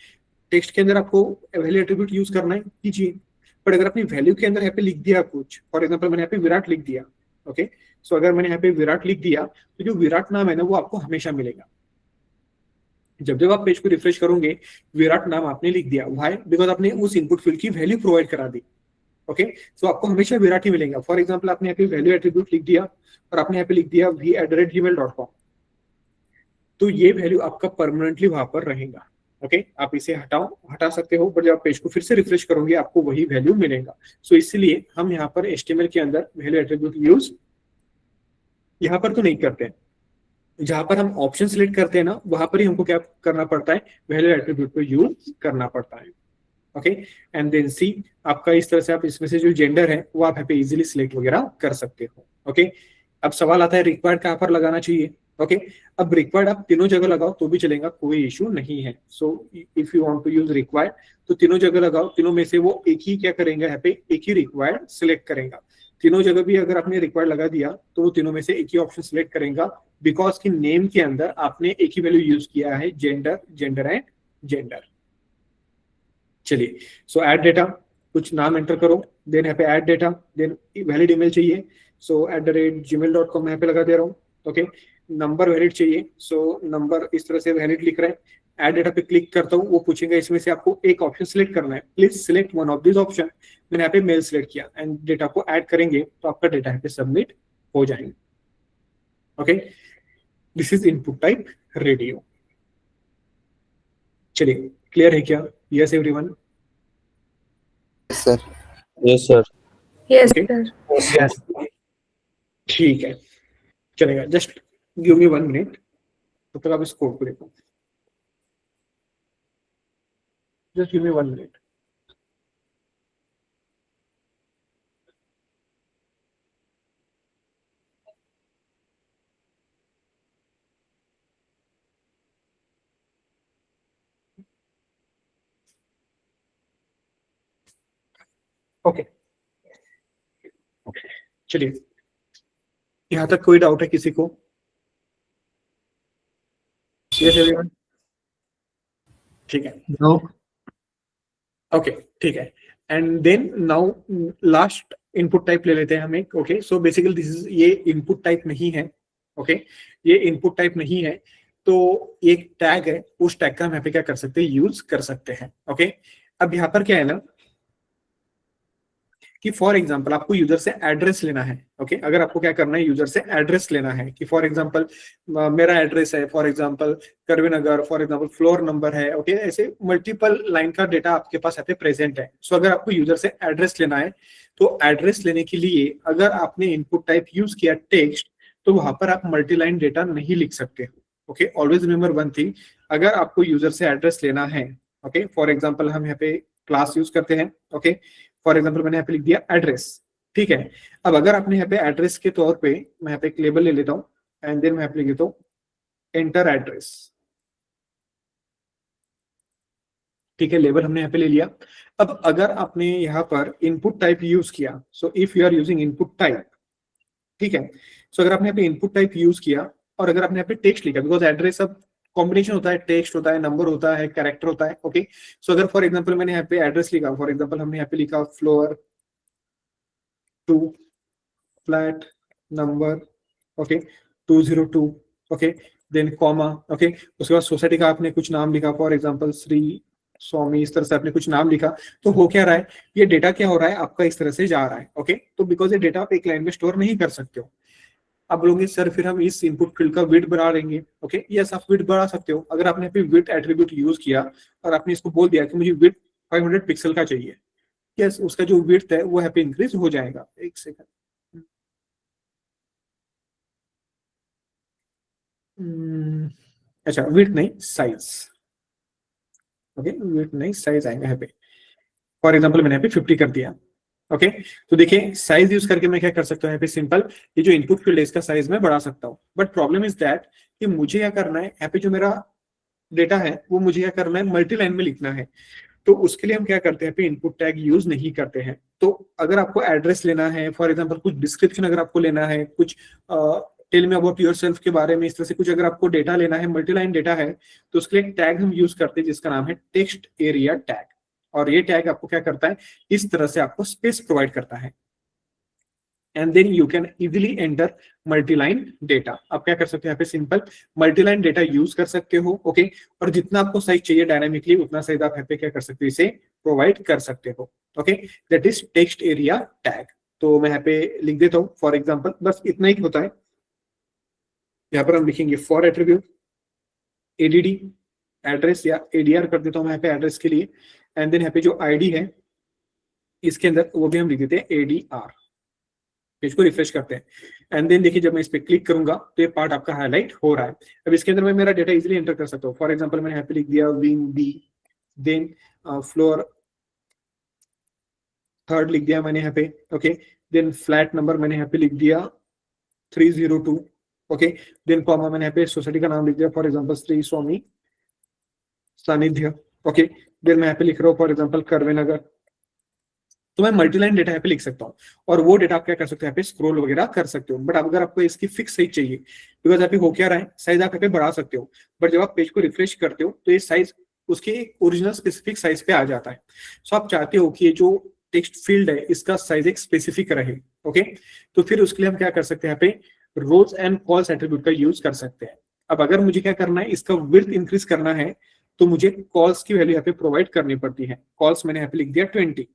टेक्स्ट के अंदर आपको वैल्यू एट्रीब्यूट यूज करना है, कीजिए। बट अगर अपनी वैल्यू के अंदर यहाँ पे लिख दिया कुछ, फॉर एग्जाम्पल मैंने यहाँ पे विराट लिख दिया। ओके, सो अगर मैंने यहाँ पे विराट लिख दिया तो जो विराट नाम है ना वो आपको हमेशा मिलेगा। जब जब आप पेज को रिफ्रेश करोगे, विराट नाम आपने लिख दिया, व्हाई? बिकॉज आपने उस इनपुट फील्ड की वैल्यू प्रोवाइड करा दी। ओके, सो आपको हमेशा विराट ही मिलेगा। फॉर एग्जांपल आपने यहाँ पे वैल्यू एट्रीब्यूट लिख दिया और आपने यहाँ पे लिख दिया v@gmail.com, तो ये वैल्यू आपका परमानेंटली वहां पर रहेगा। ओके, आप इसे हटा सकते हो, बट जब आप पेज को फिर से रिफ्रेश करोगे आपको वही वैल्यू मिलेगा। सो इसलिए हम यहाँ पर HTML के अंदर वैल्यू एट्रीब्यूट यूज यहाँ पर तो नहीं करते हैं। जहां पर हम ऑप्शन सिलेक्ट करते हैं ना, वहां पर ही हमको क्या करना पड़ता है, वैल्यू एट्रीब्यूट को यूज करना पड़ता है। ओके, एंड देन सी आपका इस तरह से आप इसमें से जो जेंडर है वो आप यहाँ पे इजीली सिलेक्ट वगैरह कर सकते हो। ओके, अब सवाल आता है रिक्वायर्ड कहाँ पर लगाना चाहिए। ओके, अब रिक्वायर्ड आप तीनों जगह लगाओ तो भी चलेगा, कोई इशू नहीं है। So if you want to use required तो तीनों जगह लगाओ, तीनों में से वो एक ही क्या करेंगे, यहाँ पे एक ही रिक्वायर्ड सिलेक्ट करेगा। तीनों जगह भी अगर आपने रिक्वायर्ड लगा दिया तो वो तीनों में से एक ही ऑप्शन सिलेक्ट करेगा, बिकॉज की नेम के अंदर आपने एक ही वैल्यू यूज किया है, जेंडर, जेंडर एंड जेंडर। चलिए, सो ऐड डेटा, कुछ नाम एंटर करो, देन यहाँ पे add data, then valid email चाहिए, सो @gmail.com यहाँ पे लगा दे रहा हूँ। ओके, नंबर वैलिड चाहिए, सो नंबर इस तरह से वैलिड लिख रहे हैं। ऐड डेटा पे क्लिक करता हूँ, वो पूछेंगे इसमें से आपको एक ऑप्शन सिलेक्ट करना है, please select one of this option. मैंने यहाँ पे मेल सिलेक्ट किया एंड डेटा को ऐड करेंगे तो आपका डेटा यहाँ पे सबमिट हो जाएंगे। Okay, this is input type radio. चलिए, क्लियर है क्या? Yes everyone? Sir. Yes, sir. Yes Okay. Sir. Yes, ठीक है, चलेगा। जस्ट गिव मी 1 मिनट, तब तक आप इस कोड को देखो। Just give me 1 minute. Okay, चलिए, यहां तक कोई डाउट है किसी को? Yes everyone? ठीक है, No. ओके, ठीक है। And then now last input type ले लेते हैं हम एक। Okay, so basically this is, ये इनपुट टाइप नहीं है। ओके, ये इनपुट टाइप नहीं है, तो एक टैग है, उस टैग का हम यहाँ पे क्या कर सकते हैं, यूज कर सकते हैं। ओके, अब यहाँ पर क्या है ना कि फॉर एग्जांपल आपको यूजर से एड्रेस लेना है। ओके, अगर आपको क्या करना है, यूजर से एड्रेस लेना है कि फॉर एग्जांपल मेरा एड्रेस है, फॉर एग्जांपल करवे नगर, फॉर एग्जांपल फ्लोर नंबर है। ओके, ऐसे मल्टीपल लाइन का डेटा आपके पास यहाँ पे प्रेजेंट है। सो अगर आपको यूजर से एड्रेस लेना है, तो एड्रेस लेने के लिए अगर आपने इनपुट टाइप यूज किया टेक्स्ट, तो वहां पर आप मल्टी लाइन डेटा नहीं लिख सकते। Okay, always remember one thing, अगर आपको यूजर से एड्रेस लेना है, ओके, फॉर एग्जांपल हम यहाँ पे क्लास यूज करते हैं। ओके, फॉर एग्जांपल मैंने यहाँ पे लिख दिया एड्रेस, ठीक है। अब अगर आपने यहाँ पे एड्रेस के तौर पे, मैं यहाँ पे एक लेबल ले लेता हूँ एंड देन मैं यहाँ पे लिख देता हूँ एंटर एड्रेस, ठीक है, लेबल हमने यहाँ पे ले लिया। अब अगर आपने यहाँ पर इनपुट टाइप यूज किया, so if you are using input type, ठीक है, सो अगर आपने यहाँ पे इनपुट टाइप यूज किया और अगर आपने यहाँ पे टेक्स्ट लिखा, बिकॉज एड्रेस अब कॉम्बिनेशन होता है, टेक्स्ट होता है, नंबर होता है, कैरेक्टर होता है। ओके, सो अगर फॉर एग्जांपल मैंने यहाँ पे एड्रेस लिखा, फॉर एग्जांपल हमने यहाँ पे लिखा floor 2 flat number, okay, 202, okay, then comma, okay, उसके बाद सोसाइटी का आपने कुछ नाम लिखा, फॉर एग्जांपल श्री स्वामी, इस तरह से आपने कुछ नाम लिखा, तो हो क्या रहा है, ये डेटा क्या हो रहा है आपका, इस तरह से जा रहा है। ओके, तो बिकॉज ये डेटा आप एक लाइन में स्टोर नहीं कर सकते हो। आप बोलोगे सर फिर हम इस इनपुट फील्ड का विड्थ बढ़ा देंगे। ओके, यस, आप विड्थ बढ़ा सकते हो। अगर आपने फिर विड्थ एट्रीब्यूट यूज किया और आपने इसको बोल दिया कि मुझे विड्थ 500 पिक्सल का चाहिए, यस, उसका जो विड्थ है वो यहाँ पे इंक्रीज हो जाएगा। एक सेकंड, अच्छा, विड्थ नहीं, साइज। ओके, विड्थ नहीं, साइज आएगा यहाँ पे। फॉर एग्जांपल मैंने यहाँ पे 50 कर दिया। ओके, तो देखिए साइज यूज करके मैं क्या कर सकता हूँ, यहाँ पे सिंपल ये जो इनपुट फील्ड है इसका साइज मैं बढ़ा सकता हूँ। बट प्रॉब्लम इज दैट कि मुझे क्या करना है, यहाँ पे जो मेरा डेटा है वो मुझे क्या करना है, मल्टी लाइन में लिखना है। तो उसके लिए हम क्या करते हैं, इनपुट टैग यूज नहीं करते हैं। तो अगर आपको एड्रेस लेना है, फॉर एग्जांपल कुछ डिस्क्रिप्शन अगर आपको लेना है, कुछ टेल मी अबाउट योरसेल्फ के बारे में, इस तरह से कुछ अगर आपको डेटा लेना है, मल्टी लाइन डेटा है, तो उसके लिए एक टैग हम यूज करते हैं जिसका नाम है टेक्स्ट एरिया टैग। और ये टैग आपको क्या करता है, इस तरह से आपको स्पेस प्रोवाइड करता है and then you can easily enter multiline data. आप क्या कर सकते हो, यहाँ पे सिंपल मल्टीलाइन डेटा यूज कर सकते हो। ओके, और जितना आपको साइज चाहिए डायनामिकली, उतना साइज आप यहाँ पे क्या कर सकते हो, इसे प्रोवाइड कर सकते हो। Okay, that is text area tag. तो मैं यहाँ पे लिख देता हूँ फॉर एग्जाम्पल, बस इतना ही होता है। यहाँ पर हम लिखेंगे फॉर एट्रीब्यूट एडीडी एड्रेस, या एडीआर कर देता हूँ मैं यहाँ पे एड्रेस के लिए, एंड देन यहाँ पे जो आईडी है इसके अंदर वो भी हम लिख देते हैं एडीआर। पेज को रिफ्रेश करते हैं एंड देन देखिए जब मैं इस पे क्लिक करूंगा तो ये पार्ट आपका हाईलाइट हो रहा है। अब इसके अंदर मैं मेरा डेटा इजीली एंटर कर सकता हूँ। फॉर एग्जांपल मैंने यहाँ पे लिख दिया विंग बी, देन फ्लोर 3 लिख दिया मैंने यहाँ पे। ओके, देन फ्लैट नंबर मैंने यहाँ पे लिख दिया 302। ओके, देन कॉमा मैंने यहाँ पे सोसाइटी का नाम लिख दिया, फॉर एग्जांपल श्री स्वामी सानिध्य। ओके, देन मैं यहाँ पे लिख रहा हूँ फॉर एग्जांपल करवे नगर। तो मैं मल्टीलाइन डेटा यहाँ पे लिख सकता हूँ और वो डेटा आप क्या कर सकते हो, यहाँ पे स्क्रॉल वगैरह कर सकते हो। बट अगर आपको इसकी फिक्स साइज चाहिए, बिकॉज यहाँ पे हो क्या रहा है, साइज आप यहाँ पे बढ़ा सकते हो, बट जब आप पेज को रिफ्रेश करते हो तो ये साइज उसके ओरिजिनल स्पेसिफिक साइज पे आ जाता है। सो आप चाहते हो कि ये जो टेक्स्ट फील्ड है इसका साइज एक स्पेसिफिक रहे। ओके, तो फिर उसके लिए हम क्या कर सकते हैं, यहाँ पे रोज एंड कॉल्स एट्रीब्यूट का यूज कर सकते हैं। अब अगर मुझे क्या करना है, इसका विड्थ इंक्रीज करना है, तो मुझे कॉल्स की वैल्यू यहाँ पे प्रोवाइड करनी पड़ती है। कॉल्स मैंने यहाँ पे लिख दिया 20।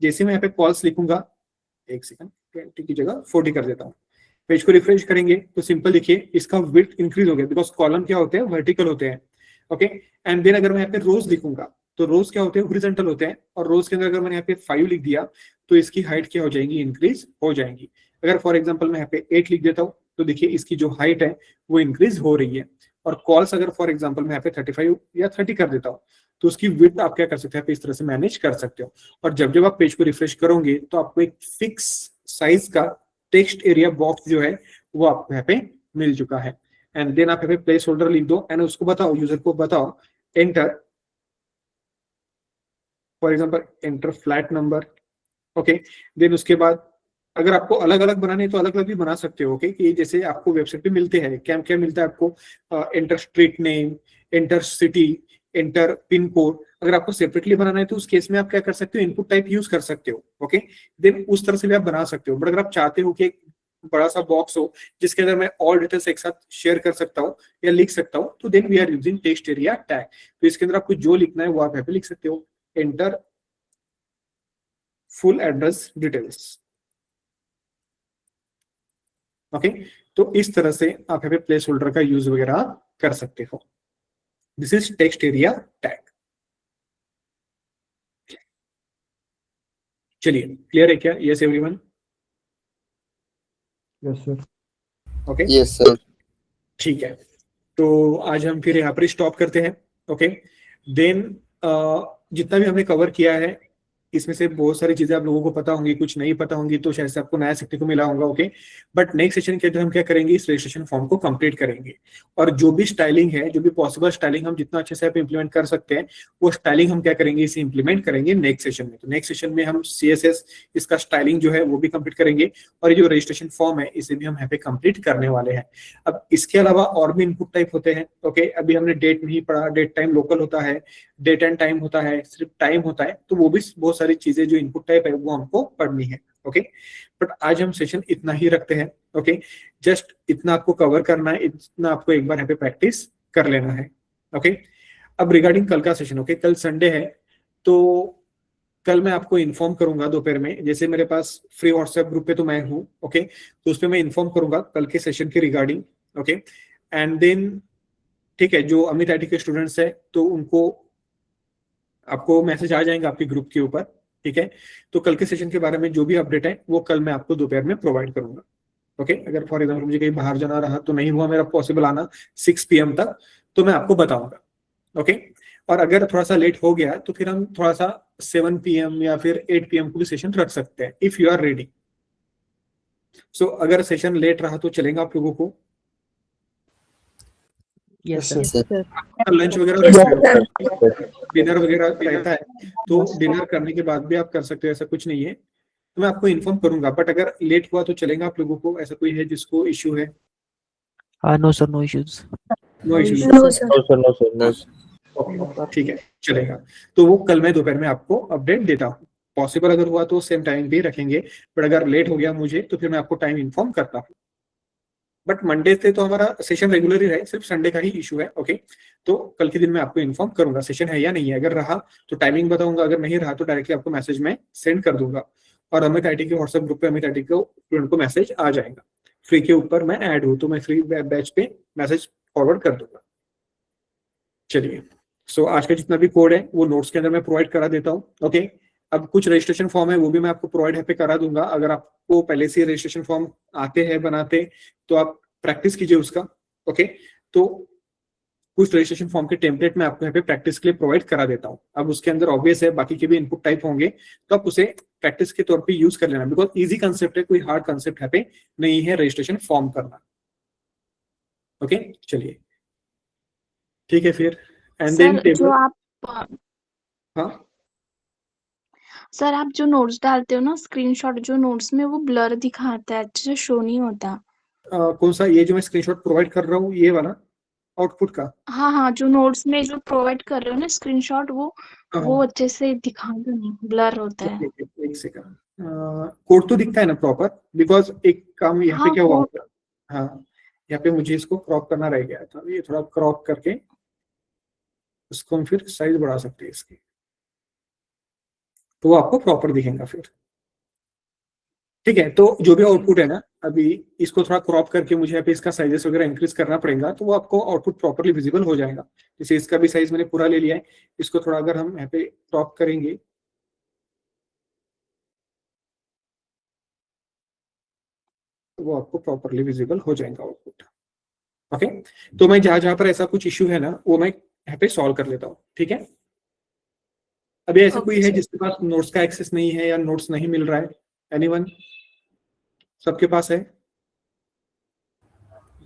जैसे मैं यहाँ पे कॉल्स लिखूंगा, एक सेकंड, 20 की जगह 40 कर देता हूँ। पेज को रिफ्रेश करेंगे तो सिंपल देखिए इसका विड्थ इंक्रीज हो गया, बिकॉज कॉलम क्या होते हैं, वर्टिकल होते हैं, ओके। एंड देन अगर मैं यहाँ पे रोज लिखूंगा तो रोज क्या होते हैं, हॉरिजॉन्टल होते हैं, और रोज के अंदर अगर मैंने यहाँ पे 5 लिख दिया तो इसकी हाइट क्या हो जाएगी, इंक्रीज हो जाएगी। अगर फॉर एग्जाम्पल मैं यहाँ पे 8 लिख देता हूँ तो देखिए इसकी जो हाइट है वो इंक्रीज हो रही है। और कॉल्स अगर फॉर एग्जाम्पल मैं यहाँ पे 35 या 30 कर देता हूँ तो उसकी विड्थ आप क्या कर सकते हैं, इस तरह से मैनेज कर सकते हो। और जब जब आप पेज को रिफ्रेश करोगे तो आपको एक फिक्स साइज का टेक्स्ट एरिया बॉक्स जो है वो आपको यहाँ पे मिल चुका है। एंड देन आप यहाँ पे प्लेस होल्डर लिख दो एंड उसको बताओ, यूजर को बताओ enter, for example enter flat number, okay. Then उसके बाद अगर आपको अलग अलग बनाने हैं तो अलग अलग भी बना सकते हो, ओके। कि जैसे आपको वेबसाइट पे मिलते हैं, क्या क्या मिलता है आपको, enter street name, enter city, enter pin code. अगर आपको सेपरेटली बनाना है तो उस केस में आप क्या कर सकते हो, इनपुट टाइप यूज कर सकते हो, ओके। देन उस तरह से भी आप बना सकते हो। बट अगर आप चाहते हो कि एक बड़ा सा बॉक्स हो जिसके अंदर मैं ऑल डिटेल्स एक साथ शेयर कर सकता हूँ या लिख सकता हूँ, तो then we are using text area tag. तो इसके अंदर आपको जो लिखना है वो आप यहाँ पे लिख सकते हो, enter full address details, okay. तो इस तरह से आप यहाँ पे प्लेस होल्डर का यूज वगैरह कर सकते हो। This is text area tag. चलिए क्लियर है क्या? Yes everyone? Yes, sir. Okay yes sir. ठीक है, तो आज हम फिर यहाँ पर स्टॉप करते हैं, ओके। देन जितना भी हमने कवर किया है इसमें से बहुत सारी चीजें आप लोगों को पता होंगी, कुछ नहीं पता होंगी, तो शायद से आपको नया सीखने को मिला होगा, ओके। बट नेक्स्ट सेशन के अंदर हम क्या करेंगे, इस रजिस्ट्रेशन फॉर्म को कंप्लीट करेंगे और जो भी स्टाइलिंग है, जो भी पॉसिबल स्टाइलिंग हम जितना अच्छे से आप इंप्लीमेंट कर सकते हैं वो स्टाइलिंग हम क्या करेंगे, इसे इंप्लीमेंट करेंगे नेक्स्ट सेशन में। तो नेक्स्ट सेशन में हम CSS इसका स्टाइलिंग जो है वो भी कंप्लीट करेंगे और ये जो रजिस्ट्रेशन फॉर्म है इसे भी हम यहाँ पे कंप्लीट करने वाले हैं। अब इसके अलावा और भी इनपुट टाइप होते हैं, ओके। अभी हमने डेट नहीं पढ़ा, डेट टाइम लोकल होता है, डेट एंड टाइम होता है, सिर्फ टाइम होता है, तो वो भी बहुत सारी चीजें जो इनपुट टाइप है वो हमको पढ़नी है, ओके। बट आज हम सेशन इतना ही रखते हैं, ओके। जस्ट इतना आपको कवर करना है, इतना आपको एक बार यहाँ पे प्रैक्टिस कर लेना है, ओके। अब रिगार्डिंग कल का सेशन, ओके, कल संडे है तो कल मैं आपको इन्फॉर्म करूंगा दोपहर में, जैसे मेरे पास फ्री व्हाट्सएप ग्रुप पे तो मैं हूँ, ओके, तो उस पर मैं इन्फॉर्म करूंगा कल के सेशन के रिगार्डिंग, ओके। एंड देन ठीक है, जो अमित IT के स्टूडेंट्स है तो उनको आपको मैसेज आ जाएंगे आपके ग्रुप के ऊपर, ठीक है। तो कल के सेशन के बारे में जो भी अपडेट है वो कल मैं आपको दोपहर में प्रोवाइड करूंगा, ओके। अगर फॉर एग्जाम्पल मुझे कहीं बाहर जाना रहा तो नहीं हुआ मेरा पॉसिबल आना 6 PM तक, तो मैं आपको बताऊंगा, ओके। और अगर थोड़ा सा लेट हो गया तो फिर हम थोड़ा सा 7 PM या फिर 8 PM को भी सेशन रख सकते हैं, इफ यू आर रेडी। सो अगर सेशन लेट रहा तो चलेगा आप लोगों को? Yes, sir. लंच वगैरह डिनर वगैरह रहता है तो डिनर करने के बाद भी आप कर सकते हो, ऐसा कुछ नहीं है। तो मैं आपको इन्फॉर्म करूंगा, बट अगर लेट हुआ तो चलेगा आप लोगों को? ऐसा कोई है जिसको इश्यू है? No, sir, no issues. No issue? No sir. ठीक है, चलेगा। तो वो कल मैं दोपहर में आपको अपडेट देता हूँ। पॉसिबल अगर हुआ तो सेम टाइम भी रखेंगे, बट अगर लेट हो गया मुझे तो फिर मैं आपको टाइम इन्फॉर्म करता हूँ। बट मंडे से तो हमारा सेशन रेगुलर ही रहे, सिर्फ संडे का ही इशू है, ओके। तो कल के दिन मैं आपको इन्फॉर्म करूंगा सेशन है या नहीं है, अगर रहा तो टाइमिंग बताऊंगा, अगर नहीं रहा तो डायरेक्टली आपको मैसेज में सेंड कर दूंगा। और अमित IT के व्हाट्सएप ग्रुप पे अमित IT को स्टूडेंट को मैसेज आ जाएगा, फ्री के ऊपर मैं ऐड हूँ तो मैं फ्री बैच पे मैसेज फॉरवर्ड कर दूंगा। चलिए, सो आज का जितना भी कोड है वो नोट्स के अंदर मैं प्रोवाइड करा देता हूँ, ओके। अब कुछ रजिस्ट्रेशन फॉर्म है वो भी मैं आपको प्रोवाइड पे करा दूंगा, अगर आपको पहले से रजिस्ट्रेशन फॉर्म आते हैं बनाते तो आप प्रैक्टिस कीजिए उसका, ओके। तो कुछ रजिस्ट्रेशन फॉर्म के टेम्पलेट मैं आपको यहाँ पे प्रैक्टिस के लिए प्रोवाइड करा देता हूँ। अब उसके अंदर ऑब्वियस है बाकी के भी इनपुट टाइप होंगे तो आप उसे प्रैक्टिस के तौर पे यूज कर लेना, बिकॉज इजी कंसेप्ट है, कोई हार्ड कंसेप्ट यहाँ पे नहीं है रजिस्ट्रेशन फॉर्म करना, ओके। चलिए ठीक है फिर, एंड देन सर जो आप हाँ सर आप जो नोट्स डालते हो ना स्क्रीनशॉट, जो नोट्स में वो ब्लर दिखाता है, अच्छे से शो नहीं होता। कौन सा? ये जो मैं स्क्रीनशॉट प्रोवाइड कर रहा हूँ ये वाला आउटपुट का? हाँ, जो नोट्स में जो प्रोवाइड कर रहे हो ना स्क्रीनशॉट, वो अच्छे से दिखा दो, नहीं ब्लर होता है। एक सेकंड, कोड तो दिखता है ना प्रॉपर? बिकॉज एक काम यहाँ पे हाँ, क्या हुआ होगा, हाँ यहाँ पे मुझे इसको क्रॉप करना रह गया था, ये थोड़ा क्रॉप करके उसको हम फिर साइज बढ़ा सकते हैं इसकी, तो वो आपको प्रॉपर दिखेगा फिर, ठीक है। तो जो भी आउटपुट है ना, अभी इसको थोड़ा क्रॉप करके मुझे यहाँ पे इसका साइजेस वगैरह इंक्रीज करना पड़ेगा, तो वो आपको आउटपुट प्रॉपरली विजिबल हो जाएगा। जैसे इसका भी साइज मैंने पूरा ले लिया है, इसको थोड़ा अगर हम यहाँ पे क्रॉप करेंगे तो वो आपको प्रॉपरली विजिबल हो जाएगा आउटपुट। ओके, तो मैं जहां जहां पर ऐसा कुछ इश्यू है ना, वो मैं यहाँ पे सॉल्व कर लेता हूँ। ठीक है, अभी ऐसा कोई है जिसके पास नोट्स का एक्सेस नहीं है या नोट्स नहीं मिल रहा है? एनीवन? सबके पास है?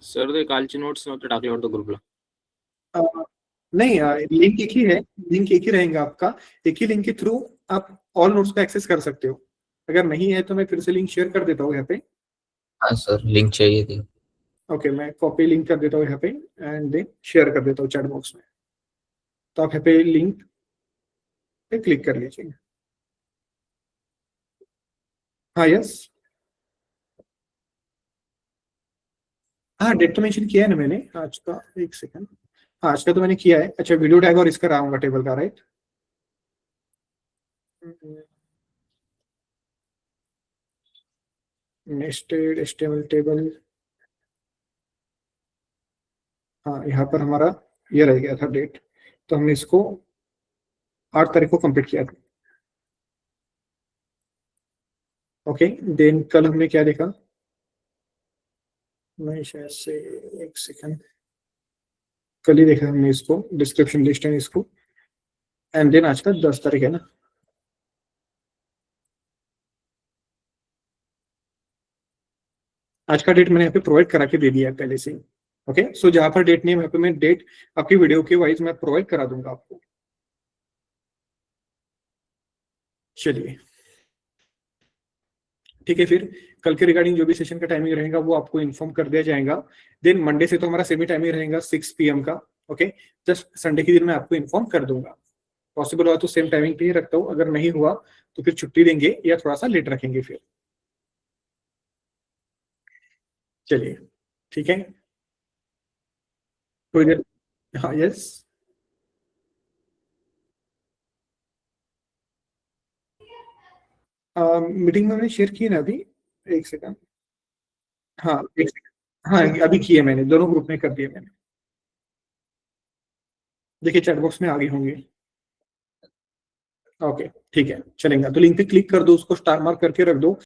सर ते कालचे नोट्स नव्हते टाकले वाटतं ग्रुपला. नहीं, लिंक एक ही है, लिंक एक ही रहेगा आपका। एक ही लिंक के थ्रू आप ऑल नोट्स को एक्सेस कर सकते हो। अगर नहीं है तो मैं फिर से लिंक शेयर कर देता हूँ यहाँ पे। हाँ सर, लिंक चाहिए थी। ओके, मैं कॉपी लिंक कर देता हूँ यहाँ पे एंड देन शेयर कर देता हूँ चैट बॉक्स में। तो आप यहाँ पे लिंक पे क्लिक कर लीजिए। हाँ, यस, हाँ, डेट तो मेंशन किया है ना मैंने आज का। एक सेकंड, हाँ, आज का तो मैंने किया है। अच्छा, वीडियो टैग और इसका रहा टेबल का, राइट? नेस्टेड एचटीएमएल टेबल, हाँ, यहाँ पर हमारा ये रह गया था डेट, तो हमने इसको 8 तारीख को कंप्लीट किया था। ओके, देन कल हमने क्या देखा? मैं शायद से, एक सेकंड, कल ही देखा हमने इसको, डिस्क्रिप्शन लिस्ट है इसको। एंड देन आज का 10 तारीख है ना, आज का डेट मैंने यहाँ पे प्रोवाइड करा के दे दिया है पहले से। ओके, सो जहां पर डेट नहीं है वहां पे मैं डेट आपकी वीडियो के वाइज मैं प्रोवाइड करा दूंगा आपको। चलिए, ठीक है, फिर कल के रिगार्डिंग जो भी सेशन का टाइमिंग रहेगा वो आपको इन्फॉर्म कर दिया जाएगा। देन मंडे से तो हमारा सेमी टाइमिंग रहेगा 6 PM का। ओके, जस्ट संडे के दिन मैं आपको इन्फॉर्म कर दूंगा। पॉसिबल हुआ तो सेम टाइमिंग पे ही रखता हूँ, अगर नहीं हुआ तो फिर छुट्टी देंगे या थोड़ा सा लेट रखेंगे फिर। चलिए, ठीक है, थोड़ी देर। हाँ, यस, मीटिंग में मैंने शेयर की ना अभी। एक सेकंड, हाँ, एक सेकंड, हाँ, अभी किए मैंने, दोनों ग्रुप में कर दिए मैंने। देखिए चैट बॉक्स में आ गई होंगी। ओके, ठीक है, चलेगा। तो लिंक पे क्लिक कर दो, उसको स्टार मार्क करके रख दो।